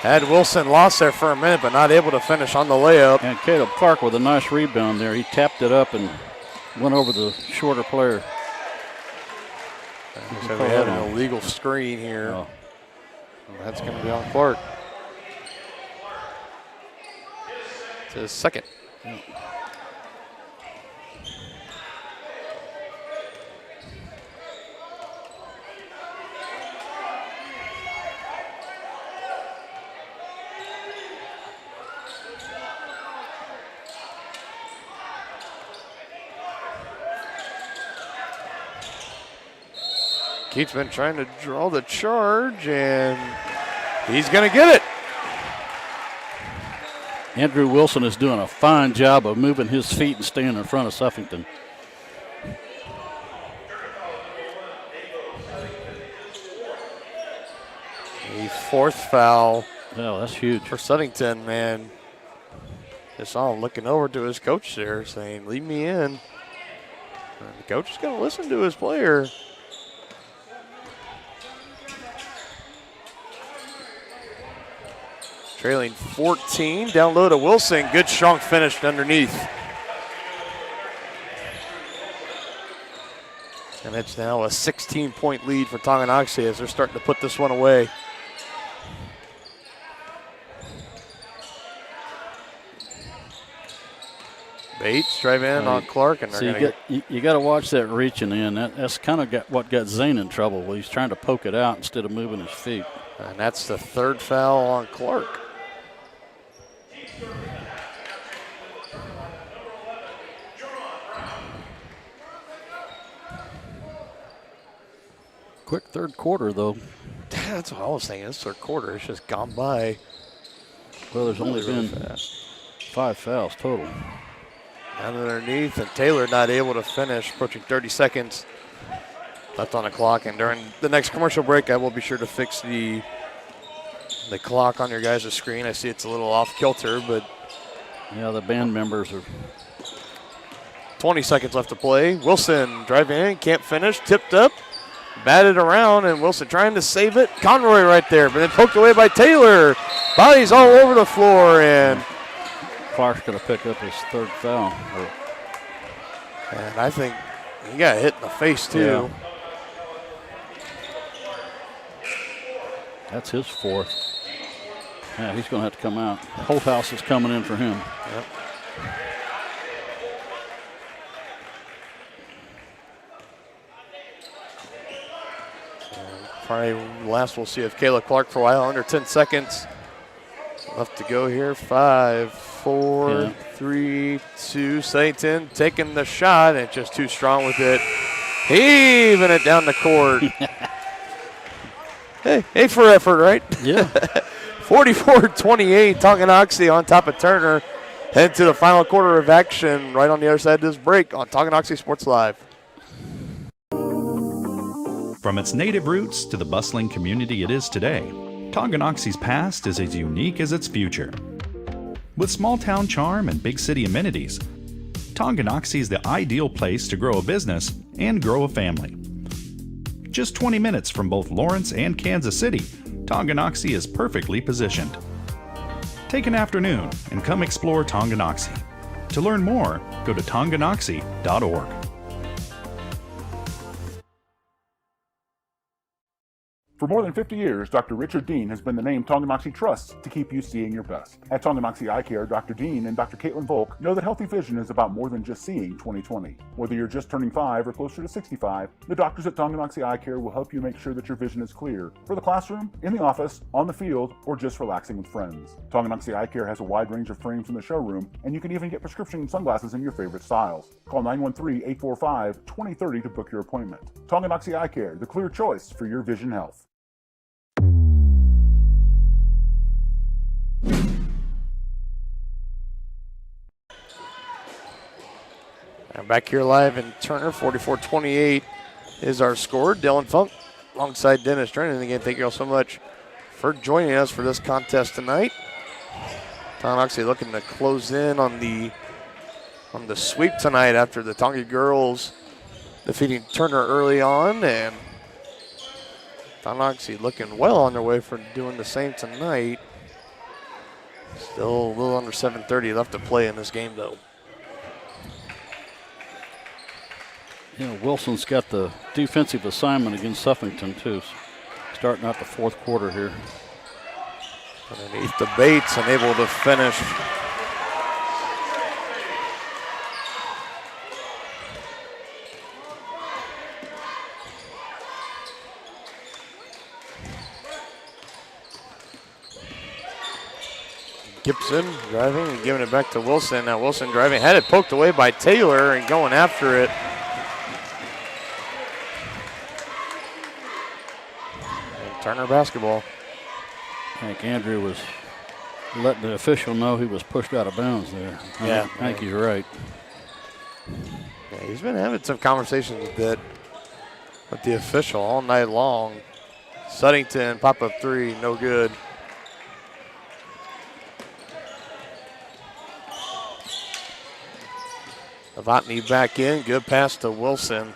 had Wilson lost there for a minute, but not able to finish on the layup. And Caleb Clark with a nice rebound there. He tapped it up and went over the shorter player. So we had an illegal screen here. Oh. That's going to be on Clark. It's his second. Yeah. Keats been trying to draw the charge, and he's going to get it. Andrew Wilson is doing a fine job of moving his feet and staying in front of Suffington. A fourth foul. Oh, that's huge. For Suffington, man. Just saw him looking over to his coach there saying, leave me in. And the coach is going to listen to his player. Trailing 14, down low to Wilson. Good strong finish underneath. And it's now a 16-point lead for Tonganoxie as they're starting to put this one away. Bates drive in on Clark, and they're you got to watch that reaching in. That's kind of what got Zane in trouble. He's trying to poke it out instead of moving his feet. And that's the third foul on Clark. Quick third quarter, though. That's what I was thinking. This third quarter, it's just gone by. Well, there's only been 5 fouls total. Down underneath, and Taylor not able to finish, approaching 30 seconds left on the clock. And during the next commercial break, I will be sure to fix the clock on your guys' screen. I see it's a little off kilter, but yeah, the band members are. 20 seconds left to play. Wilson driving in, can't finish, tipped up, batted around, and Wilson trying to save it. Conroy right there, but then poked away by Taylor. Bodies all over the floor, and Clark's going to pick up his third foul. And I think he got hit in the face, too. Yeah. That's his fourth. Yeah, he's going to have to come out. Holthouse is coming in for him. Yep. Probably last we'll see of Kayla Clark for a while, under 10 seconds. Left to go here. 5, 4, 3, 2. Satan taking the shot, and just too strong with it. Heaving it down the court. hey, for effort, right? Yeah. 44-28, Tonganoxie on top of Turner. Head to the final quarter of action right on the other side of this break on Tonganoxie Sports Live. From its native roots to the bustling community it is today, Tonganoxie's past is as unique as its future. With small town charm and big city amenities, Tonganoxie is the ideal place to grow a business and grow a family. Just 20 minutes from both Lawrence and Kansas City, Tonganoxie is perfectly positioned. Take an afternoon and come explore Tonganoxie. To learn more, go to tonganoxie.org. For more than 50 years, Dr. Richard Dean has been the name Tonganoxie trusts to keep you seeing your best. At Tonganoxie Eye Care, Dr. Dean and Dr. Caitlin Volk know that healthy vision is about more than just seeing 20/20. Whether you're just turning 5 or closer to 65, the doctors at Tonganoxie Eye Care will help you make sure that your vision is clear for the classroom, in the office, on the field, or just relaxing with friends. Tonganoxie Eye Care has a wide range of frames in the showroom, and you can even get prescription sunglasses in your favorite styles. Call 913-845-2030 to book your appointment. Tonganoxie Eye Care, the clear choice for your vision health. And back here live in Turner, 44-28 is our score. Dylan Funk alongside Dennis Drennan. And again, thank you all so much for joining us for this contest tonight. Tonganoxie looking to close in on the sweep tonight after the Tonga girls defeating Turner early on, and Tonganoxie looking well on their way for doing the same tonight. Still a little under 7:30 left to play in this game, though. Yeah, Wilson's got the defensive assignment against Suffington, too, starting out the fourth quarter here. Underneath the Bates, unable to finish. Gibson driving and giving it back to Wilson. Now Wilson driving, had it poked away by Taylor and going after it. Turner basketball. I think Andrew was letting the official know he was pushed out of bounds there. Yeah. I think he's right. Yeah, he's been having some conversations with the official all night long. Suttington, pop-up three, no good. Novotny back in, good pass to Wilson.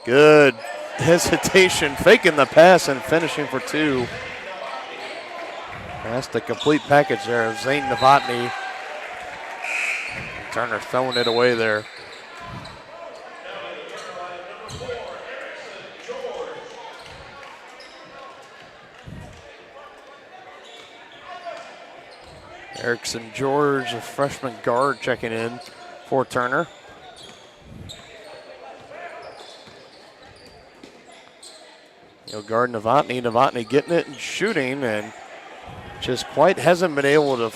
Good hesitation, faking the pass and finishing for two. That's the complete package there of Zane Novotny. Turner throwing it away there. Erickson George, a freshman guard, checking in for Turner. Guard Novotny getting it and shooting, and just quite hasn't been able to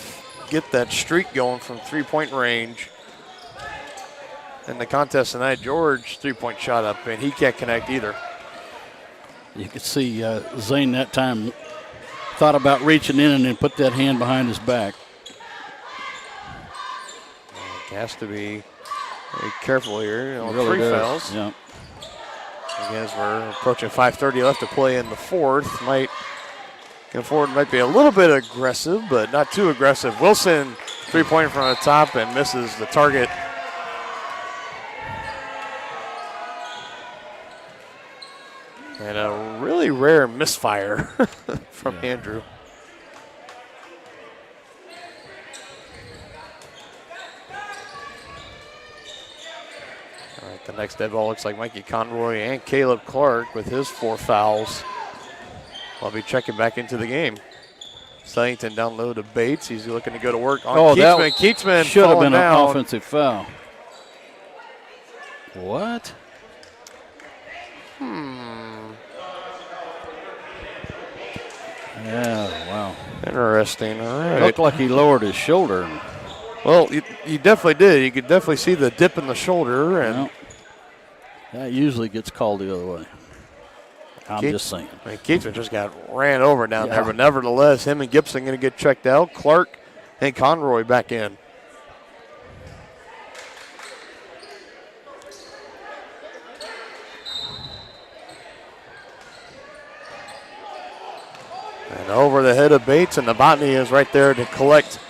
get that streak going from three-point range. In the contest tonight, George, three-point shot up, and he can't connect either. You could see Zane that time thought about reaching in and then put that hand behind his back. Has to be very careful here. Really three does. fouls. Yeah. As we're approaching 5:30 left to play in the fourth. Might be a little bit aggressive, but not too aggressive. Wilson, three-pointer from the top and misses the target. And a really rare misfire from Andrew. All right, the next dead ball looks like Mikey Conroy and Caleb Clark with his 4 fouls. I'll be checking back into the game. Suttington down low to Bates. He's looking to go to work on Keatsman. Keatsman should have been down. An offensive foul. What? Yeah, wow. Interesting. All right. Looked like he lowered his shoulder. Well, he definitely did. You could definitely see the dip in the shoulder. And that usually gets called the other way. I'm just saying. Keatsman just got ran over down there, but nevertheless, him and Gibson going to get checked out. Clark and Conroy back in. And over the head of Bates, and Novotny is right there to collect.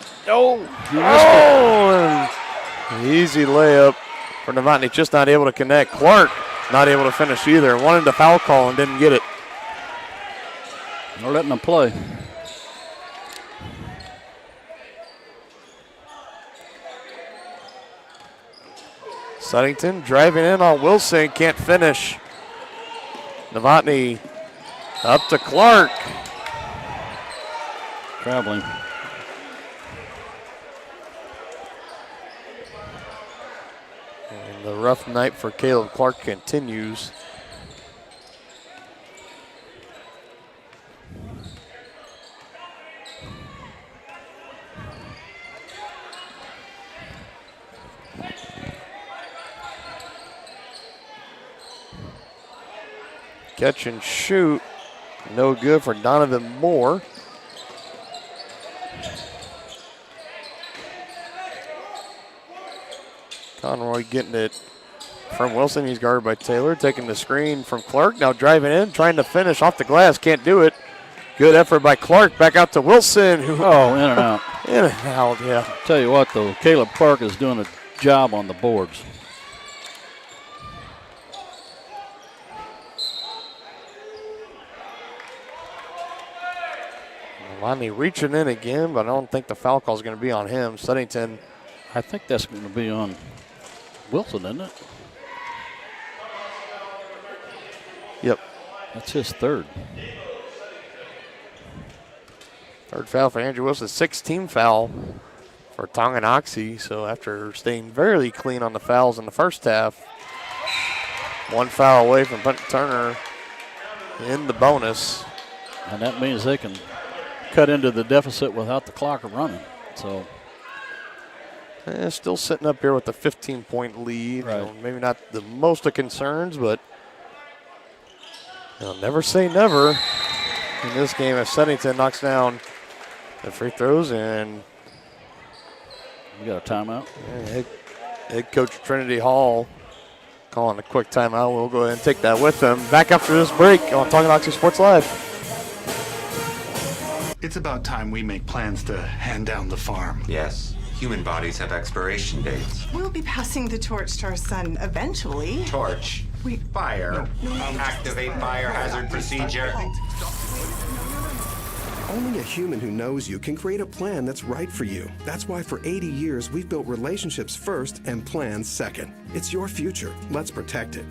Easy layup for Novotny, just not able to connect. Clark not able to finish either. Wanted the foul call and didn't get it. They're letting them play. Suttington driving in on Wilson, can't finish. Novotny up to Clark. Traveling. And the rough night for Caleb Clark continues. Catch and shoot, no good for Donovan Moore. Conroy getting it from Wilson. He's guarded by Taylor. Taking the screen from Clark. Now driving in, trying to finish off the glass. Can't do it. Good effort by Clark. Back out to Wilson. In and out. In and out, yeah. Tell you what, though, Caleb Clark is doing a job on the boards. Lonnie reaching in again, but I don't think the foul call is going to be on him. Suttington. I think that's going to be on Wilson, isn't it? Yep. That's his third. Third foul for Andrew Wilson. 16 foul for Tonganoxie. So after staying very clean on the fouls in the first half, 1 foul away from Turner in the bonus. And that means they can cut into the deficit without the clock running. So Still sitting up here with a 15-point lead. Right. You know, maybe not the most of concerns, but never say never in this game if Southington knocks down the free throws. And we got a timeout. Head coach Trinity Hall calling a quick timeout. We'll go ahead and take that with them. Back after this break on Tonganoxie Sports Live. It's about time we make plans to hand down the farm. Yes. Human bodies have expiration dates. We'll be passing the torch to our son eventually. Torch. Wait. Fire. No. Activate fire hazard procedure. Only a human who knows you can create a plan that's right for you. That's why for 80 years we've built relationships first and plans second. It's your future. Let's protect it.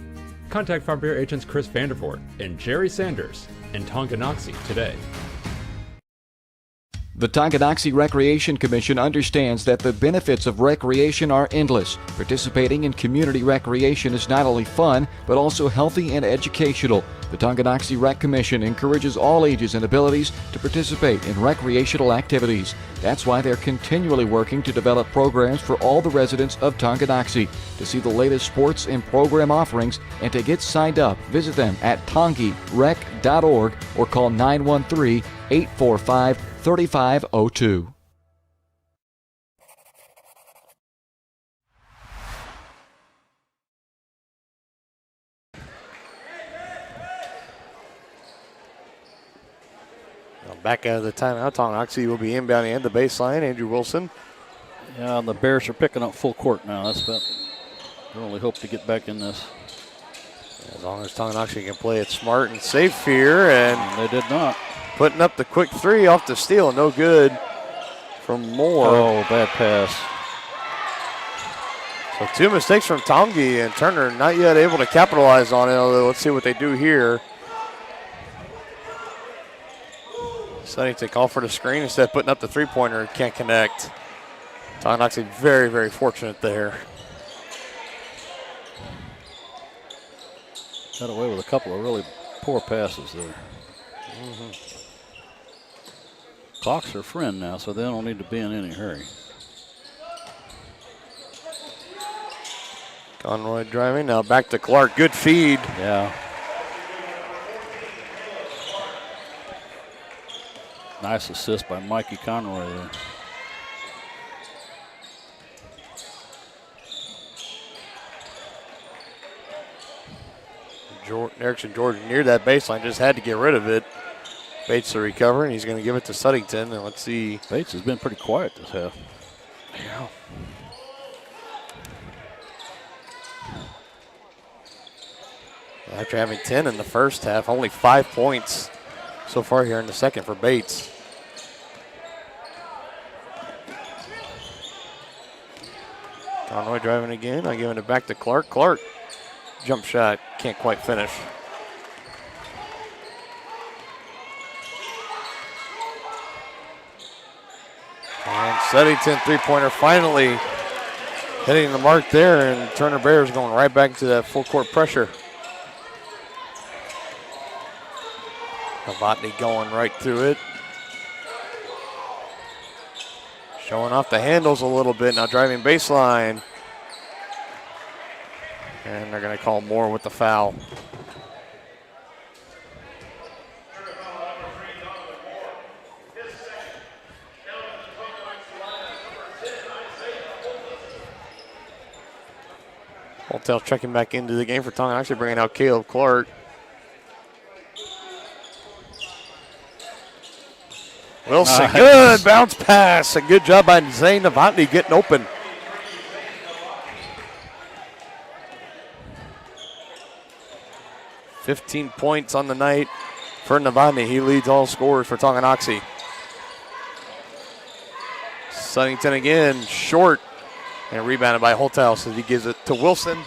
Contact Farm Bureau agents Chris Vandervoort and Jerry Sanders in Tonganoxie today. The Tonganoxie Recreation Commission understands that the benefits of recreation are endless. Participating in community recreation is not only fun, but also healthy and educational. The Tonganoxie Rec Commission encourages all ages and abilities to participate in recreational activities. That's why they're continually working to develop programs for all the residents of Tonganoxie. To see the latest sports and program offerings and to get signed up, visit them at tongirec.org or call 913-845-3502. Back out of the timeout, Tonganoxie will be inbounding at the baseline. Andrew Wilson. Yeah, the Bears are picking up full court now. That's about. They only hope to get back in this. As long as Tonganoxie can play it smart and safe here, and they did not. Putting up the quick three off the steal, no good from Moore. Oh, bad pass. So 2 mistakes from Tongi, and Turner not yet able to capitalize on it, although let's see what they do here. Southington call for the screen instead of putting up the three-pointer, can't connect. Tonganoxie very, very fortunate there. Got away with a couple of really poor passes there. Clock's their friend now, so they don't need to be in any hurry. Conroy driving, now back to Clark, good feed. Yeah. Nice assist by Mikey Conroy there. Erickson Jordan near that baseline, just had to get rid of it. Bates to recover, and he's going to give it to Southington. And let's see. Bates has been pretty quiet this half. Yeah. After having 10 in the first half, only 5 points so far here in the second for Bates. Conroy driving again. I'm giving it back to Clark. Clark, jump shot, can't quite finish. And Southington three-pointer finally hitting the mark there, and Turner Bears going right back into that full court pressure. Novotny going right through it. Showing off the handles a little bit, now driving baseline. And they're going to call Moore with the foul. Holtel checking back into the game for Tonganoxie, bringing out Caleb Clark. Wilson, Nice. Good bounce pass. A good job by Zane Novotny getting open. $15 points on the night for Novotny. He leads all scorers for Tonganoxie. Southington again, short, and rebounded by Holthouse as he gives it to Wilson.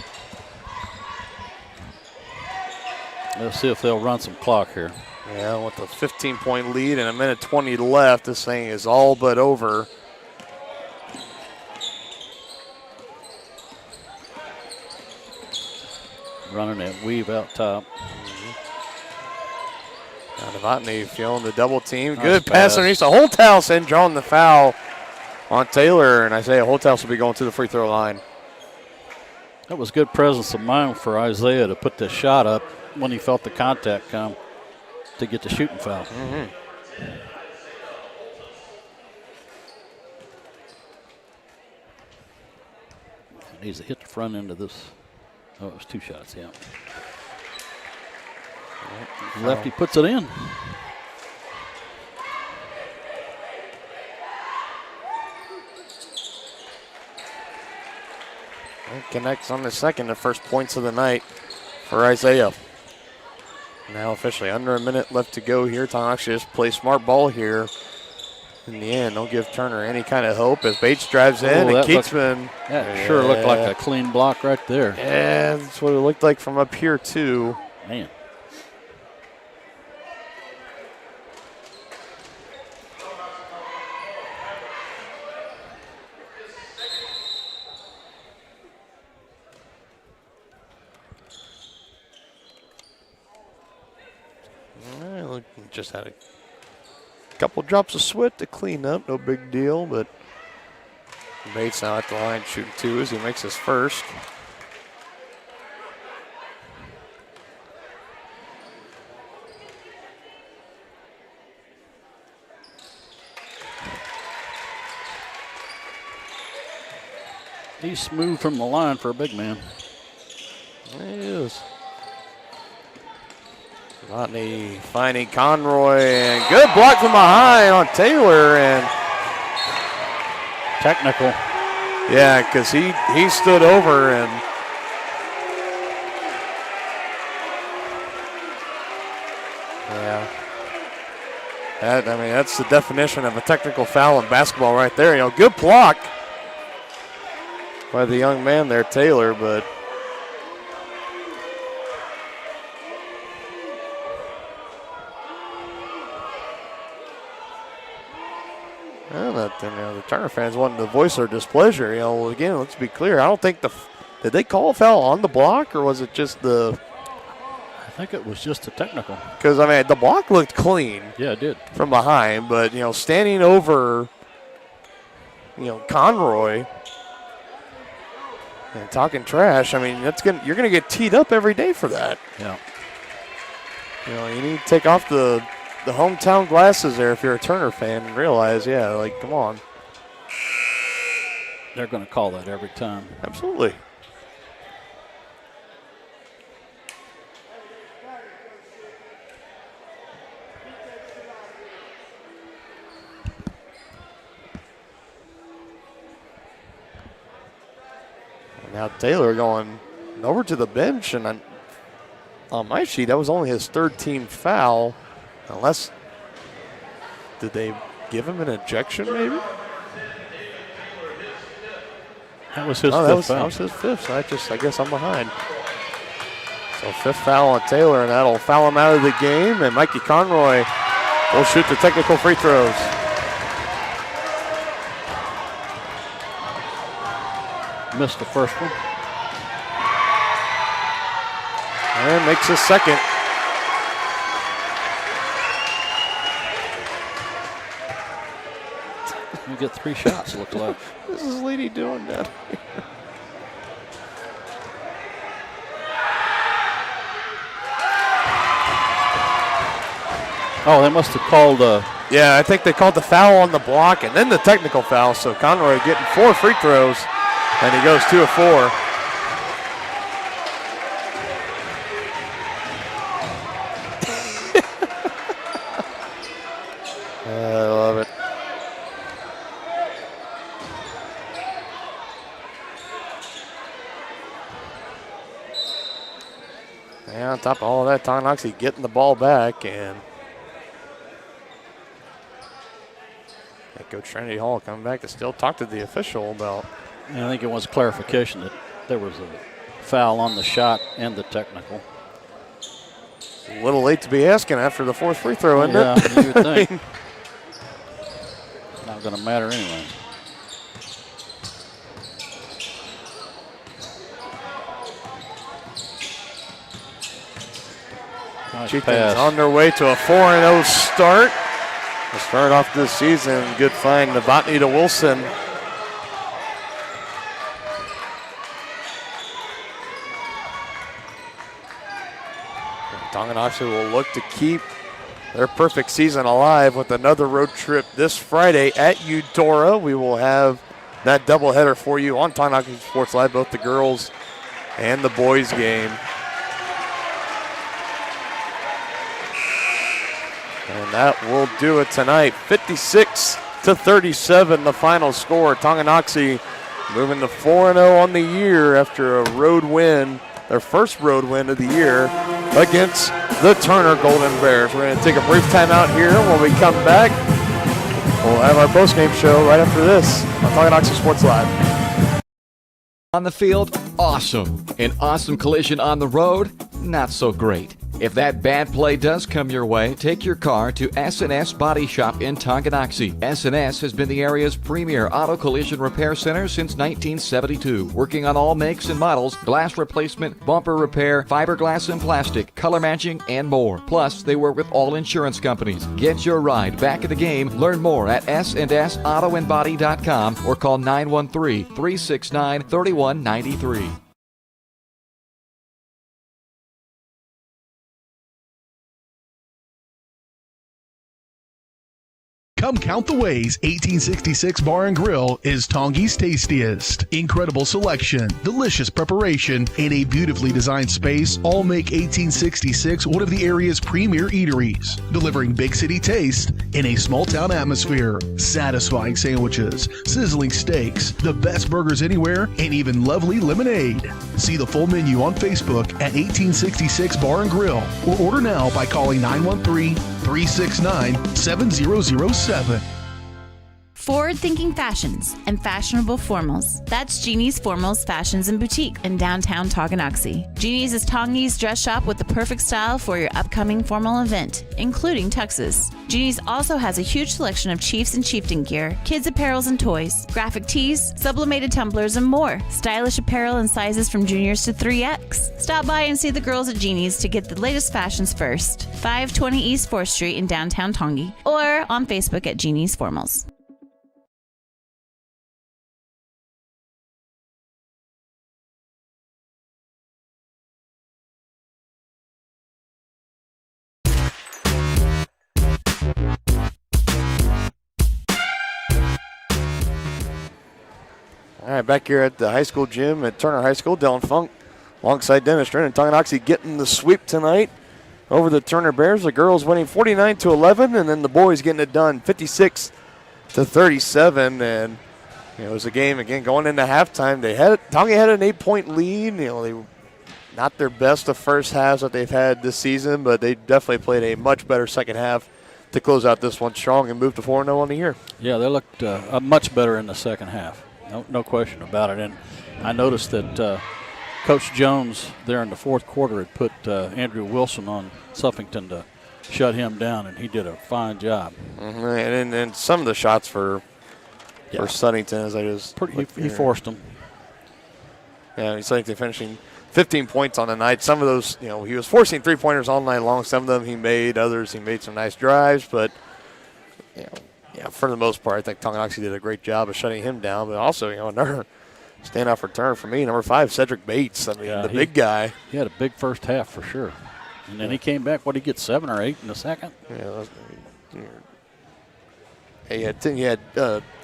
Let's see if they'll run some clock here. Yeah, with a 15-point lead and a minute 20 left, this thing is all but over. Running that weave out top. Now Novotny feeling the double team. Nice Good pass. pass underneath the Holthouse and drawing the foul on Taylor, and Isaiah Holthouse will be going to the free throw line. That was good presence of mind for Isaiah to put the shot up when he felt the contact come to get the shooting foul. Needs to hit the front end of this. Oh, it was 2 shots, yeah. Lefty puts it in. And connects on the second, the first points of the night for Isaiah. Now officially under a minute left to go here. Tonganoxie just play smart ball here. In the end, don't give Turner any kind of hope as Bates drives in and Keatsman. That sure looked like a clean block right there. Yeah, that's what it looked like from up here too. Man. Just had a couple drops of sweat to clean up, no big deal, but Bates now at the line shooting 2 as he makes his first. He's smooth from the line for a big man. He is. Rodney finding Conroy, and good block from behind on Taylor, and technical. Yeah, because he stood over and that's the definition of a technical foul in basketball right there. You know, good block by the young man there, Taylor, but the Turner fans wanting to voice their displeasure. You know, again, let's be clear. I don't think did they call a foul on the block, or was it just the? I think it was just a technical. Because the block looked clean. Yeah, it did from behind, but standing over, Conroy and talking trash. You're gonna get teed up every day for that. Yeah. You need to take off the hometown glasses there if you're a Turner fan and realize, come on. They're going to call that every time. Absolutely. Now Taylor going over to the bench, and on my sheet, that was only his 3rd team foul. Unless, did they give him an ejection maybe? That was his 5th foul. That was his 5th, so I guess I'm behind. So 5th foul on Taylor, and that'll foul him out of the game, and Mikey Conroy will shoot the technical free throws. Missed the first one. And makes his second. You get 3 shots, it looks like. What is this lady doing down here? Oh, they must have called. Yeah, I think they called the foul on the block and then the technical foul. So Conroy getting 4 free throws, and he goes 2 of 4. I love it. And on top of all of that, Tonganoxie getting the ball back, and Coach Trinity Hall coming back to still talk to the official about. I think it was clarification that there was a foul on the shot and the technical. A little late to be asking after the 4th free throw, isn't it? Yeah, you would think. It's not going to matter anyway. Chieftains on their way to a 4-0 start. To start off this season, good find, Novotny to Wilson. Tonganoxie will look to keep their perfect season alive with another road trip this Friday at Eudora. We will have that doubleheader for you on Tonganoxie Sports Live, both the girls and the boys game. And that will do it tonight. 56-37, the final score. Tonganoxie moving to 4-0 on the year after a road win, their first road win of the year against the Turner Golden Bears. We're going to take a brief timeout here. When we come back, we'll have our postgame show right after this on Tonganoxie Sports Live. On the field, awesome. An awesome collision on the road, not so great. If that bad play does come your way, take your car to S&S Body Shop in Tonganoxie. S&S has been the area's premier auto collision repair center since 1972, working on all makes and models, glass replacement, bumper repair, fiberglass and plastic, color matching, and more. Plus, they work with all insurance companies. Get your ride back in the game. Learn more at sandsautoandbody.com or call 913-369-3193. Come count the ways 1866 Bar and Grill is Tongie's tastiest. Incredible selection, delicious preparation, and a beautifully designed space all make 1866 one of the area's premier eateries, delivering big city taste in a small town atmosphere. Satisfying sandwiches, sizzling steaks, the best burgers anywhere, and even lovely lemonade. See the full menu on Facebook at 1866 Bar and Grill or order now by calling 913-369-7007. Forward-thinking fashions and fashionable formals. That's Jeannie's Formals Fashions and Boutique in downtown Tonganoxie. Jeannie's is Tongie's dress shop with the perfect style for your upcoming formal event, including tuxes. Jeannie's also has a huge selection of Chiefs and Chieftain gear, kids apparels and toys, graphic tees, sublimated tumblers, and more. Stylish apparel in sizes from juniors to 3X. Stop by and see the girls at Jeannie's to get the latest fashions first. 520 East 4th Street in downtown Tongi, or on Facebook at Jeannie's Formals. All right, back here at the high school gym at Turner High School, Dylan Funk alongside Dennis Stern and Tonganoxie getting the sweep tonight over the Turner Bears. The girls winning 49-11, and then the boys getting it done 56-37. And it was a game again going into halftime. Tonga had an 8-point lead. They not their best of first halves that they've had this season, but they definitely played a much better second half to close out this one strong and move to 4-0 on the year. Yeah, they looked much better in the second half. No question about it. And I noticed that Coach Jones there in the fourth quarter had put Andrew Wilson on Suffington to shut him down, and he did a fine job. Mm-hmm. And some of the shots for Sunnington, as I just he forced them. Yeah, Sunnington finishing 15 points on the night. Some of those, he was forcing three-pointers all night long. Some of them he made. Others he made some nice drives, but for the most part, I think Tonganoxie did a great job of shutting him down. But also, another standout return for me, number 5, Cedric Bates. The big guy. He had a big first half for sure. And then he came back. What did he get, 7 or 8 in the second? He had 10. He had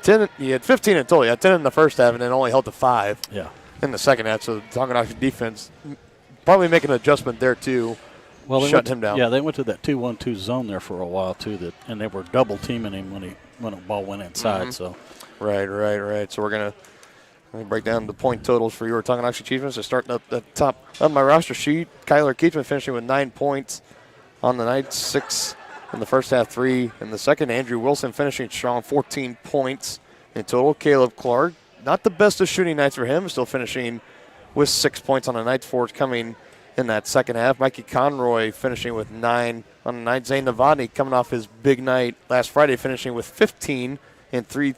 10. He had 15 in total. He had 10 in the first half, and then only held to 5. Yeah. In the second half. So the Tonganoxie defense probably making an adjustment there too. Well, shut him down. Yeah, they went to that 2-1-2 zone there for a while too. And they were double teaming him when the ball went inside. Mm-hmm. So. Right. So we're gonna break down the point totals for your Tonganoxie Chieftains. So starting up at the top of my roster sheet, Kyler Keachman finishing with 9 points on the night, 6 in the first half, 3 in the second. Andrew Wilson finishing strong, 14 points in total. Caleb Clark, not the best of shooting nights for him, still finishing with 6 points on the night. For coming in that second half. Mikey Conroy finishing with 9 on the night. Zane Novotny coming off his big night last Friday, finishing with 15 and 2.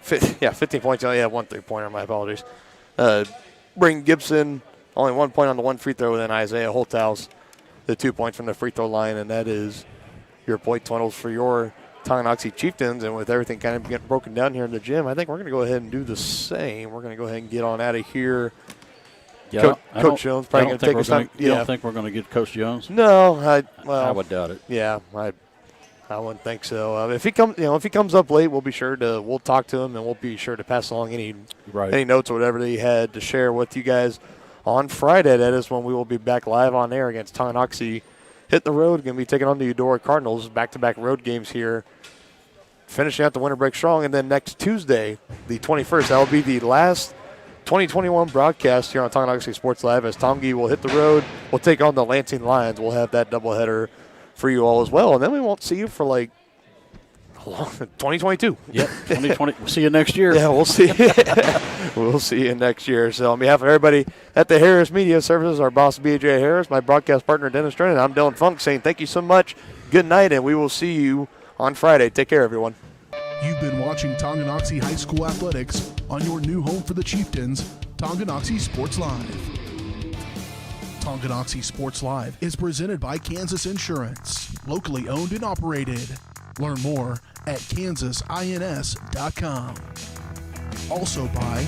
15 points. Oh, yeah, 1 3-pointer. My apologies. Braden Gibson, only 1 point on the 1 free throw. Then Isaiah Holthaus, the 2 points from the free throw line, and that is your point totals for your Tonganoxie Chieftains. And with everything kind of getting broken down here in the gym, I think we're going to go ahead and do the same. We're going to go ahead and get on out of here. Yeah, Coach Jones probably going to take us time. You don't think we're going to get Coach Jones? No, I would doubt it. Yeah, I wouldn't think so. If he comes up late, we'll talk to him and we'll be sure to pass along any notes or whatever that he had to share with you guys on Friday. That is when we will be back live on air against Tonganoxie. Hit the road, going to be taking on the Eudora Cardinals. Back-to-back road games here, finishing out the winter break strong. And then next Tuesday, the 21st, that will be the last 2021 broadcast here on Tonganoxie Sports Live as Tongi will hit the road. We'll take on the Lansing Lions. We'll have that doubleheader for you all as well. And then we won't see you for 2022. Yep, 2020. We'll see you next year. Yeah, we'll see. We'll see you next year. So on behalf of everybody at the Harris Media Services, our boss BJ Harris, my broadcast partner Dennis Drennan, I'm Dylan Funk saying thank you so much. Good night, and we will see you on Friday. Take care, everyone. You've been watching Tonganoxie High School Athletics on your new home for the Chieftains, Tonganoxie Sports Live. Tonganoxie Sports Live is presented by Kansas Insurance, locally owned and operated. Learn more at kansasins.com. Also by